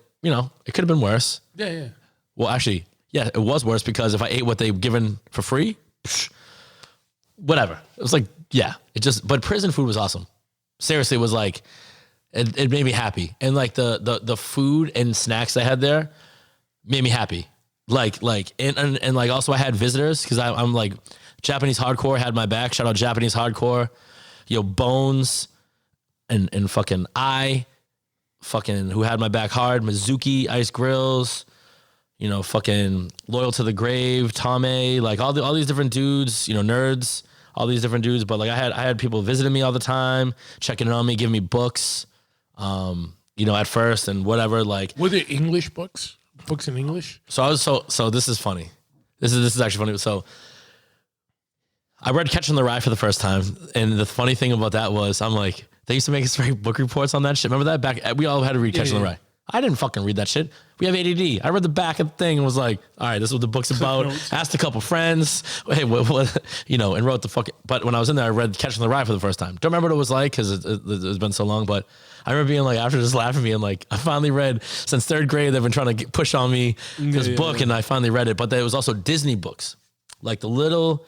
Speaker 3: could have been worse.
Speaker 1: Yeah.
Speaker 3: Well, actually, yeah, it was worse, because if I ate what they've given for free, whatever. It was like, yeah, but prison food was awesome. Seriously, it was like, it made me happy. And like the food and snacks I had there made me happy. And like also I had visitors, because I'm like, Japanese Hardcore had my back. Shout out Japanese Hardcore. Bones and fucking who had my back hard. Mizuki, Ice Grills, fucking Loyal to the Grave, Tame, like all these different dudes, nerds, all these different dudes. But like I had people visiting me all the time, checking in on me, giving me books, at first and whatever. Like,
Speaker 1: were there English books? Books in English?
Speaker 3: So I was so this is funny. This is actually funny. So I read Catching the Rye for the first time. And the funny thing about that was I'm like, they used to make us write book reports on that shit. Remember that? We all had to read Catching the Rye. I didn't fucking read that shit. We have ADD. I read the back of the thing and was like, all right, this is what the book's about. Asked a couple friends, hey, what, and wrote the fucking. But when I was in there, I read Catching the Rye for the first time. Don't remember what it was like because it's been so long. But I remember being like, after just laughing at me, I'm like, I finally read, since third grade, they've been trying to push on me this book, and I finally read it. But there was also Disney books, like the little.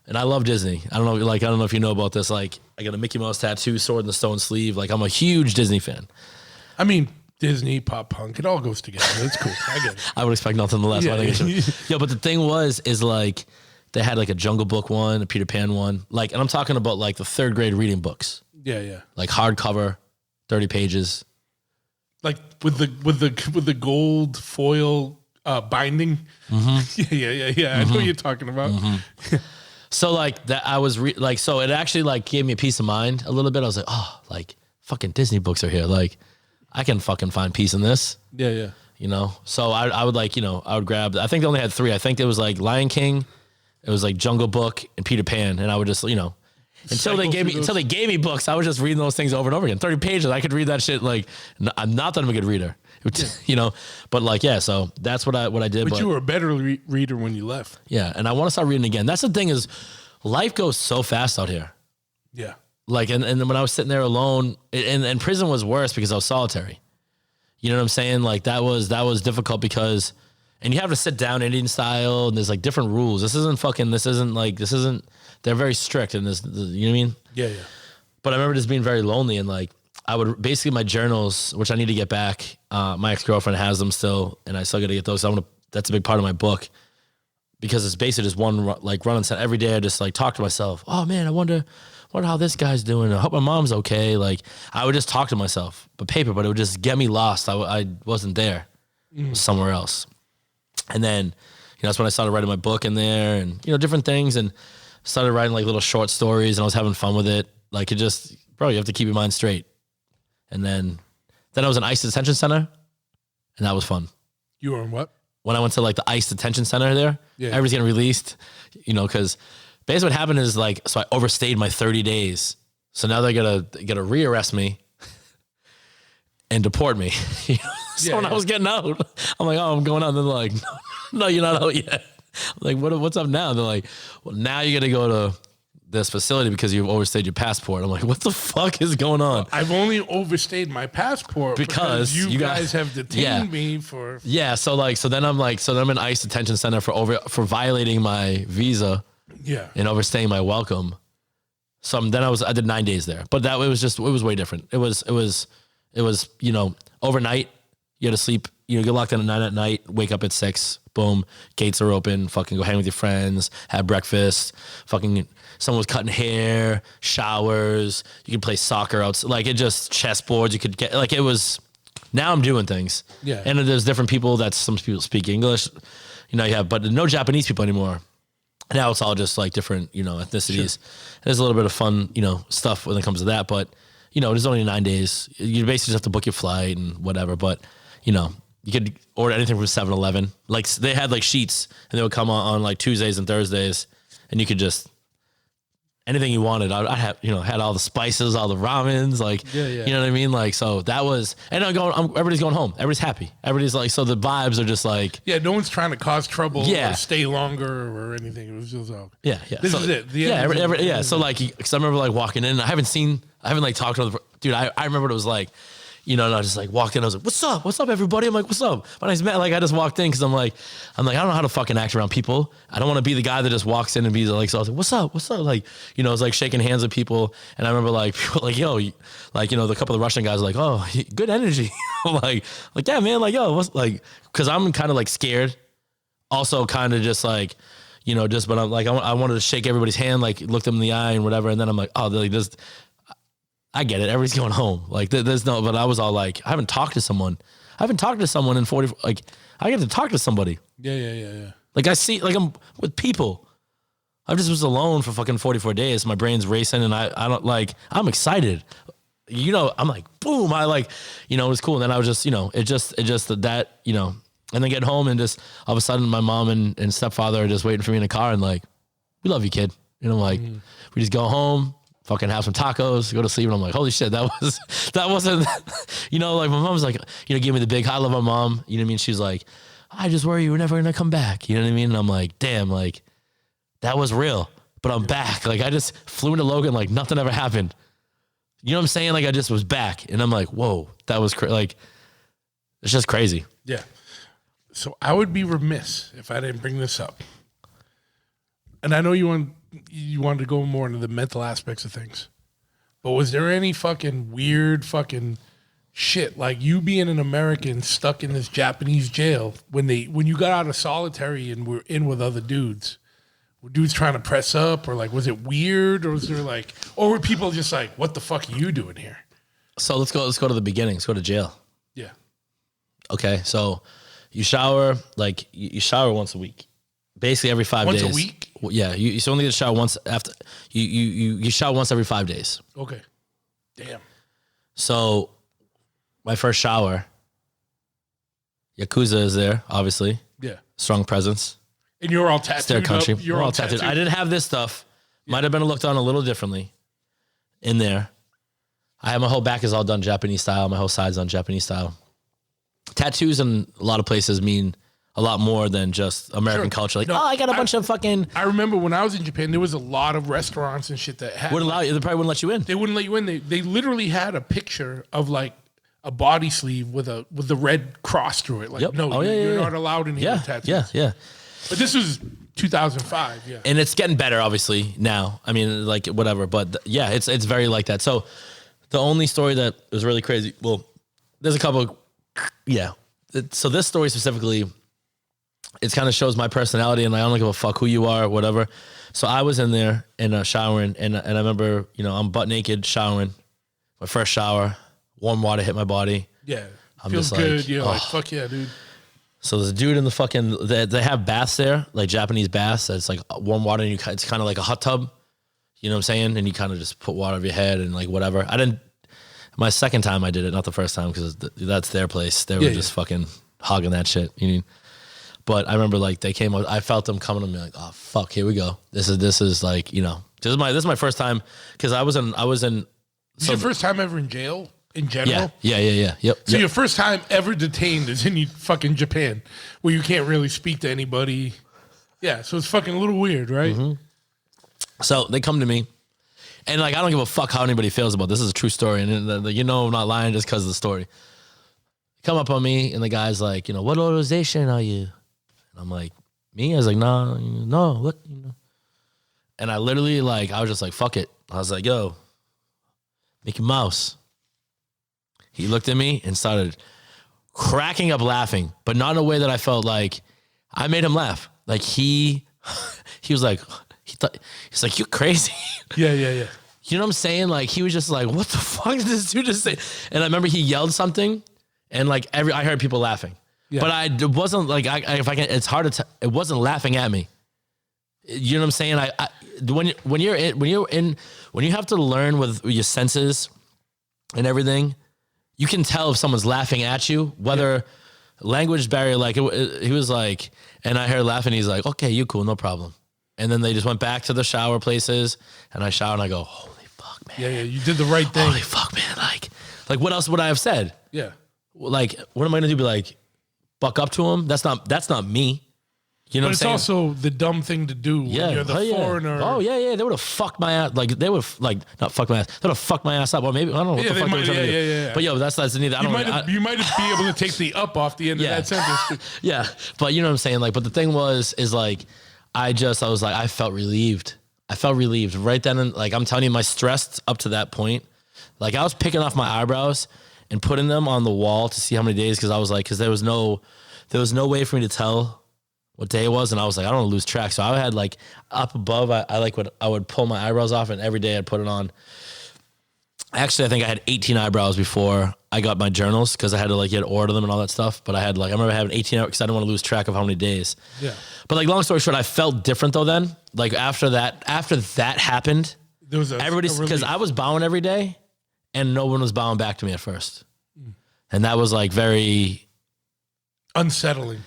Speaker 3: And I love Disney. I don't know if you know about this. Like, I got a Mickey Mouse tattoo, Sword in the Stone sleeve. Like, I'm a huge Disney fan.
Speaker 1: I mean, Disney, pop punk, it all goes together. It's cool. I get it.
Speaker 3: I would expect nothing less. Yeah, but the thing is like, they had like a Jungle Book one, a Peter Pan one. Like, and I'm talking about like the third grade reading books.
Speaker 1: Yeah. Like
Speaker 3: hardcover, 30 pages.
Speaker 1: Like with the gold foil binding. Mm-hmm. Yeah. I know what you're talking about.
Speaker 3: Mm-hmm. So like that, I was so it actually like gave me a peace of mind a little bit. I was like, oh, like fucking Disney books are here. Like I can fucking find peace in this.
Speaker 1: Yeah.
Speaker 3: So I would like, I would grab, I think they only had 3. I think it was like Lion King, it was like Jungle Book and Peter Pan. And I would just, until they gave me books, I was just reading those things over and over again. 30 pages. I could read that shit. Like I'm not that I'm a good reader, but like, yeah, so that's what I did.
Speaker 1: But you were a better reader when you left.
Speaker 3: Yeah. And I want to start reading again. That's the thing is life goes so fast out here.
Speaker 1: Yeah.
Speaker 3: Like, and then when I was sitting there alone, and prison was worse because I was solitary. You know what I'm saying? Like that was difficult because, and you have to sit down Indian style and there's like different rules. They're very strict and this, you know what I mean?
Speaker 1: Yeah.
Speaker 3: But I remember just being very lonely and like, I would basically my journals, which I need to get back. My ex-girlfriend has them still, and I still got to get those. That's a big part of my book because it's basically just one like run and set every day. I just like talk to myself. Oh man, I wonder how this guy's doing. I hope my mom's okay. Like I would just talk to myself, but it would just get me lost. I wasn't there, I was somewhere else. And then, that's when I started writing my book in there and, different things and started writing like little short stories and I was having fun with it. Like it just, bro, you have to keep your mind straight. And then I was in ICE detention center and that was fun.
Speaker 1: You were in what?
Speaker 3: When I went to like the ICE detention center there, everybody's getting released, cause basically what happened is like, so I overstayed my 30 days. So now they're gonna rearrest me and deport me. When I was getting out, I'm like, oh, I'm going out. And they're like, no, you're not out yet. I'm like, what's up now? They're like, well, now you got to go to this facility because you've overstayed your passport. I'm like, what the fuck is going on?
Speaker 1: I've only overstayed my passport because you guys have detained me for.
Speaker 3: Yeah. So then I'm in ICE detention center for violating my visa.
Speaker 1: Yeah.
Speaker 3: And overstaying my welcome. So then I did 9 days there, but it was way different. It was, overnight you had to sleep, get locked in at 9 at night, wake up at 6, boom, gates are open, fucking go hang with your friends, have breakfast, fucking someone was cutting hair, showers, you could play soccer outside, like it just chessboards, you could get, like it was, now I'm doing things.
Speaker 1: Yeah.
Speaker 3: And there's different people some people speak English, but no Japanese people anymore. Now it's all just like different, ethnicities. Sure. There's a little bit of fun, stuff when it comes to that, but there's only 9 days. You basically just have to book your flight and whatever, but you could order anything from 7-Eleven. Like they had like sheets and they would come on like Tuesdays and Thursdays and you could just, anything you wanted. I had, had all the spices, all the ramens, like, you know what I mean? Like, so that was, and everybody's going home. Everybody's happy. Everybody's like, so the vibes are just like.
Speaker 1: Yeah. No one's trying to cause trouble or stay longer or anything. It was just all.
Speaker 3: Yeah.
Speaker 1: This is it.
Speaker 3: Yeah. So like, cause I remember like walking in, I haven't like talked to dude. I remember what it was like. And I just like walked in. I was like, what's up, everybody? I'm like, what's up? My name's Matt. Like, I just walked in because I'm like, I don't know how to fucking act around people. I don't want to be the guy that just walks in and be like, so I was like, what's up? Like, I was like shaking hands with people. And I remember like, people like, yo, like, the couple of the Russian guys were like, oh, good energy. I'm like, yeah, man, like, yo, what's like, cause I'm kind of like scared. Also kind of just like, but I'm like, I wanted to shake everybody's hand, like look them in the eye and whatever. And then I'm like, oh, they're like this. I get it. Everybody's going home. Like there's no, but I was all like, I haven't talked to someone in 40, like I get to talk to somebody.
Speaker 1: Yeah.
Speaker 3: Like I see, like I'm with people. I just was alone for fucking 44 days. My brain's racing and I don't like, I'm excited. I'm like, boom. I like, it was cool. And then I was just, it just that, and then get home and just all of a sudden my mom and stepfather are just waiting for me in the car and like, we love you, kid. And I'm like, we just go home, fucking have some tacos, go to sleep. And I'm like, holy shit, that wasn't, like my mom's like, give me the big, I love my mom. You know what I mean? She's like, I just worry you were never going to come back. You know what I mean? And I'm like, damn, like that was real, but I'm back. Like I just flew into Logan, like nothing ever happened. You know what I'm saying? Like I just was back and I'm like, whoa, that was like, it's just crazy.
Speaker 1: Yeah. So I would be remiss if I didn't bring this up. And I know you wanted to go more into the mental aspects of things, but was there any fucking weird fucking shit like you being an American stuck in this Japanese jail when you got out of solitary and were in with other dudes? Were dudes trying to press up, or like was it weird, or was there like, or were people just like, what the fuck are you doing here?
Speaker 3: So let's go to the beginning. Let's go to jail.
Speaker 1: Yeah.
Speaker 3: Okay, so you shower like you shower once a week, basically every 5 days.
Speaker 1: Once a week?
Speaker 3: Yeah, you only get to shower once after you shower once every 5 days.
Speaker 1: Okay. Damn.
Speaker 3: So my first shower, Yakuza is there, obviously.
Speaker 1: Yeah.
Speaker 3: Strong presence.
Speaker 1: And you're all tattooed.
Speaker 3: It's their country.
Speaker 1: Up. You're all tattooed.
Speaker 3: I didn't have this stuff. Might have been looked on a little differently in there. I have my whole back is all done Japanese style. My whole side's done Japanese style. Tattoos in a lot of places mean a lot more than just American culture. Like, I got a bunch of fucking...
Speaker 1: I remember when I was in Japan, there was a lot of restaurants and shit that had...
Speaker 3: Wouldn't allow you. They probably wouldn't let you in.
Speaker 1: They wouldn't let you in. They literally had a picture of like a body sleeve with the red cross through it. Like,
Speaker 3: Yep.
Speaker 1: no, you're not allowed in here with tattoos.
Speaker 3: Yeah.
Speaker 1: But this was 2005, yeah.
Speaker 3: And it's getting better, obviously, now. I mean, like, whatever. But, it's very like that. So the only story that was really crazy... Well, there's a couple... Yeah. So this story specifically... It kind of shows my personality, and I don't give a fuck who you are or whatever. So I was in there and showering, and I remember, I'm butt naked showering. My first shower, warm water hit my body.
Speaker 1: Yeah,
Speaker 3: I'm
Speaker 1: feels
Speaker 3: just
Speaker 1: good.
Speaker 3: like,
Speaker 1: You're like, fuck yeah, dude.
Speaker 3: So there's a dude in the fucking. They have baths there, like Japanese baths. It's like warm water, and it's kind of like a hot tub. You know what I'm saying? And you kind of just put water over your head and like whatever. I didn't. My second time I did it, not the first time, because that's their place. They were just fucking hogging that shit. You know. But I remember like they came out, I felt them coming to me like, oh fuck, here we go. This is like, this is my first time, because I was in.
Speaker 1: This is your first time ever in jail in general?
Speaker 3: Yeah. Yep.
Speaker 1: So your first time ever detained is in fucking Japan, where you can't really speak to anybody. Yeah, so it's fucking a little weird, right?
Speaker 3: Mm-hmm. So they come to me, and like I don't give a fuck how anybody feels about this. This is a true story, and I'm not lying just because of the story. They come up on me, and the guy's like, what organization are you? I'm like, me? I was like, no, what? And I literally I was just like, fuck it. I was like, yo, Mickey Mouse. He looked at me and started cracking up laughing, but not in a way that I felt like I made him laugh. Like he was like, he's like, you're crazy.
Speaker 1: Yeah.
Speaker 3: You know what I'm saying? Like he was just like, what the fuck did this dude just say? And I remember he yelled something, and like I heard people laughing. Yeah. But it wasn't like it's hard to it wasn't laughing at me. You know what I'm saying? When you have to learn with your senses and everything, you can tell if someone's laughing at you, whether language barrier, like he was like, and I heard laughing. He's like, okay, you cool, no problem. And then they just went back to the shower places, and I showered and I go, holy fuck, man.
Speaker 1: Yeah, you did the right thing.
Speaker 3: Holy fuck, man. Like what else would I have said?
Speaker 1: Yeah.
Speaker 3: Like, what am I gonna do? Be like, buck up to him? That's not me. You know what I'm saying?
Speaker 1: But it's also the dumb thing to do when you're the foreigner.
Speaker 3: Oh, yeah. They would have fucked my ass. Like, they would have, not fucked my ass. They would have fucked my ass up. Or maybe, I don't know what the fuck they were trying to do. Yeah. But, yo, that's neither.
Speaker 1: You might be able to take the up off the end of that sentence.
Speaker 3: Yeah. But you know what I'm saying? Like, but the thing is I was like, I felt relieved. Right then. And, like, I'm telling you, my stress up to that point, like, I was picking off my eyebrows and putting them on the wall to see how many days, because I was like, because there was no way for me to tell what day it was, and I was like, I don't want to lose track. So I had like up above, I would pull my eyebrows off, and every day I'd put it on. Actually, I think I had 18 eyebrows before I got my journals, because I had to you had to order them and all that stuff. But I had I remember having 18 because I didn't want to lose track of how many days.
Speaker 1: Yeah.
Speaker 3: But long story short, I felt different though then. Like after that happened,
Speaker 1: there was
Speaker 3: because I was bowing every day, and no one was bowing back to me at first. And that was very
Speaker 1: unsettling.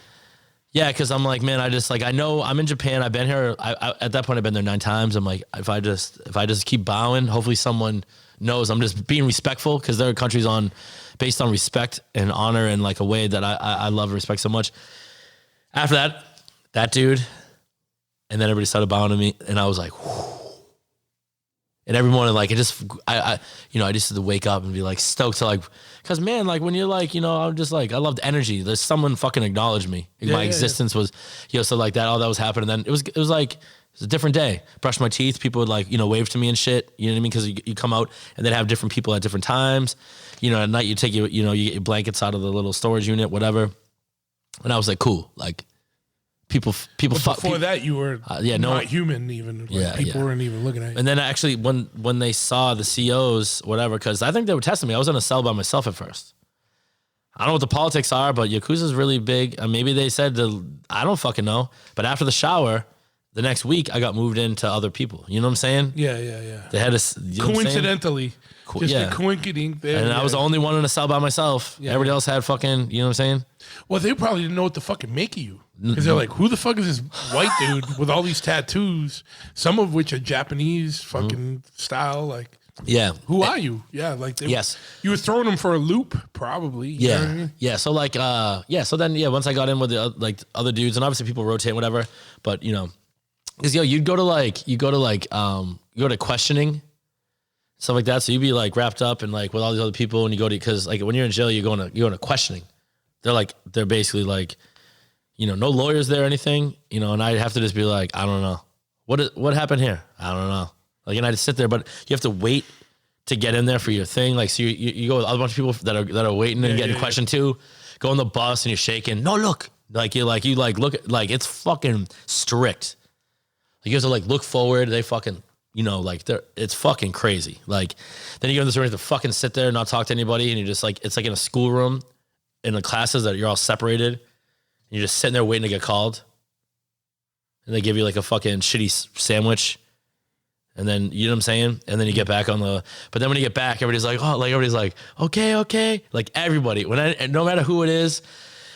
Speaker 3: Yeah, because I'm like, man, I know I'm in Japan. I've been here. I at that point I've been there 9 times. I'm like, if I just keep bowing, hopefully someone knows I'm just being respectful, because there are countries based on respect and honor and like a way that I love and respect so much. After that dude, and then everybody started bowing to me, and I was like, whew. And every morning, like, I just had to wake up and be like stoked to like, cause man, like when you're like, I'm just like, I loved energy. There's someone fucking acknowledged me. My existence was, so like that, all that was happening. And then it was like, it's a different day. Brushed my teeth. People would like, wave to me and shit. You know what I mean? Cause you come out and they'd have different people at different times. At night you take you get your blankets out of the little storage unit, whatever. And I was like, cool. Like, People. Before
Speaker 1: that, you were not human. Even people weren't even looking at you.
Speaker 3: And then actually, when they saw the COs, whatever, because I think they were testing me. I was in a cell by myself at first. I don't know what the politics are, but Yakuza's really big. Maybe they said I don't fucking know. But after the shower, the next week I got moved into other people. You know what I'm saying?
Speaker 1: Yeah.
Speaker 3: They had
Speaker 1: coincidentally. Just a coincidence there.
Speaker 3: And I was the only one in a cell by myself. Yeah. Everybody else had fucking, you know what I'm saying?
Speaker 1: Well, they probably didn't know what to fucking make of you. Because they're like, who the fuck is this white dude with all these tattoos, some of which are Japanese fucking style? Like,
Speaker 3: yeah.
Speaker 1: Who are you? Yeah, like,
Speaker 3: yes.
Speaker 1: You were throwing them for a loop, probably. You know what I mean?
Speaker 3: Yeah. So, like, so then, once I got in with the other dudes, and obviously people rotate, whatever, but, because, you go to questioning, stuff like that. So you'd be like wrapped up and like with all these other people, and you go to, because like when you're in jail, you're going to questioning. They're basically like, no lawyers there or anything, and I'd have to just be like, I don't know. What happened here? I don't know. Like, and I'd sit there, but you have to wait to get in there for your thing. Like, so you go with a bunch of people that are waiting and getting questioned too. Go on the bus and you're shaking. No, look. Like, you look at, like, it's fucking strict. Like, you have to like look forward. They fucking, it's fucking crazy. Like, then you go in this room, you have to fucking sit there and not talk to anybody. And you're just like, it's like in a schoolroom in the classes that you're all separated. You're just sitting there waiting to get called. And they give you like a fucking shitty sandwich. And then, you know what I'm saying? And then you get back but then when you get back, everybody's like, okay. Like everybody, no matter who it is,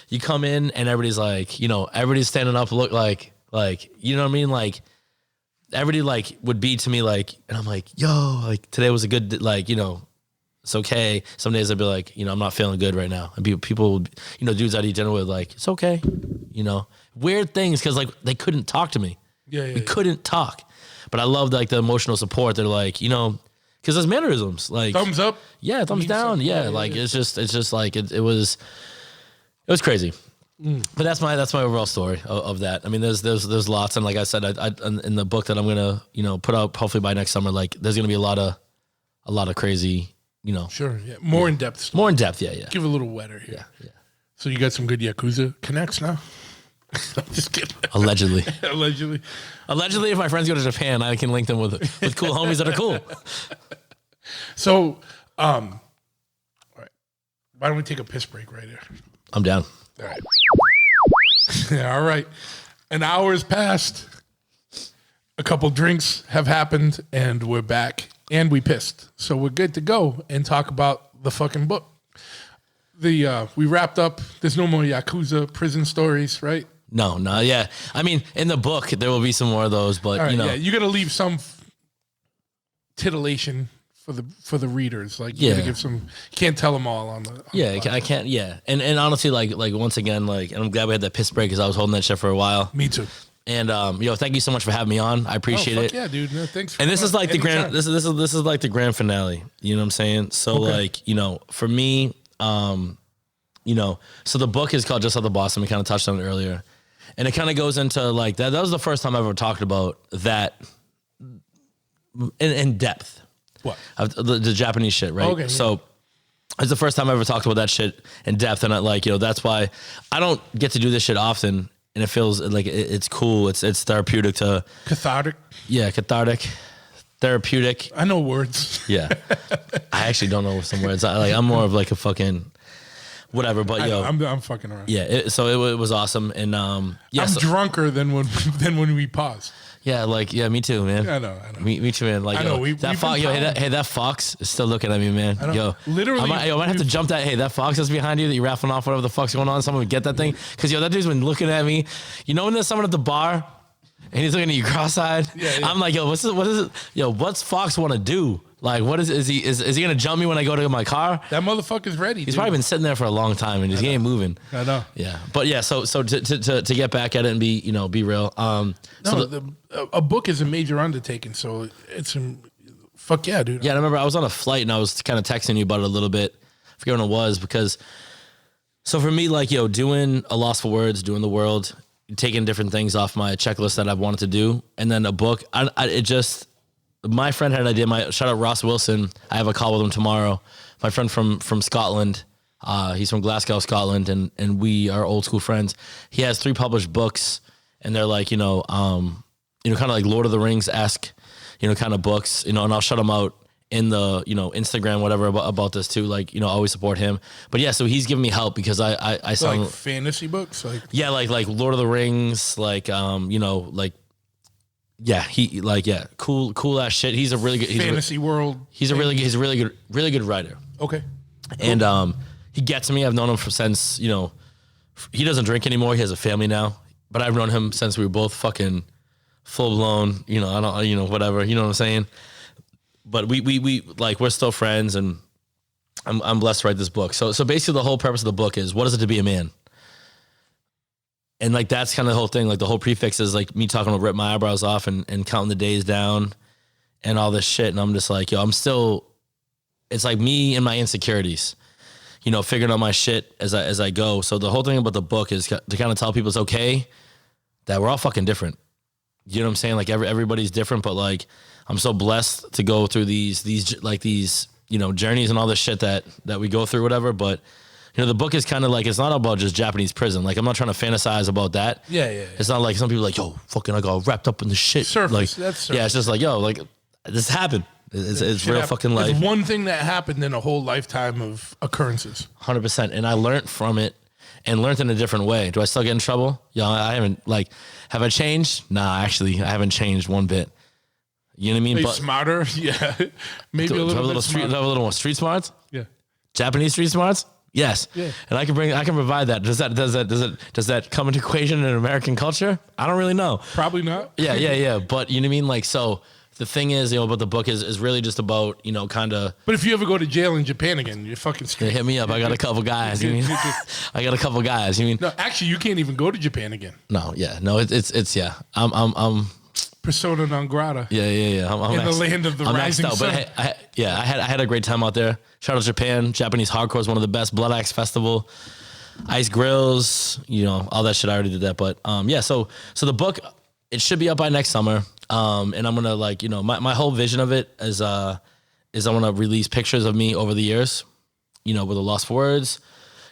Speaker 3: you come in and everybody's like, everybody's standing up, look like, you know what I mean? Like everybody like would be to me like, and I'm like, yo, like today was a good, like, it's okay. Some days I'd be like, I'm not feeling good right now. And people would, dudes I'd eat dinner with, like, it's okay. Weird things. Cause like they couldn't talk to me. We couldn't talk. But I loved like the emotional support. They're like, cause there's mannerisms, like
Speaker 1: thumbs up.
Speaker 3: Yeah. Thumbs down. Yeah. Like, it's just like, it was crazy. But that's my overall story of that. I mean, there's lots. And like I said, I in the book that I'm going to, put out hopefully by next summer, like there's going to be a lot of crazy,
Speaker 1: Sure. Yeah. More in depth stuff.
Speaker 3: More in depth. Yeah.
Speaker 1: Give a little wetter here.
Speaker 3: Yeah.
Speaker 1: So you got some good Yakuza connects now? I'm just kidding.
Speaker 3: Allegedly.
Speaker 1: Allegedly,
Speaker 3: if my friends go to Japan, I can link them with cool homies that are cool.
Speaker 1: So, all right. Why don't we take a piss break right here?
Speaker 3: I'm down.
Speaker 1: All right. All right. An hour has passed. A couple drinks have happened, and we're back. And we pissed. So we're good to go and talk about the fucking book. We wrapped up. There's no more Yakuza prison stories, right?
Speaker 3: No, yeah. I mean, in the book, there will be some more of those, but
Speaker 1: right, yeah, you got to leave some titillation for the readers. Like, you got to give some. Can't tell them all on the.
Speaker 3: I can't. Yeah, and honestly, like once again, like, and I'm glad we had that piss break because I was holding that shit for a while.
Speaker 1: Me too.
Speaker 3: And thank you so much for having me on. I appreciate it.
Speaker 1: Yeah, dude. No, thanks.
Speaker 3: And this is like the grand. This is like the grand finale. You know what I'm saying? So like, for me, so the book is called Just Like the Boss, and we kind of touched on it earlier. And it kind of goes into like that. That was the first time I ever talked about that in depth.
Speaker 1: What?
Speaker 3: The Japanese shit, right?
Speaker 1: Okay.
Speaker 3: So it's the first time I ever talked about that shit in depth. And that's why I don't get to do this shit often. And it feels like it's cool. It's therapeutic to.
Speaker 1: Cathartic.
Speaker 3: Yeah, cathartic. Therapeutic.
Speaker 1: I know words.
Speaker 3: Yeah. I actually don't know some words. I'm more of like a fucking. Whatever, but
Speaker 1: I'm fucking around.
Speaker 3: Yeah, so it was awesome, and
Speaker 1: I'm drunker than when we paused.
Speaker 3: Yeah, me too, man.
Speaker 1: I know.
Speaker 3: Me too, man. Like,
Speaker 1: I know.
Speaker 3: That fox, that fox is still looking at me, man. Yo,
Speaker 1: literally,
Speaker 3: I might have to jump that. Hey, that fox that's behind you that you're raffling off, whatever the fuck's going on. Someone would get that thing, because that dude's been looking at me. You know when there's someone at the bar and he's looking at you cross-eyed? Yeah. I'm like, yo, what is it? Yo, what's Fox want to do? Like, what is he gonna jump me when I go to my car?
Speaker 1: That motherfucker's ready.
Speaker 3: He's probably been sitting there for a long time and he ain't moving.
Speaker 1: I know.
Speaker 3: Yeah, but yeah. So to get back at it and be real.
Speaker 1: A book is a major undertaking, so it's fuck yeah, dude.
Speaker 3: Yeah, I remember I was on a flight and I was kind of texting you about it a little bit. I forget when it was, because so for me, like, doing A Loss for Words, doing The World, taking different things off my checklist that I've wanted to do, and then a book. My friend had an idea. Shout out Ross Wilson. I have a call with him tomorrow. My friend from Scotland. He's from Glasgow, Scotland, and we are old school friends. He has 3 published books, and they're like, kind of like Lord of the Rings-esque, kind of books, and I'll shut them out in the, Instagram, whatever about this too. Like, always support him. But yeah, so he's giving me help because I saw
Speaker 1: like fantasy books, like
Speaker 3: like Lord of the Rings, like cool ass shit. He's a really good
Speaker 1: fantasy world.
Speaker 3: He's a really good writer.
Speaker 1: Okay.
Speaker 3: And he gets me. I've known him since, he doesn't drink anymore. He has a family now, but I've known him since we were both fucking full blown, I don't, whatever, you know what I'm saying? But we like, we're still friends, and I'm blessed to write this book. So basically the whole purpose of the book is, what is it to be a man? And like, that's kind of the whole thing. Like, the whole prefix is like me talking to rip my eyebrows off and counting the days down and all this shit. And I'm just like, it's like me and my insecurities, figuring out my shit as I go. So the whole thing about the book is to kind of tell people it's okay that we're all fucking different. You know what I'm saying? Like, everybody's different, but like, I'm so blessed to go through these journeys and all this shit that we go through, whatever. But the book is kind of like, it's not about just Japanese prison. Like, I'm not trying to fantasize about that.
Speaker 1: Yeah.
Speaker 3: It's not like some people are like, yo, fucking, I got wrapped up in the shit.
Speaker 1: Surface.
Speaker 3: Like,
Speaker 1: That's surface.
Speaker 3: Yeah, it's just like, yo, like, this happened. It's real fucking life.
Speaker 1: It's one thing that happened in a whole lifetime of occurrences.
Speaker 3: 100%. And I learned from it, and learned in a different way. Do I still get in trouble? Yeah, I haven't. Like, have I changed? Nah, actually, I haven't changed one bit. You know what I mean?
Speaker 1: Maybe smarter, yeah. Maybe a little bit smarter.
Speaker 3: Do I have a little more street smarts?
Speaker 1: Yeah.
Speaker 3: Japanese street smarts? Yes. Yeah. And I can provide that. Does that come into equation in American culture? I don't really know.
Speaker 1: Probably not.
Speaker 3: Yeah. But you know what I mean? Like, so the thing is, about the book is really just about, kind of.
Speaker 1: But if you ever go to jail in Japan again, you're fucking screwed.
Speaker 3: Hit me up. I got a couple guys. You mean? I got a couple guys. You mean?
Speaker 1: No, actually, you can't even go to Japan again.
Speaker 3: No. Yeah. No. It's yeah. I'm
Speaker 1: persona non grata.
Speaker 3: Yeah. I'm
Speaker 1: in the land of the rising sun.
Speaker 3: But I had a great time out there. Shout out to Japan. Japanese hardcore is one of the best. Blood Axe Festival, ice grills, all that shit. I already did that. But so the book, it should be up by next summer. And I'm gonna my whole vision of it is I want to release pictures of me over the years, with the Lost for Words,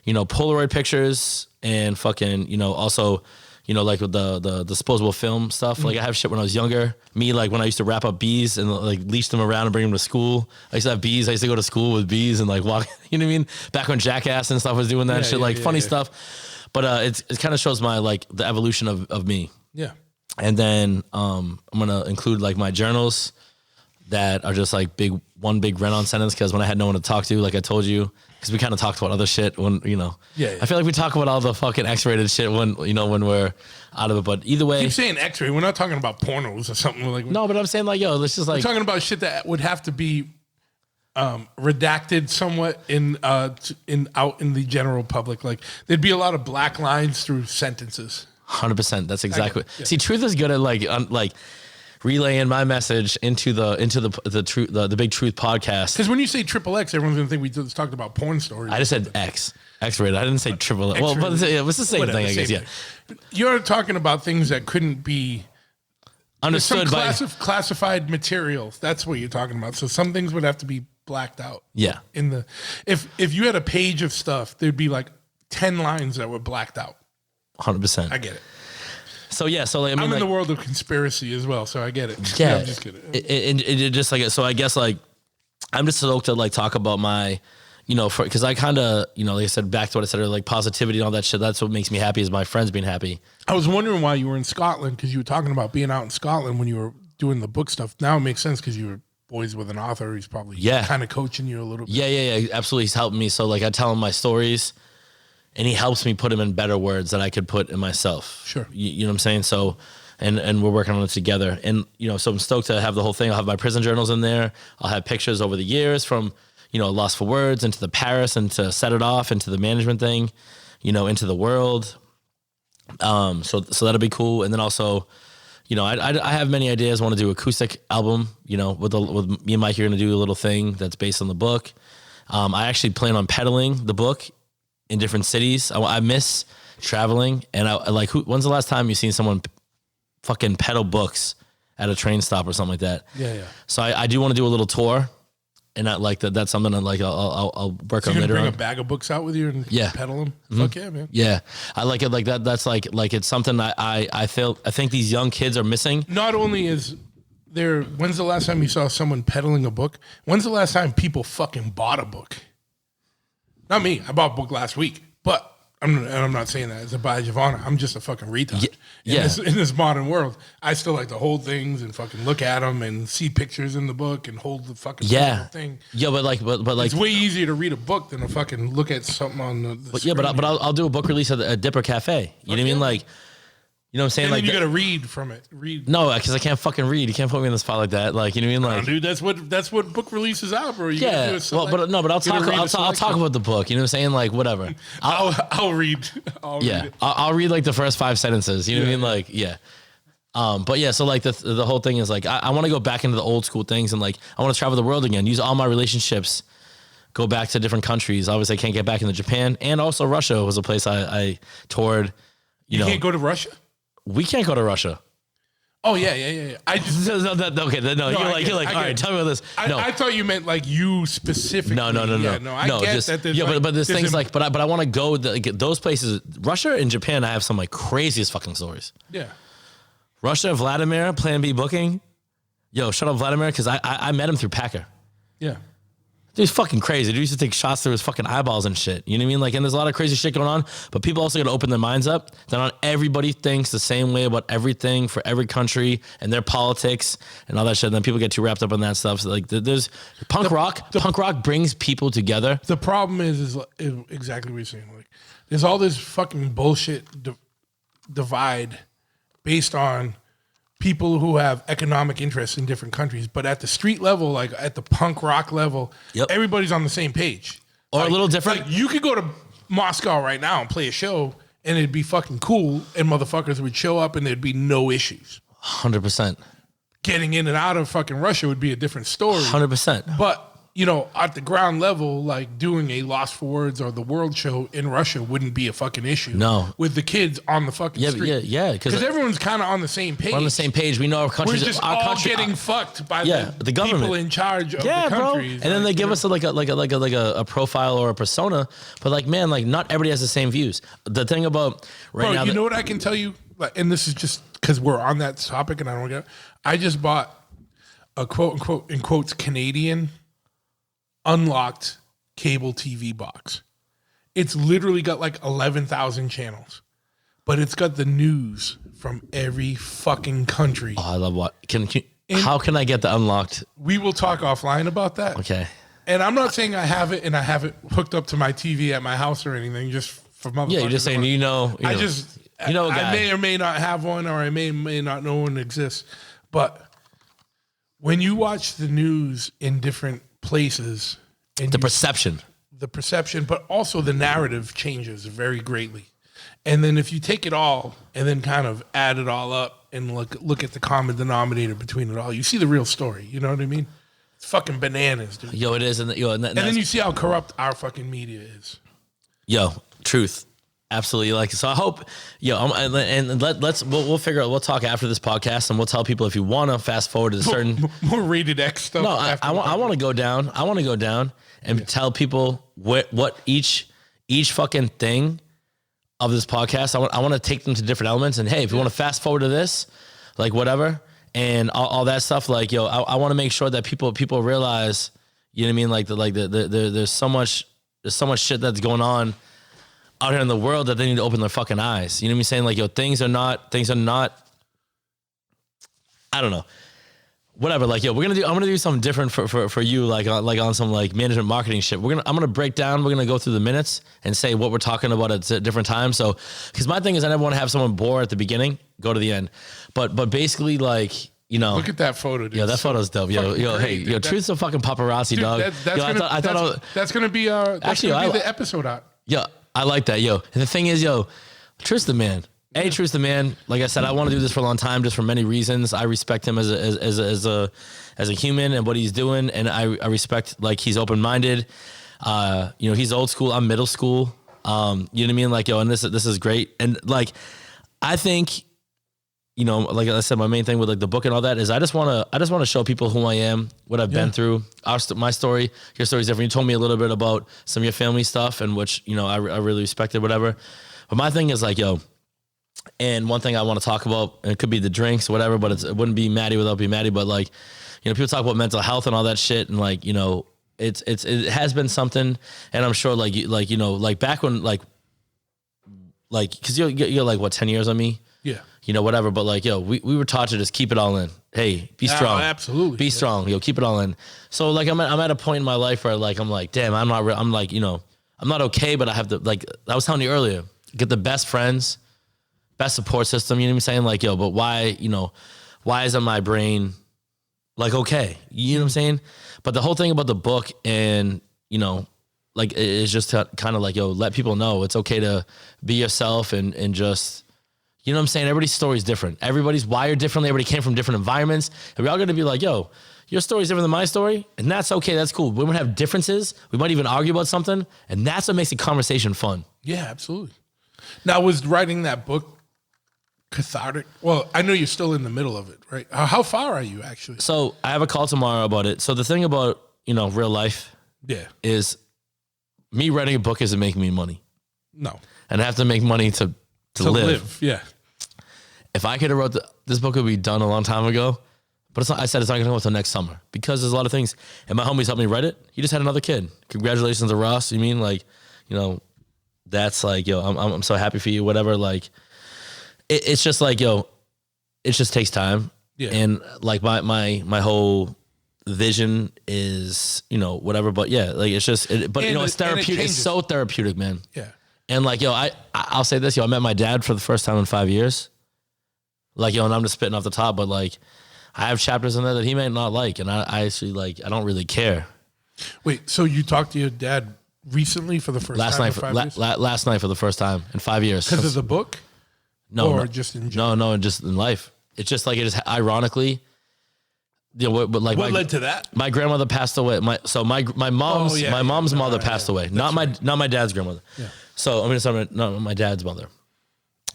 Speaker 3: Polaroid pictures, and fucking also. Like with the disposable film stuff. Mm-hmm. Like, I have shit when I was younger. Me, like, when I used to wrap up bees and like leash them around and bring them to school. I used to have bees. I used to go to school with bees and like walk. You know what I mean? Back when Jackass and stuff was doing that shit, funny stuff. But it kind of shows my like the evolution of me.
Speaker 1: Yeah.
Speaker 3: And then I'm gonna include like my journals that are just like one big run-on sentence, because when I had no one to talk to, like I told you, because we kind of talked about other shit when,
Speaker 1: Yeah.
Speaker 3: I feel like we talk about all the fucking X-rated shit when we're out of it. But either way,
Speaker 1: keep saying X-ray. We're not talking about pornos or something like.
Speaker 3: No, but I'm saying like, yo, let's just like.
Speaker 1: We're talking about shit that would have to be redacted somewhat out in the general public. Like, there'd be a lot of black lines through sentences.
Speaker 3: 100%. That's exactly. Yeah. See, Truth is good at like relaying my message into the Big Truth podcast.
Speaker 1: Because when you say XXX, everyone's gonna think we just talked about porn stories.
Speaker 3: I just said X-rated. I didn't say triple. Well, but it's the same thing, I guess. Yeah.
Speaker 1: You're talking about things that couldn't be
Speaker 3: understood by
Speaker 1: classified materials. That's what you're talking about. So some things would have to be blacked out.
Speaker 3: Yeah.
Speaker 1: If you had a page of stuff, there'd be like 10 lines that were blacked out.
Speaker 3: 100%.
Speaker 1: I get it.
Speaker 3: So yeah, I mean,
Speaker 1: I'm in the world of conspiracy as well, so I get it.
Speaker 3: Yeah,
Speaker 1: I'm just kidding.
Speaker 3: It just like, so I guess like I'm just stoked to like talk about my, because I kind of, like I said, back to what I said earlier, like positivity and all that shit. That's what makes me happy is my friends being happy.
Speaker 1: I was wondering why you were in Scotland, because you were talking about being out in Scotland when you were doing the book stuff. Now it makes sense because you were boys with an author. He's probably kind of coaching you a little bit.
Speaker 3: Yeah, absolutely. He's helping me. So like I tell him my stories and he helps me put them in better words than I could put in myself.
Speaker 1: Sure.
Speaker 3: You know what I'm saying? So, and we're working on it together. And, so I'm stoked to have the whole thing. I'll have my prison journals in there. I'll have pictures over the years from, Lost for Words into the Paris and to Set It Off into the management thing, into the world. So that'll be cool. And then also, I have many ideas. I want to do acoustic album, with me and Mike, you're going to do a little thing that's based on the book. I actually plan on peddling the book in different cities. I miss traveling. And when's the last time you seen someone fucking peddle books at a train stop or something like that?
Speaker 1: Yeah.
Speaker 3: So I do want to do a little tour. And I like that. That's something I'll work on later on.
Speaker 1: Bring a bag of books out with you and peddle them.
Speaker 3: Mm-hmm.
Speaker 1: Fuck yeah, man.
Speaker 3: Yeah, I like it like that. That's like it's something I think these young kids are missing.
Speaker 1: Not only is there, when's the last time you saw someone peddling a book? When's the last time people fucking bought a book? Not me. I bought a book last week, but I'm not saying that as a badge of honor. I'm just a fucking retard. In this modern world, I still like to hold things and fucking look at them and see pictures in the book and hold the fucking thing.
Speaker 3: Yeah, but
Speaker 1: it's way easier to read a book than to fucking look at something on the screen.
Speaker 3: Yeah, but I'll do a book release at a Dipper Cafe. You know what I mean? Like, you know what I'm saying?
Speaker 1: And
Speaker 3: like
Speaker 1: then you got to read from it.
Speaker 3: No, because I can't fucking read. You can't put me in the spot like that. Like, you know what I mean? Like,
Speaker 1: dude, that's what book releases are, bro. You
Speaker 3: I'll talk about the book. You know what I'm saying? Like, whatever.
Speaker 1: I'll read.
Speaker 3: I'll read like the first 5 sentences. You know what I mean? Like, yeah. But yeah, so like the whole thing is like I want to go back into the old school things and like I want to travel the world again. Use all my relationships. Go back to different countries. Obviously, I can't get back into Japan, and also Russia was a place I toured. You
Speaker 1: can't go to Russia.
Speaker 3: We can't go to Russia.
Speaker 1: Oh yeah. I just
Speaker 3: you're like all right. Tell me about this.
Speaker 1: I thought you meant like you specifically.
Speaker 3: No.
Speaker 1: I get that.
Speaker 3: But there's things like, but I want to go those places. Russia and Japan. I have some like craziest fucking stories.
Speaker 1: Yeah.
Speaker 3: Russia, Vladimir, Plan B booking. Yo, shut up, Vladimir, because I met him through Packer.
Speaker 1: Yeah.
Speaker 3: Dude's fucking crazy. Dude used to take shots through his fucking eyeballs and shit. You know what I mean? Like, and there's a lot of crazy shit going on, but people also got to open their minds up that not everybody thinks the same way about everything for every country and their politics and all that shit. And then people get too wrapped up on that stuff. So like, there's punk rock brings people together.
Speaker 1: The problem is exactly what you're saying. Like, there's all this fucking bullshit divide based on people who have economic interests in different countries, but at the street level, like at the punk rock level, everybody's on the same page.
Speaker 3: Or
Speaker 1: like,
Speaker 3: a little different.
Speaker 1: Like you could go to Moscow right now and play a show and it'd be fucking cool and motherfuckers would show up and there'd be no issues.
Speaker 3: 100%.
Speaker 1: Getting in and out of fucking Russia would be a different story.
Speaker 3: 100%.
Speaker 1: But at the ground level, like doing a Lost for Words or the World show in Russia wouldn't be a fucking issue.
Speaker 3: No.
Speaker 1: With the kids on the fucking street.
Speaker 3: Yeah.
Speaker 1: Because everyone's kind of on the same page.
Speaker 3: We're on the same page. We know our country.
Speaker 1: We're just all getting fucked by the government. People in charge of the countries.
Speaker 3: Bro. And then they give us a profile or a persona. But like, man, like not everybody has the same views. The thing about now,
Speaker 1: you know what I can tell you? Like, and this is just because we're on that topic and I don't get it. I just bought a quote unquote, in quotes, Canadian unlocked cable TV box. It's literally got like 11,000 channels, but it's got the news from every fucking country.
Speaker 3: Oh, I love what how can I get the unlocked?
Speaker 1: We will talk offline about that.
Speaker 3: Okay.
Speaker 1: And I'm not saying I have it and I have it hooked up to my TV at my house or anything, just for motherfuckers.
Speaker 3: Yeah, you're just saying,
Speaker 1: I may or may not have one, or I may not know one exists. But when you watch the news in different places, and
Speaker 3: the perception,
Speaker 1: but also the narrative changes very greatly. And then if you take it all and then kind of add it all up and look at the common denominator between it all, you see the real story. You know what I mean? It's fucking bananas, dude.
Speaker 3: Yo, it is, and
Speaker 1: then you see how corrupt our fucking media is.
Speaker 3: Yo, truth. Absolutely. Like, so I hope, we'll figure out, we'll talk after this podcast and we'll tell people if you want to fast forward to a certain
Speaker 1: more rated X stuff.
Speaker 3: No, I want to go down. I want to go down and tell people what each fucking thing of this podcast, I want to take them to different elements. And hey, if you want to fast forward to this, like whatever, and all that stuff, like, I want to make sure that people realize, you know what I mean? Like there's so much there's so much shit that's going on out here in the world that they need to open their fucking eyes. You know what I'm saying? Like, yo, things are not, I don't know. Whatever, like, yo, I'm gonna do something different for you, like on some like management marketing shit. I'm gonna break down, we're gonna go through the minutes and say what we're talking about at different times. So, because my thing is I never want to have someone bore at the beginning, go to the end. But basically, like, you know,
Speaker 1: look at that photo, dude.
Speaker 3: Yeah, that photo's dope. Yo,
Speaker 1: great,
Speaker 3: hey,
Speaker 1: dude.
Speaker 3: yo, Truth's a fucking paparazzi,
Speaker 1: dude,
Speaker 3: dog.
Speaker 1: That's gonna be the episode out.
Speaker 3: Yeah, I like that, yo. And the thing is, yo, Truth's the man. Truth's the man. Like I said, I want to do this for a long time, just for many reasons. I respect him as a human and what he's doing, and I respect, like, he's open minded. You know, he's old school. I'm middle school. You know what I mean? Like, yo, and this is great. And like, I think, you know, like I said, my main thing with like the book and all that is I just want to show people who I am, what I've been through. My story, your story is different. You told me a little bit about some of your family stuff, and which, you know, I really respected, whatever. But my thing is like, yo. And one thing I want to talk about, and it could be the drinks, whatever, but it wouldn't be Maddie without being Maddie. But like, you know, people talk about mental health and all that shit, and like, you know, it has been something, and I'm sure like you know, like back when like because you're like what 10 years on me, you know, whatever. But like, yo, we were taught to just keep it all in. Hey, be strong,
Speaker 1: absolutely,
Speaker 3: be strong, yo, keep it all in. So like, I'm at a point in my life where like I'm like, damn, I'm like, you know, I'm not okay, but I have to, like I was telling you earlier, get the best friends. Best support system, you know what I'm saying? Like, yo, but why, you know, why isn't my brain like, okay, you know what I'm saying? But the whole thing about the book and, you know, like, it's just to kind of like, yo, let people know it's okay to be yourself and just, you know what I'm saying? Everybody's story is different. Everybody's wired differently. Everybody came from different environments. And we're all going to be like, yo, your story's different than my story. And that's okay. That's cool. We might have differences. We might even argue about something. And that's what makes the conversation fun.
Speaker 1: Yeah, absolutely. Now, was writing that book cathartic? Well, I know you're still in the middle of it, right? How far are you actually?
Speaker 3: So I have a call tomorrow about it. So the thing about, you know, real life is me writing a book isn't making me money.
Speaker 1: No.
Speaker 3: And I have to make money to live.
Speaker 1: Yeah.
Speaker 3: If I could have wrote this book would be done a long time ago, but it's not, I said it's not going to go until next summer because there's a lot of things. And my homies helped me write it. He just had another kid. Congratulations to Ross. You mean, like, you know, that's like, yo, I'm so happy for you, whatever. Like, it's just like, yo, it just takes time. Yeah. And like my whole vision is, you know, whatever, but yeah, like it's just, but you know, it's therapeutic. It's so therapeutic, man.
Speaker 1: Yeah.
Speaker 3: And like, yo, I'll say this, yo, I met my dad for the first time in 5 years. Like, yo, and I'm just spitting off the top, but like, I have chapters in there that he may not like. And I actually like, I don't really care.
Speaker 1: Wait, so you talked to your dad recently for the first time?
Speaker 3: Last night for the first time in 5 years.
Speaker 1: Because of the book?
Speaker 3: No,
Speaker 1: just in general?
Speaker 3: No, just in life. It's just like, it is ironically, you know, but like
Speaker 1: what led to that?
Speaker 3: My grandmother passed away. My mom's mother passed away. Not my dad's grandmother. Yeah. So my dad's mother.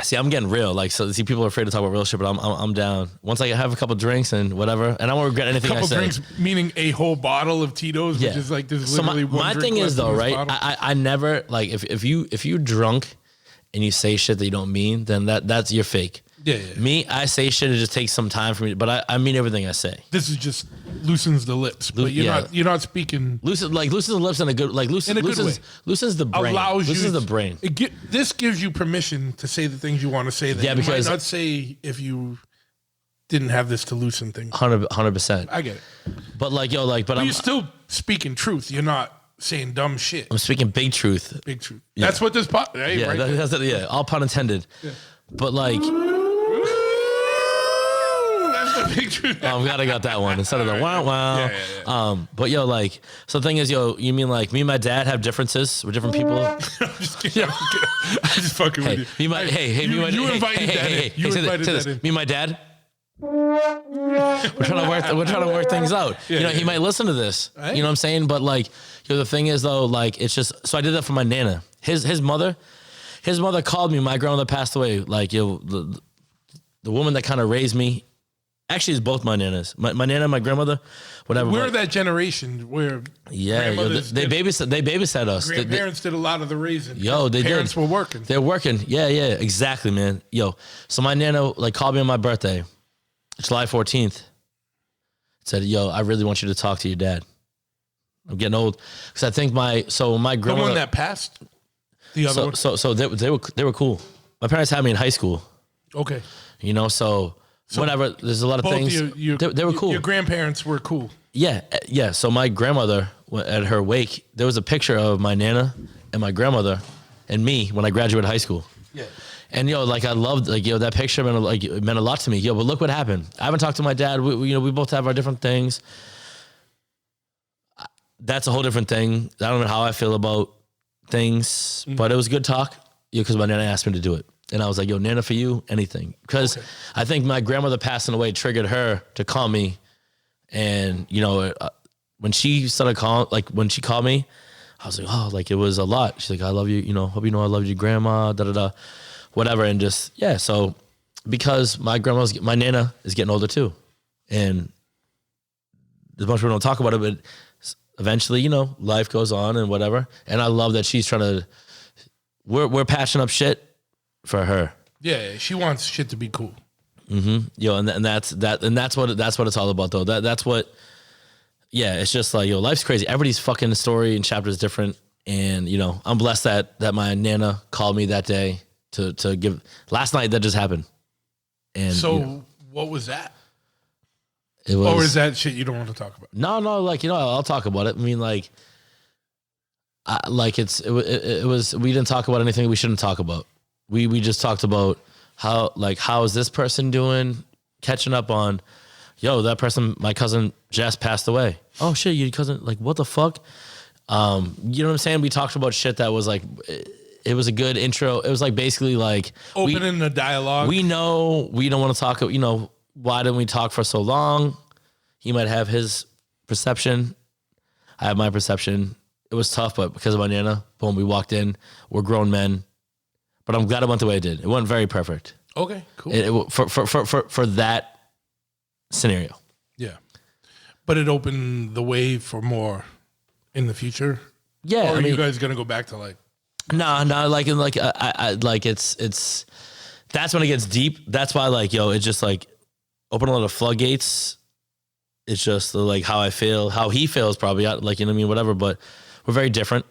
Speaker 3: See, I'm getting real. Like, so see, people are afraid to talk about real shit, but I'm down. Once I have a couple drinks and whatever, and I won't regret anything I say.
Speaker 1: Couple drinks, meaning a whole bottle of Tito's, which is like there's literally one drink.
Speaker 3: My thing is though, right? I never like if you drunk and you say shit that you don't mean, then that's you're fake.
Speaker 1: Yeah.
Speaker 3: Me, I say shit. It just takes some time for me, but I mean everything I say.
Speaker 1: This is just loosens the lips, but you're not speaking.
Speaker 3: Loosens the lips in a good loosens the brain. Loosens the brain.
Speaker 1: This gives you permission to say the things you want to say. That you might not say if you didn't have this to loosen things.
Speaker 3: 100%.
Speaker 1: I get it.
Speaker 3: But like yo, like, but
Speaker 1: you're still speaking truth. You're not saying dumb shit.
Speaker 3: I'm speaking big truth.
Speaker 1: Big truth. Yeah. That's what this pot. Right?
Speaker 3: Yeah,
Speaker 1: right
Speaker 3: all pun intended. Yeah. But like.
Speaker 1: Big truth.
Speaker 3: I'm glad I got that one instead of the wow. Yeah. But yo, like, so the thing is, yo, you mean like me and my dad have differences with different people?
Speaker 1: I'm just kidding. Yeah. I'm just fucking with you.
Speaker 3: You invited that in. Me and my dad. We're trying to work things out. Yeah, you know, he might listen to this. Right? You know what I'm saying? But like, yo, the thing is though, like, it's just so I did that for my nana. His mother called me. My grandmother passed away. Like, yo, the woman that kind of raised me. Actually, it's both my nanas. My nana and my grandmother, whatever.
Speaker 1: We're that generation where
Speaker 3: they babysat us.
Speaker 1: Grandparents did a lot of the raising.
Speaker 3: Yo,
Speaker 1: parents were working.
Speaker 3: They're working. Yeah, exactly, man. Yo, so my nana like called me on my birthday, July 14th. Said, yo, I really want you to talk to your dad. I'm getting old because I think my grandmother,
Speaker 1: the one that passed, the other one.
Speaker 3: So they were cool. My parents had me in high school.
Speaker 1: Okay.
Speaker 3: You know, so whatever. There's a lot of things. They were cool.
Speaker 1: Your grandparents were cool.
Speaker 3: Yeah, yeah. So my grandmother, at her wake, there was a picture of my Nana and my grandmother and me when I graduated high school.
Speaker 1: Yeah.
Speaker 3: And like I loved that picture it meant a lot to me. But look what happened. I haven't talked to my dad. We both have our different things. That's a whole different thing. I don't know how I feel about things, but it was good talk. Because my Nana asked me to do it. And I was like, yo, Nana, for you, anything. Because I think my grandmother passing away triggered her to call me. And, when she started calling, like when she called me, I was like, oh, like it was a lot. She's like, I love you, hope you know I love you, grandma, da-da-da, whatever. And just, yeah. So because my Nana is getting older too. And as much as we don't talk about it, but eventually, life goes on and whatever. And I love that she's trying to, we're patching up shit for her.
Speaker 1: Yeah, she wants shit to be cool.
Speaker 3: Mm-hmm. And that's what it's all about though. That's what. Yeah, it's just like life's crazy. Everybody's fucking story and chapter is different, and I'm blessed that my Nana called me that day to give. Last night that just happened. And
Speaker 1: so what was that?
Speaker 3: It was.
Speaker 1: Or is that shit you don't want to talk about?
Speaker 3: No, like I'll talk about it. I mean, like. It was. We didn't talk about anything we shouldn't talk about. We just talked about how is this person doing, catching up on, that person, my cousin Jess passed away. Oh shit, your cousin, like what the fuck? You know what I'm saying? We talked about shit that was like, it was a good intro. It was like basically like
Speaker 1: opening the dialogue.
Speaker 3: We know we don't want to talk. Why didn't we talk for so long? He might have his perception. I have my perception. It was tough, but because of my Nana, boom, we walked in. We're grown men, but I'm glad it went the way it did. It wasn't very perfect.
Speaker 1: Okay, cool.
Speaker 3: For that scenario.
Speaker 1: Yeah, but it opened the way for more in the future.
Speaker 3: Yeah,
Speaker 1: or are you guys gonna go back to like?
Speaker 3: No, it's that's when it gets deep. That's why it's just like open a lot of floodgates. It's just like how I feel, how he feels probably, whatever. But we're very different.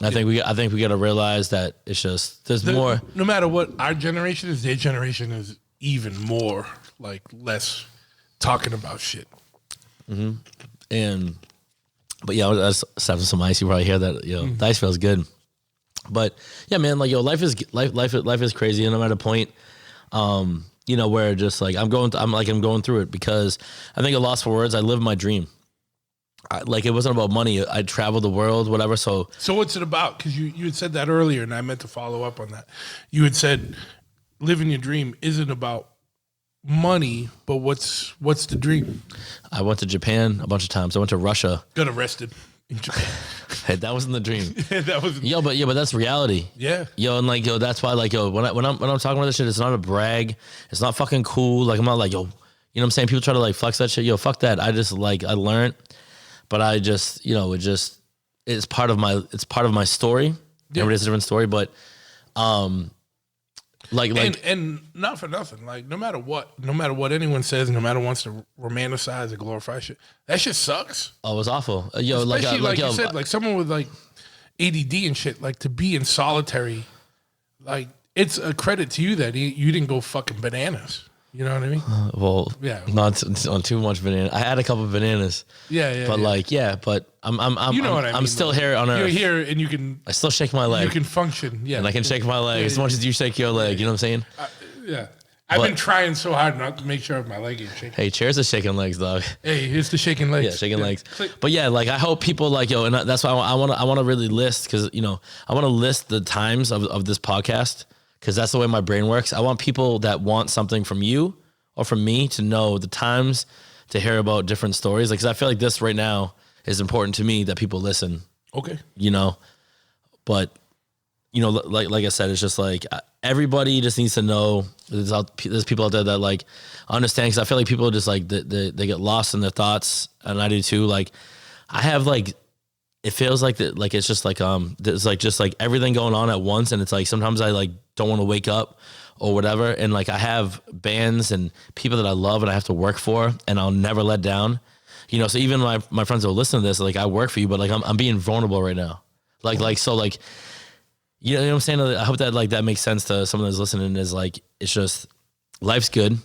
Speaker 3: I think we got to realize that it's just there's more.
Speaker 1: No matter what our generation is, their generation is even more like less talking about shit.
Speaker 3: Mm-hmm. But yeah, I was having some ice. You probably hear that. The ice feels good. But yeah, man, life is crazy, and I'm at a point, where just like I'm going through it because I think a loss for words. I live my dream. It wasn't about money. I traveled the world, whatever. So
Speaker 1: what's it about? Because you had said that earlier, and I meant to follow up on that. You had said living your dream isn't about money, but what's the dream?
Speaker 3: I went to Japan a bunch of times. I went to Russia.
Speaker 1: Got arrested in Japan.
Speaker 3: Hey, that wasn't the dream.
Speaker 1: That was
Speaker 3: but that's reality.
Speaker 1: Yeah.
Speaker 3: And that's why when I'm talking about this shit, it's not a brag. It's not fucking cool. Like I'm not like, you know what I'm saying? People try to flex that shit. Fuck that. I just I learned, but I just, it's part of my story. Yeah. Everybody has a different story, but and
Speaker 1: not for nothing. No matter what anyone says, no matter wants to romanticize or glorify shit, that shit sucks.
Speaker 3: Oh, it was awful.
Speaker 1: Especially you said, someone with ADD and shit, to be in solitary, it's a credit to you that you didn't go fucking bananas. You know what I mean?
Speaker 3: Yeah, not on too much banana. I had a couple of bananas.
Speaker 1: Yeah.
Speaker 3: But but I'm
Speaker 1: you know what I mean?
Speaker 3: I'm still here on Earth.
Speaker 1: You're here and you can.
Speaker 3: I still shake my leg.
Speaker 1: You can function. Yeah,
Speaker 3: and I can shake my leg as much as you shake your leg. You know what I'm saying?
Speaker 1: Yeah. I've been trying so hard not to make sure my leg ain't shaking.
Speaker 3: Hey, cheers to shaking legs, dog.
Speaker 1: Hey, it's the shaking legs.
Speaker 3: Yeah, shaking legs. But yeah, I hope people and that's why I want to really list because I want to list the times of this podcast because that's the way my brain works. I want people that want something from you or from me to know the times to hear about different stories. Because I feel like this right now is important to me that people listen.
Speaker 1: Okay.
Speaker 3: But like I said, it's just everybody just needs to know there's people out there that understand. Because I feel like people just they get lost in their thoughts, and I do too. I have it feels like that. It's just there's everything going on at once, and it's sometimes I don't want to wake up or whatever. And I have bands and people that I love and I have to work for, and I'll never let down. You know, so even my friends will listen to this, like I work for you, but like I'm being vulnerable right now. So you know what I'm saying? I hope that like that makes sense to someone that's listening. Is like, it's just, life's good.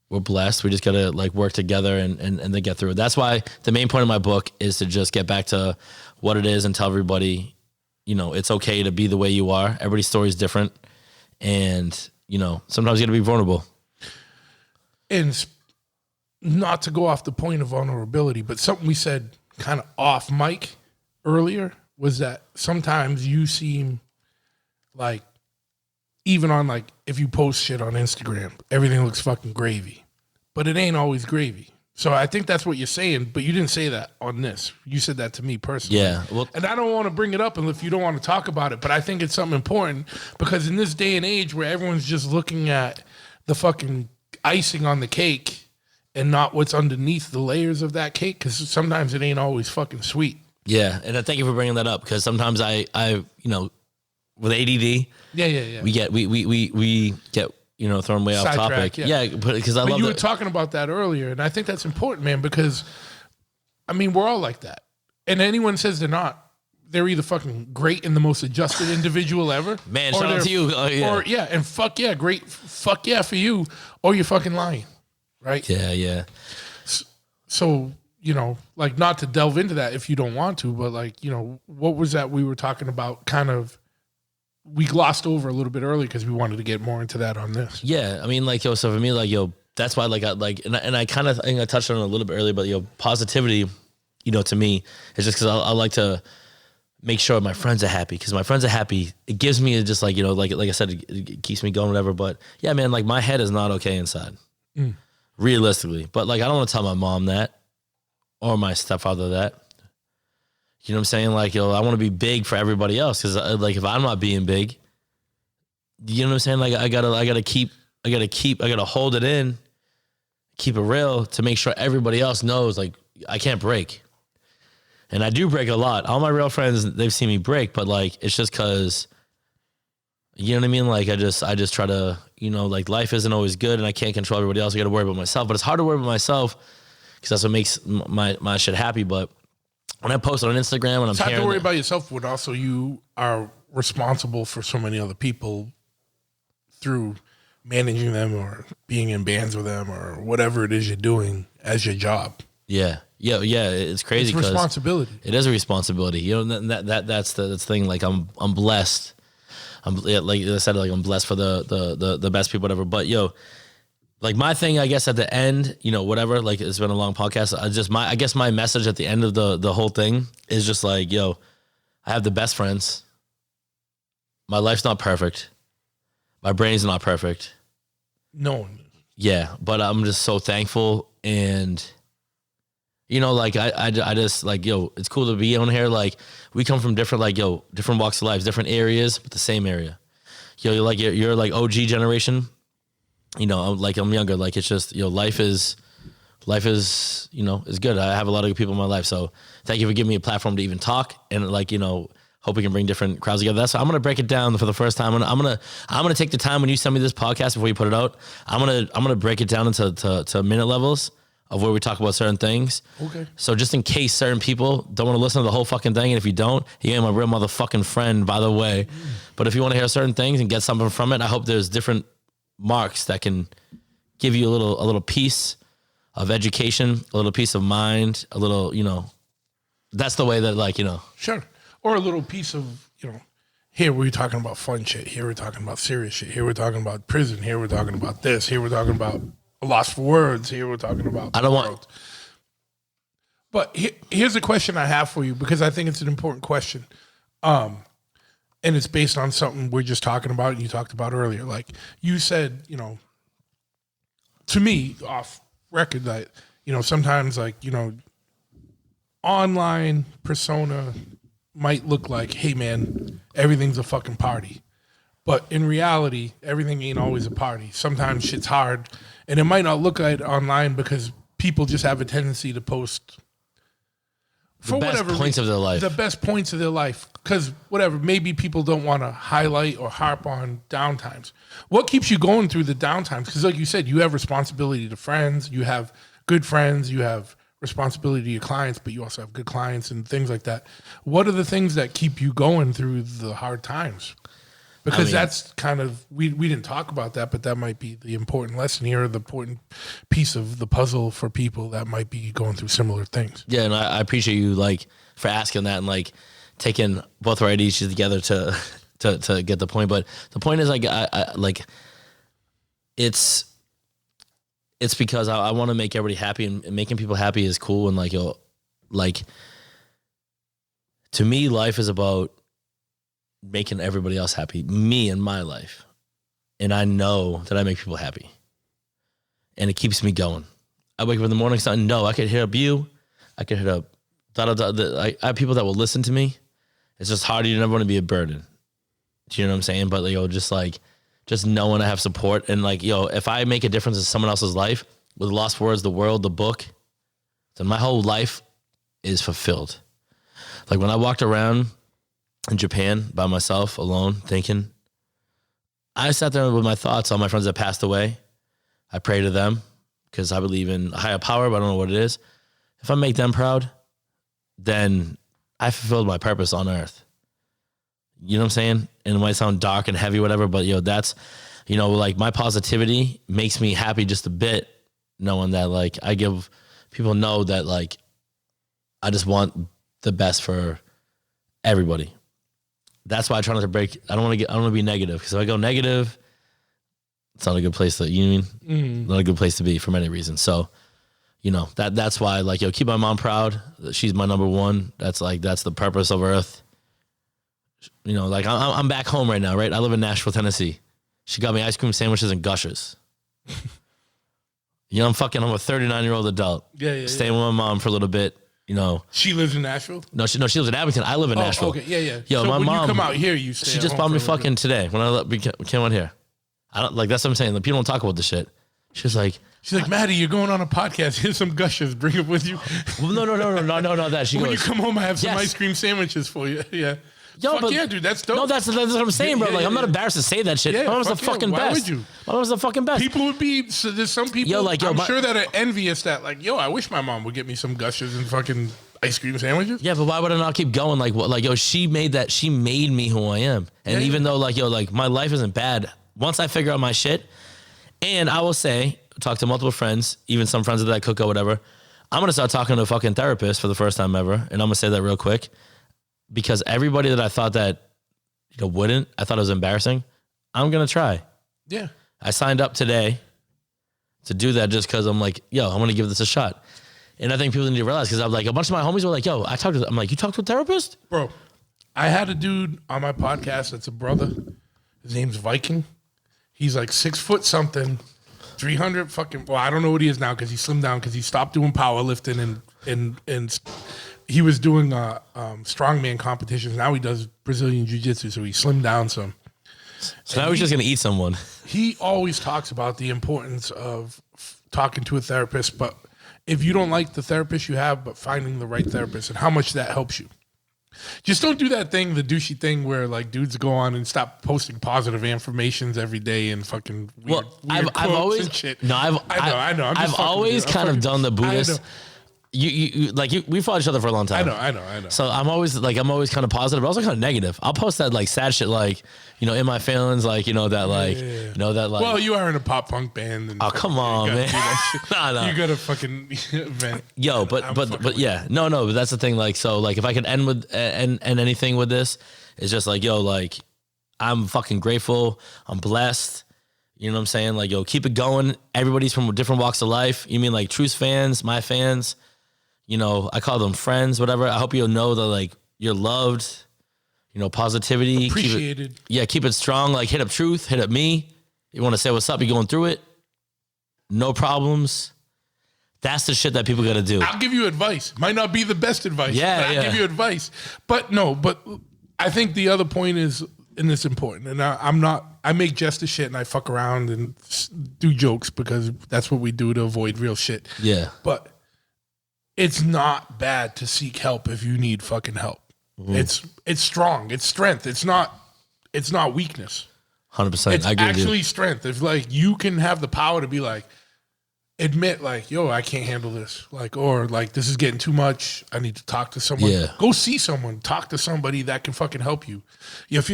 Speaker 3: We're blessed. We just gotta like work together and then get through it. That's why the main point of my book is to just get back to what it is and tell everybody, you know, it's okay to be the way you are. Everybody's story is different. And, you know, sometimes you gotta be vulnerable.
Speaker 1: And not to go off the point of vulnerability, but something we said kind of off mic earlier was that sometimes you seem like, even on like, if you post shit on Instagram, everything looks fucking gravy, but it ain't always gravy. So I think that's what you're saying, but you didn't say that on this. You said that to me personally.
Speaker 3: Yeah. Well,
Speaker 1: and I don't want to bring it up if you don't want to talk about it, but I think it's something important because in this day and age where everyone's just looking at the fucking icing on the cake and not what's underneath the layers of that cake, because sometimes it ain't always fucking sweet.
Speaker 3: Yeah. And I thank you for bringing that up, because sometimes I, you know, with ADD, we get, you know, thrown way off topic. Yeah. Because I love
Speaker 1: you were talking about that earlier, and I think that's important, man, because I mean, we're all like that. And anyone says they're not, they're either fucking great and the most adjusted individual ever.
Speaker 3: Man, shout out to you.
Speaker 1: Or and fuck yeah, great, fuck yeah for you, or you're fucking lying, right?
Speaker 3: Yeah.
Speaker 1: So, you know, like, not to delve into that if you don't want to, but like, you know, what was that we were talking about kind of, we glossed over a little bit early because we wanted to get more into that on this.
Speaker 3: Yeah. I mean, like, yo, so for me, like, yo, that's why, like, and I kind of think I touched on it a little bit earlier, but, yo, positivity, you know, to me, is just because I like to make sure my friends are happy, because my friends are happy. It gives me just like, you know, like I said, it keeps me going, whatever. But yeah, man, like, my head is not okay inside, realistically. But like, I don't want to tell my mom that or my stepfather that. You know what I'm saying? Like, yo, I want to be big for everybody else, because like, if I'm not being big, you know what I'm saying? Like, I gotta hold it in, keep it real, to make sure everybody else knows, like, I can't break. And I do break a lot. All my real friends, they've seen me break, but like, it's just because, you know what I mean? Like, I just try to, you know, like, life isn't always good and I can't control everybody else. I got to worry about myself, but it's hard to worry about myself because that's what makes my shit happy. But when I post on Instagram and
Speaker 1: it's hard to worry about yourself, but also you are responsible for so many other people through managing them or being in bands with them or whatever it is you're doing as your job.
Speaker 3: Yeah. It's crazy.
Speaker 1: It's responsibility.
Speaker 3: It is a responsibility. You know, that's the thing. Like, I'm blessed. Like I said, like, I'm blessed for the best people, whatever. But yo, like, my thing, I guess, at the end, you know, whatever, like, it's been a long podcast. I guess my message at the end of the whole thing is just like, yo, I have the best friends. My life's not perfect. My brain's not perfect.
Speaker 1: No.
Speaker 3: Yeah. But I'm just so thankful. And, you know, like, I just, like, yo, it's cool to be on here. Like, we come from different walks of life, different areas, but the same area. Yo, you're like OG generation. You know, I'm younger. Like, it's just, yo, life is, you know, is good. I have a lot of good people in my life. So thank you for giving me a platform to even talk, and, like, you know, hope we can bring different crowds together. That's why I'm going to break it down for the first time. I'm going to take the time when you send me this podcast before you put it out. I'm going to break it down into minute levels of where we talk about certain things.
Speaker 1: Okay.
Speaker 3: So just in case certain people don't want to listen to the whole fucking thing, and if you don't, you ain't my real motherfucking friend, by the way. But if you want to hear certain things and get something from it, I hope there's different marks that can give you a little piece of education, a little piece of mind, a little, you know, that's the way that, like, you know. Sure.
Speaker 1: Or a little piece of, you know, here we're talking about fun shit. Here we're talking about serious shit. Here we're talking about prison. Here we're talking about this. Here we're talking about a loss for words. Here we're talking about.
Speaker 3: I don't want.
Speaker 1: But here's a question I have for you, because I think it's an important question. And it's based on something we're just talking about and you talked about earlier. Like, you said, you know, to me, off record, that, you know, sometimes, like, you know, online persona might look like, hey, man, everything's a fucking party. But in reality, everything ain't always a party. Sometimes shit's hard. And it might not look like it online because people just have a tendency to post
Speaker 3: for whatever points of their life.
Speaker 1: The best points of their life. Because whatever, maybe people don't want to highlight or harp on downtimes. What keeps you going through the downtimes? Because like you said, you have responsibility to friends. You have good friends. You have responsibility to your clients, but you also have good clients and things like that. What are the things that keep you going through the hard times? Because that's kind of, we didn't talk about that, but that might be the important lesson here, or the important piece of the puzzle for people that might be going through similar things. Yeah,
Speaker 3: and I appreciate you like for asking that and like taking both our ideas together to get the point. But the point is like I like it's because I want to make everybody happy, and making people happy is cool. And like like to me, life is about making everybody else happy, me and my life. And I know that I make people happy, and it keeps me going. I wake up in the morning, so I know I could hit up you. I could hit up, I have people that will listen to me. It's just hard. You never want to be a burden. Do you know what I'm saying? But just knowing I have support, and like, if I make a difference in someone else's life with Lost Words, the world, the book, then my whole life is fulfilled. Like when I walked around in Japan by myself, alone, thinking, I sat there with my thoughts on my friends that passed away. I pray to them because I believe in a higher power, but I don't know what it is. If I make them proud, then I fulfilled my purpose on earth. You know what I'm saying? And it might sound dark and heavy, whatever, but that's, like my positivity makes me happy just a bit, knowing that like I give people know that like I just want the best for everybody. That's why I try not to break. I don't want to be negative, because if I go negative, it's not a good place to, you know what I mean? Mm-hmm. Not a good place to be for many reasons. So, that's why like, keep my mom proud. She's my number one. That's the purpose of earth. Like I'm back home right now, right? I live in Nashville, Tennessee. She got me ice cream sandwiches and Gushers. I'm a 39-year-old adult. Staying with my mom for a little bit.
Speaker 1: She lives in Nashville?
Speaker 3: No, she lives in Abington. I live in Nashville.
Speaker 1: Okay, yeah.
Speaker 3: Yo,
Speaker 1: so
Speaker 3: my
Speaker 1: when
Speaker 3: mom,
Speaker 1: you come out here, you stay.
Speaker 3: She just bought me fucking today when I came out here. I don't like. That's what I'm saying. Like, people don't talk about this shit. She's like,
Speaker 1: Maddie, you're going on a podcast. Here's some Gushers. Bring it with you.
Speaker 3: Well, no. That she
Speaker 1: when
Speaker 3: goes,
Speaker 1: you come home, I have some ice cream sandwiches for you. Yeah.
Speaker 3: Yo,
Speaker 1: Fuck yeah, dude, that's dope.
Speaker 3: No, that's what I'm saying, bro. I'm not embarrassed to say that shit. My mom's the fucking best. Why would you? My mom's the fucking best.
Speaker 1: People would be. So there's some people. I'm sure that are envious that I wish my mom would get me some Gushers and fucking ice cream sandwiches.
Speaker 3: Yeah, but why would I not keep going? She made that. She made me who I am. And even though my life isn't bad, once I figure out my shit, and I will say, talk to multiple friends, even some friends that I cook or whatever, I'm gonna start talking to a fucking therapist for the first time ever, and I'm gonna say that real quick. Because everybody that I thought that wouldn't, I thought it was embarrassing, I'm going to try.
Speaker 1: Yeah.
Speaker 3: I signed up today to do that just because I'm like, I'm going to give this a shot. And I think people need to realize, because I'm like, a bunch of my homies were like, I'm like, you talked to a therapist?
Speaker 1: Bro, I had a dude on my podcast that's a brother. His name's Viking. He's like 6 foot something, 300 fucking, I don't know what he is now because he slimmed down because he stopped doing powerlifting and he was doing strongman competitions. Now he does Brazilian jiu-jitsu, so he slimmed down some.
Speaker 3: So now he's just going to eat someone.
Speaker 1: He always talks about the importance of talking to a therapist, but if you don't like the therapist you have, but finding the right therapist and how much that helps you. Just don't do that thing, the douchey thing where like dudes go on and stop posting positive affirmations every day and fucking weird
Speaker 3: I've always,
Speaker 1: and shit.
Speaker 3: No, I know. I've always kind of done the Buddhist. We followed each other for a long time.
Speaker 1: I know.
Speaker 3: So I'm always kind of positive, but also kind of negative. I'll post that like sad shit, in my feelings, Well,
Speaker 1: you are in a pop punk band. And
Speaker 3: come on, man.
Speaker 1: No. You gotta fucking vent.
Speaker 3: Yo, but yeah, no, but that's the thing. If I could end with and anything with this, it's just I'm fucking grateful. I'm blessed. You know what I'm saying? Keep it going. Everybody's from different walks of life. You mean like Truce fans, my fans? I call them friends, whatever. I hope you'll know that you're loved, positivity.
Speaker 1: Appreciated.
Speaker 3: Keep it strong. Hit up Truth, hit up me. You want to say what's up, you're going through it. No problems. That's the shit that people got to do.
Speaker 1: I'll give you advice. Might not be the best advice.
Speaker 3: Yeah,
Speaker 1: I'll give you advice. But I think the other point is, and it's important, and I make jest of shit and I fuck around and do jokes because that's what we do to avoid real shit.
Speaker 3: Yeah.
Speaker 1: But it's not bad to seek help if you need fucking help. Mm-hmm. It's strong. It's strength. It's not weakness.
Speaker 3: 100%.
Speaker 1: It's actually strength. If you can have the power to be like, admit like, yo, I can't handle this. Like, or like, this is getting too much. I need to talk to someone.
Speaker 3: Yeah.
Speaker 1: Go see someone. Talk to somebody that can fucking help you. If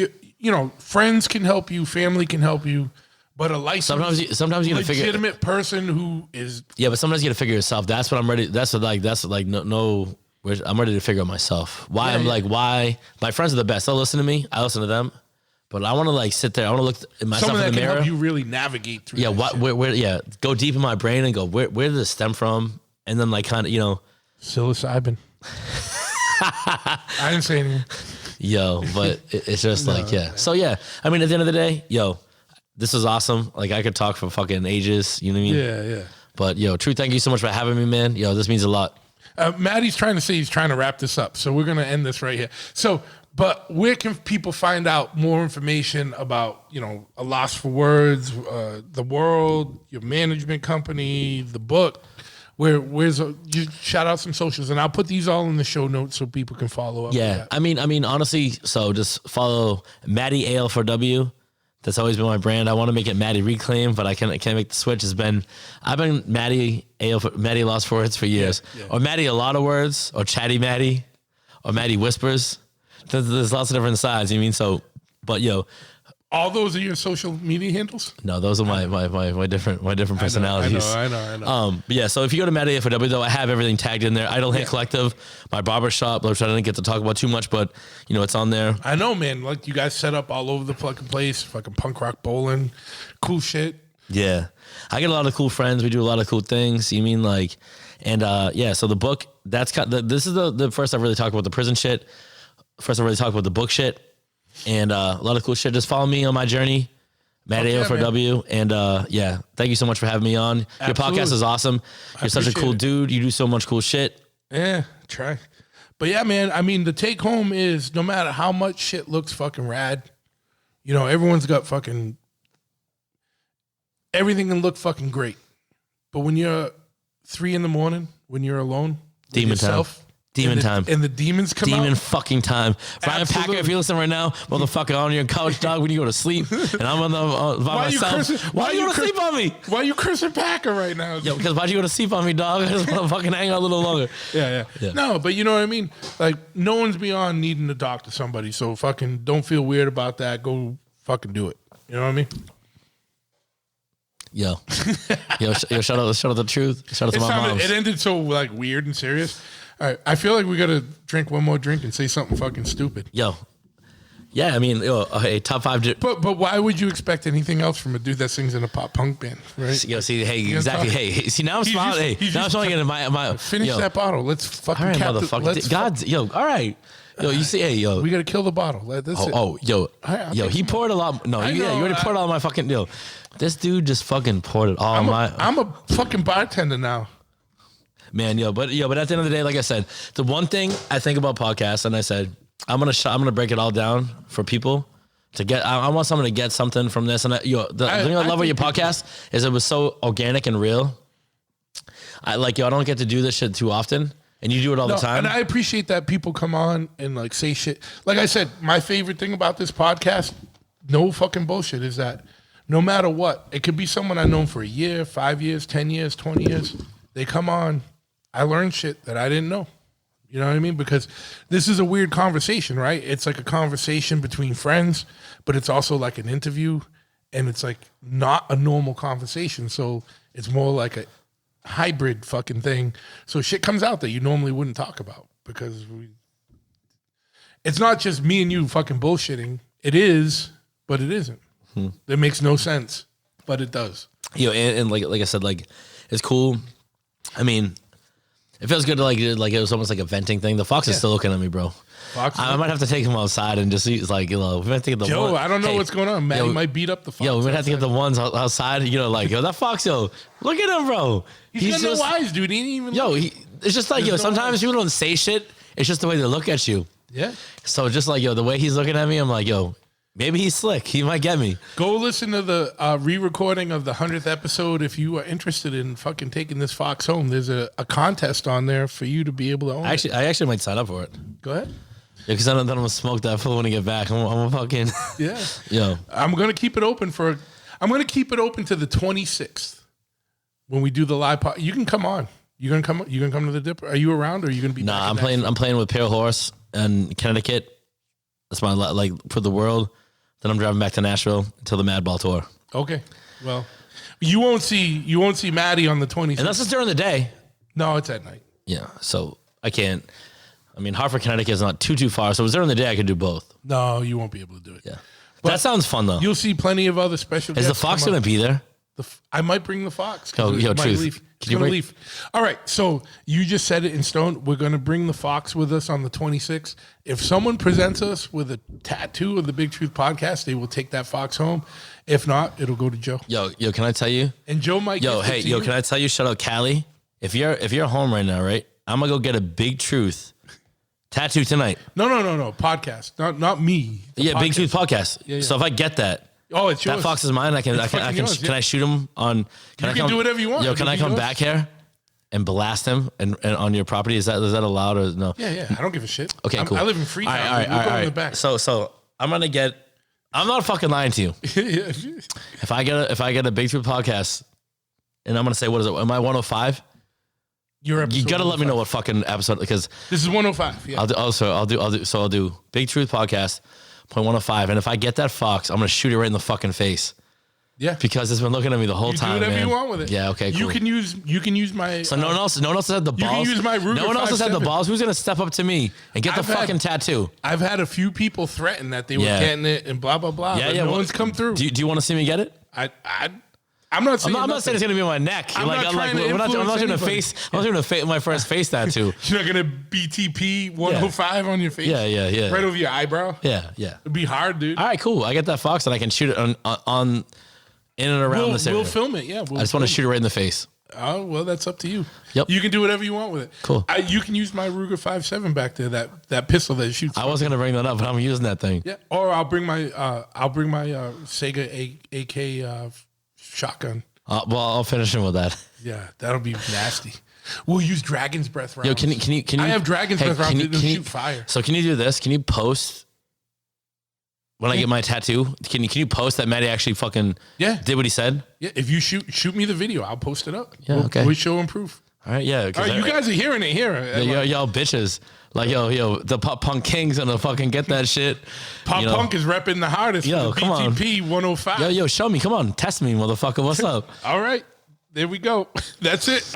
Speaker 1: friends can help you, family can help you, but a licensed,
Speaker 3: sometimes you gotta figure
Speaker 1: legitimate person who is.
Speaker 3: Yeah, but sometimes you gotta figure yourself. That's what I'm ready. I'm ready to figure out myself. Why why my friends are the best. They'll listen to me. I listen to them. But I want to like sit there. I want to look at myself
Speaker 1: Someone
Speaker 3: in the mirror.
Speaker 1: Help you really navigate through.
Speaker 3: Yeah, go deep in my brain and go where did this stem from? And then like kind of
Speaker 1: psilocybin. I didn't say anything.
Speaker 3: Yo, but it's just So yeah, I mean at the end of the day, this is awesome. Like I could talk for fucking ages. You know what I mean?
Speaker 1: Yeah.
Speaker 3: But True, thank you so much for having me, man. This means a lot.
Speaker 1: Maddie's trying to say he's trying to wrap this up, so we're gonna end this right here. So. But where can people find out more information about, A Loss for Words, the world, your management company, the book? You shout out some socials, and I'll put these all in the show notes so people can follow up.
Speaker 3: Yeah, I mean, honestly, so just follow Maddie AL4W. That's always been my brand. I want to make it Maddie Reclaim, but I can't make the switch. I've been Maddie Lost for Words for years, or Maddie A Lot of Words, or Chatty Maddie, or Maddie Whispers. There's lots of different sides. You mean so? But
Speaker 1: all those are your social media handles?
Speaker 3: No, those are my different personalities.
Speaker 1: I know.
Speaker 3: But yeah, so if you go to Matt AFW, though, I have everything tagged in there. Idle Hit Collective, my barbershop, which I didn't get to talk about too much, but it's on there.
Speaker 1: I know, man. Like you guys set up all over the fucking place, fucking punk rock bowling, cool shit.
Speaker 3: Yeah, I get a lot of cool friends. We do a lot of cool things. You mean like, and so the book. This is the first I've really talked about the prison shit. First, I really talk about the book shit and a lot of cool shit. Just follow me on my journey, Matt AO4W. And thank you so much for having me on. Your podcast is awesome. You're such a cool dude. You do so much cool shit.
Speaker 1: Yeah, try. But yeah, man, I mean, the take home is no matter how much shit looks fucking rad, everyone's got fucking, everything can look fucking great. But when you're 3 a.m, when you're alone, with yourself,
Speaker 3: Demon time.
Speaker 1: And the demons come out.
Speaker 3: Demon fucking time. Ryan Packer, if you listen right now, motherfucker, on your couch, dog, when you go to sleep, and I'm by myself. Why you go to sleep on me?
Speaker 1: Why are you cursing Packer right now?
Speaker 3: Yo, because why'd you go to sleep on me, dog? I just want to fucking hang out a little longer.
Speaker 1: Yeah. No, but you know what I mean? Like, no one's beyond needing to talk to somebody, so fucking don't feel weird about that. Go fucking do it. You know what I mean?
Speaker 3: Yo, shout out the truth. Shout out to my mom.
Speaker 1: It ended so like weird and serious. All right, I feel like we gotta drink one more drink and say something fucking stupid.
Speaker 3: Yo, yeah, I mean, hey, top 5.
Speaker 1: But why would you expect anything else from a dude that sings in a pop punk band, right?
Speaker 3: See, hey, exactly. Hey, see, now I'm smiling. Now I'm smiling at my.
Speaker 1: Finish that bottle. Let's fucking.
Speaker 3: All right, motherfucker. All right. Yo, you see, hey, yo.
Speaker 1: We gotta kill the bottle.
Speaker 3: He poured a lot. No, you already poured all my fucking. Yo, this dude just fucking poured it all.
Speaker 1: I'm a fucking bartender now.
Speaker 3: Man, but at the end of the day, like I said, the one thing I think about podcasts, and I said, I'm gonna break it all down for people to get. I want someone to get something from this. And the thing I love about your podcast is it was so organic and real. I don't get to do this shit too often, and you do it all the time.
Speaker 1: And I appreciate that people come on and like say shit. Like I said, my favorite thing about this podcast, no fucking bullshit, is that no matter what, it could be someone I've known for a year, 5 years, 10 years, 20 years. They come on. I learned shit that I didn't know. You know what I mean? Because this is a weird conversation, right? It's like a conversation between friends, but it's also like an interview, and it's like not a normal conversation. So it's more like a hybrid fucking thing. So shit comes out that you normally wouldn't talk about because it's not just me and you fucking bullshitting. It is, but it isn't. It makes no sense, but it does.
Speaker 3: And like I said, like it's cool. I mean, it feels good to like it was almost like a venting thing. The fox is still looking at me, bro. I might have to take him outside and just see. It's like, we might have to get the
Speaker 1: Joe, I don't know what's going on. Maddie might beat up the fox.
Speaker 3: We might have to get the ones outside. That fox, look at him, bro.
Speaker 1: He's got no eyes, dude. He ain't even.
Speaker 3: It's just like, sometimes people don't say shit. It's just the way they look at you.
Speaker 1: Yeah.
Speaker 3: So just like, the way he's looking at me, I'm like, maybe he's slick. He might get me.
Speaker 1: Go listen to the re-recording of the 100th episode if you are interested in fucking taking this fox home. There's a contest on there for you to be able to own it.
Speaker 3: I actually might sign up for it.
Speaker 1: Go ahead.
Speaker 3: Yeah, because I'm gonna smoke that fool when I get back. I'm a fucking
Speaker 1: I'm gonna keep it open to the 26th. when we do the live pod, you can come on. You're gonna come. You're gonna come to the dip. Are you around, or are you gonna be?
Speaker 3: Nah, I'm playing. I'm playing with Pale Horse in Connecticut. That's my like for the world. Then I'm driving back to Nashville until the Madball tour.
Speaker 1: Okay. Well, you won't see Maddie on the 26th.
Speaker 3: Unless it's during the day.
Speaker 1: No, it's at night.
Speaker 3: Yeah, so I can't. I mean, Hartford, Connecticut is not too far. So if it was during the day, I could do both.
Speaker 1: No, you won't be able to do it.
Speaker 3: Yeah, but that sounds fun though.
Speaker 1: You'll see plenty of other special.
Speaker 3: Is the Fox going to be there?
Speaker 1: I might bring the Fox.
Speaker 3: Oh, yo, truth.
Speaker 1: It's going to leave. All right. So you just said it in stone. We're going to bring the Fox with us on the 26th. If someone presents us with a tattoo of the Big Truth podcast, they will take that Fox home. If not, it'll go to Joe.
Speaker 3: Yo, can I tell you?
Speaker 1: And Joe might.
Speaker 3: Can I tell you? Shout out Callie. If you're home right now, right? I'm gonna go get a Big Truth tattoo tonight.
Speaker 1: No. Podcast. Not me.
Speaker 3: Yeah, podcast. Big Truth podcast. Yeah. So if I get that.
Speaker 1: Oh, it's yours.
Speaker 3: That Fox is mine. Can I shoot him on?
Speaker 1: You can do whatever you want.
Speaker 3: Yo, can I come back here and blast him and on your property? Is that allowed or no?
Speaker 1: Yeah. I don't give a shit.
Speaker 3: Okay, cool.
Speaker 1: I live in Freetown.
Speaker 3: All right.
Speaker 1: In the back.
Speaker 3: So I'm gonna get. I'm not fucking lying to you. If I get a Big Truth podcast, and I'm gonna say, what is it? Am I 105? You gotta let me know what fucking episode, because
Speaker 1: this is 105. Yeah.
Speaker 3: I'll do Big Truth podcast. Point 105, and if I get that Fox, I'm gonna shoot it right in the fucking face.
Speaker 1: Yeah,
Speaker 3: because it's been looking at me the whole time.
Speaker 1: Do whatever
Speaker 3: man.
Speaker 1: you want with it.
Speaker 3: Yeah, okay, cool.
Speaker 1: You can use my.
Speaker 3: So no one else has had the balls.
Speaker 1: You can use my Ruger.
Speaker 3: No one else has had the balls. Who's gonna step up to me and get the fucking tattoo?
Speaker 1: I've had a few people threaten that they were getting it and blah blah blah. Yeah. No one's come through.
Speaker 3: Do you want to see me get it?
Speaker 1: I'm not saying.
Speaker 3: I'm not saying it's gonna be on my neck. I'm not doing a face. I'm not doing my first face tattoo.
Speaker 1: You're not gonna BTP 105 on your face.
Speaker 3: Yeah.
Speaker 1: Right over your eyebrow.
Speaker 3: Yeah.
Speaker 1: It'd be hard, dude.
Speaker 3: All right, cool. I get that Fox and I can shoot it on in and around this area.
Speaker 1: We'll film it. Yeah.
Speaker 3: I just want to shoot it right in the face.
Speaker 1: Oh well, that's up to you.
Speaker 3: Yep.
Speaker 1: You can do whatever you want with it.
Speaker 3: Cool.
Speaker 1: You can use my Ruger 5.7 back there. That pistol that shoots.
Speaker 3: I wasn't gonna bring that up, but I'm using that thing.
Speaker 1: Yeah. Or I'll bring my Sega AK shotgun.
Speaker 3: Well, I'll finish him with that.
Speaker 1: Yeah, that'll be nasty. We'll use Dragon's Breath rounds.
Speaker 3: Yo, can you?
Speaker 1: I have Dragon's Breath rounds that shoot fire.
Speaker 3: So can you do this? Can you post when I get my tattoo? Can you post that Matty actually fucking did what he said?
Speaker 1: Yeah, if you shoot me the video, I'll post it up.
Speaker 3: Yeah, okay.
Speaker 1: We'll show and proof.
Speaker 3: All right, yeah.
Speaker 1: All right, you guys are hearing it here.
Speaker 3: Y'all bitches. Like, yo, the Pop Punk Kings gonna fucking get that shit.
Speaker 1: Pop Punk is repping the hardest.
Speaker 3: Yo, come on.
Speaker 1: BTP 105.
Speaker 3: Yo, show me. Come on. Test me, motherfucker. What's up?
Speaker 1: All right. There we go. That's it.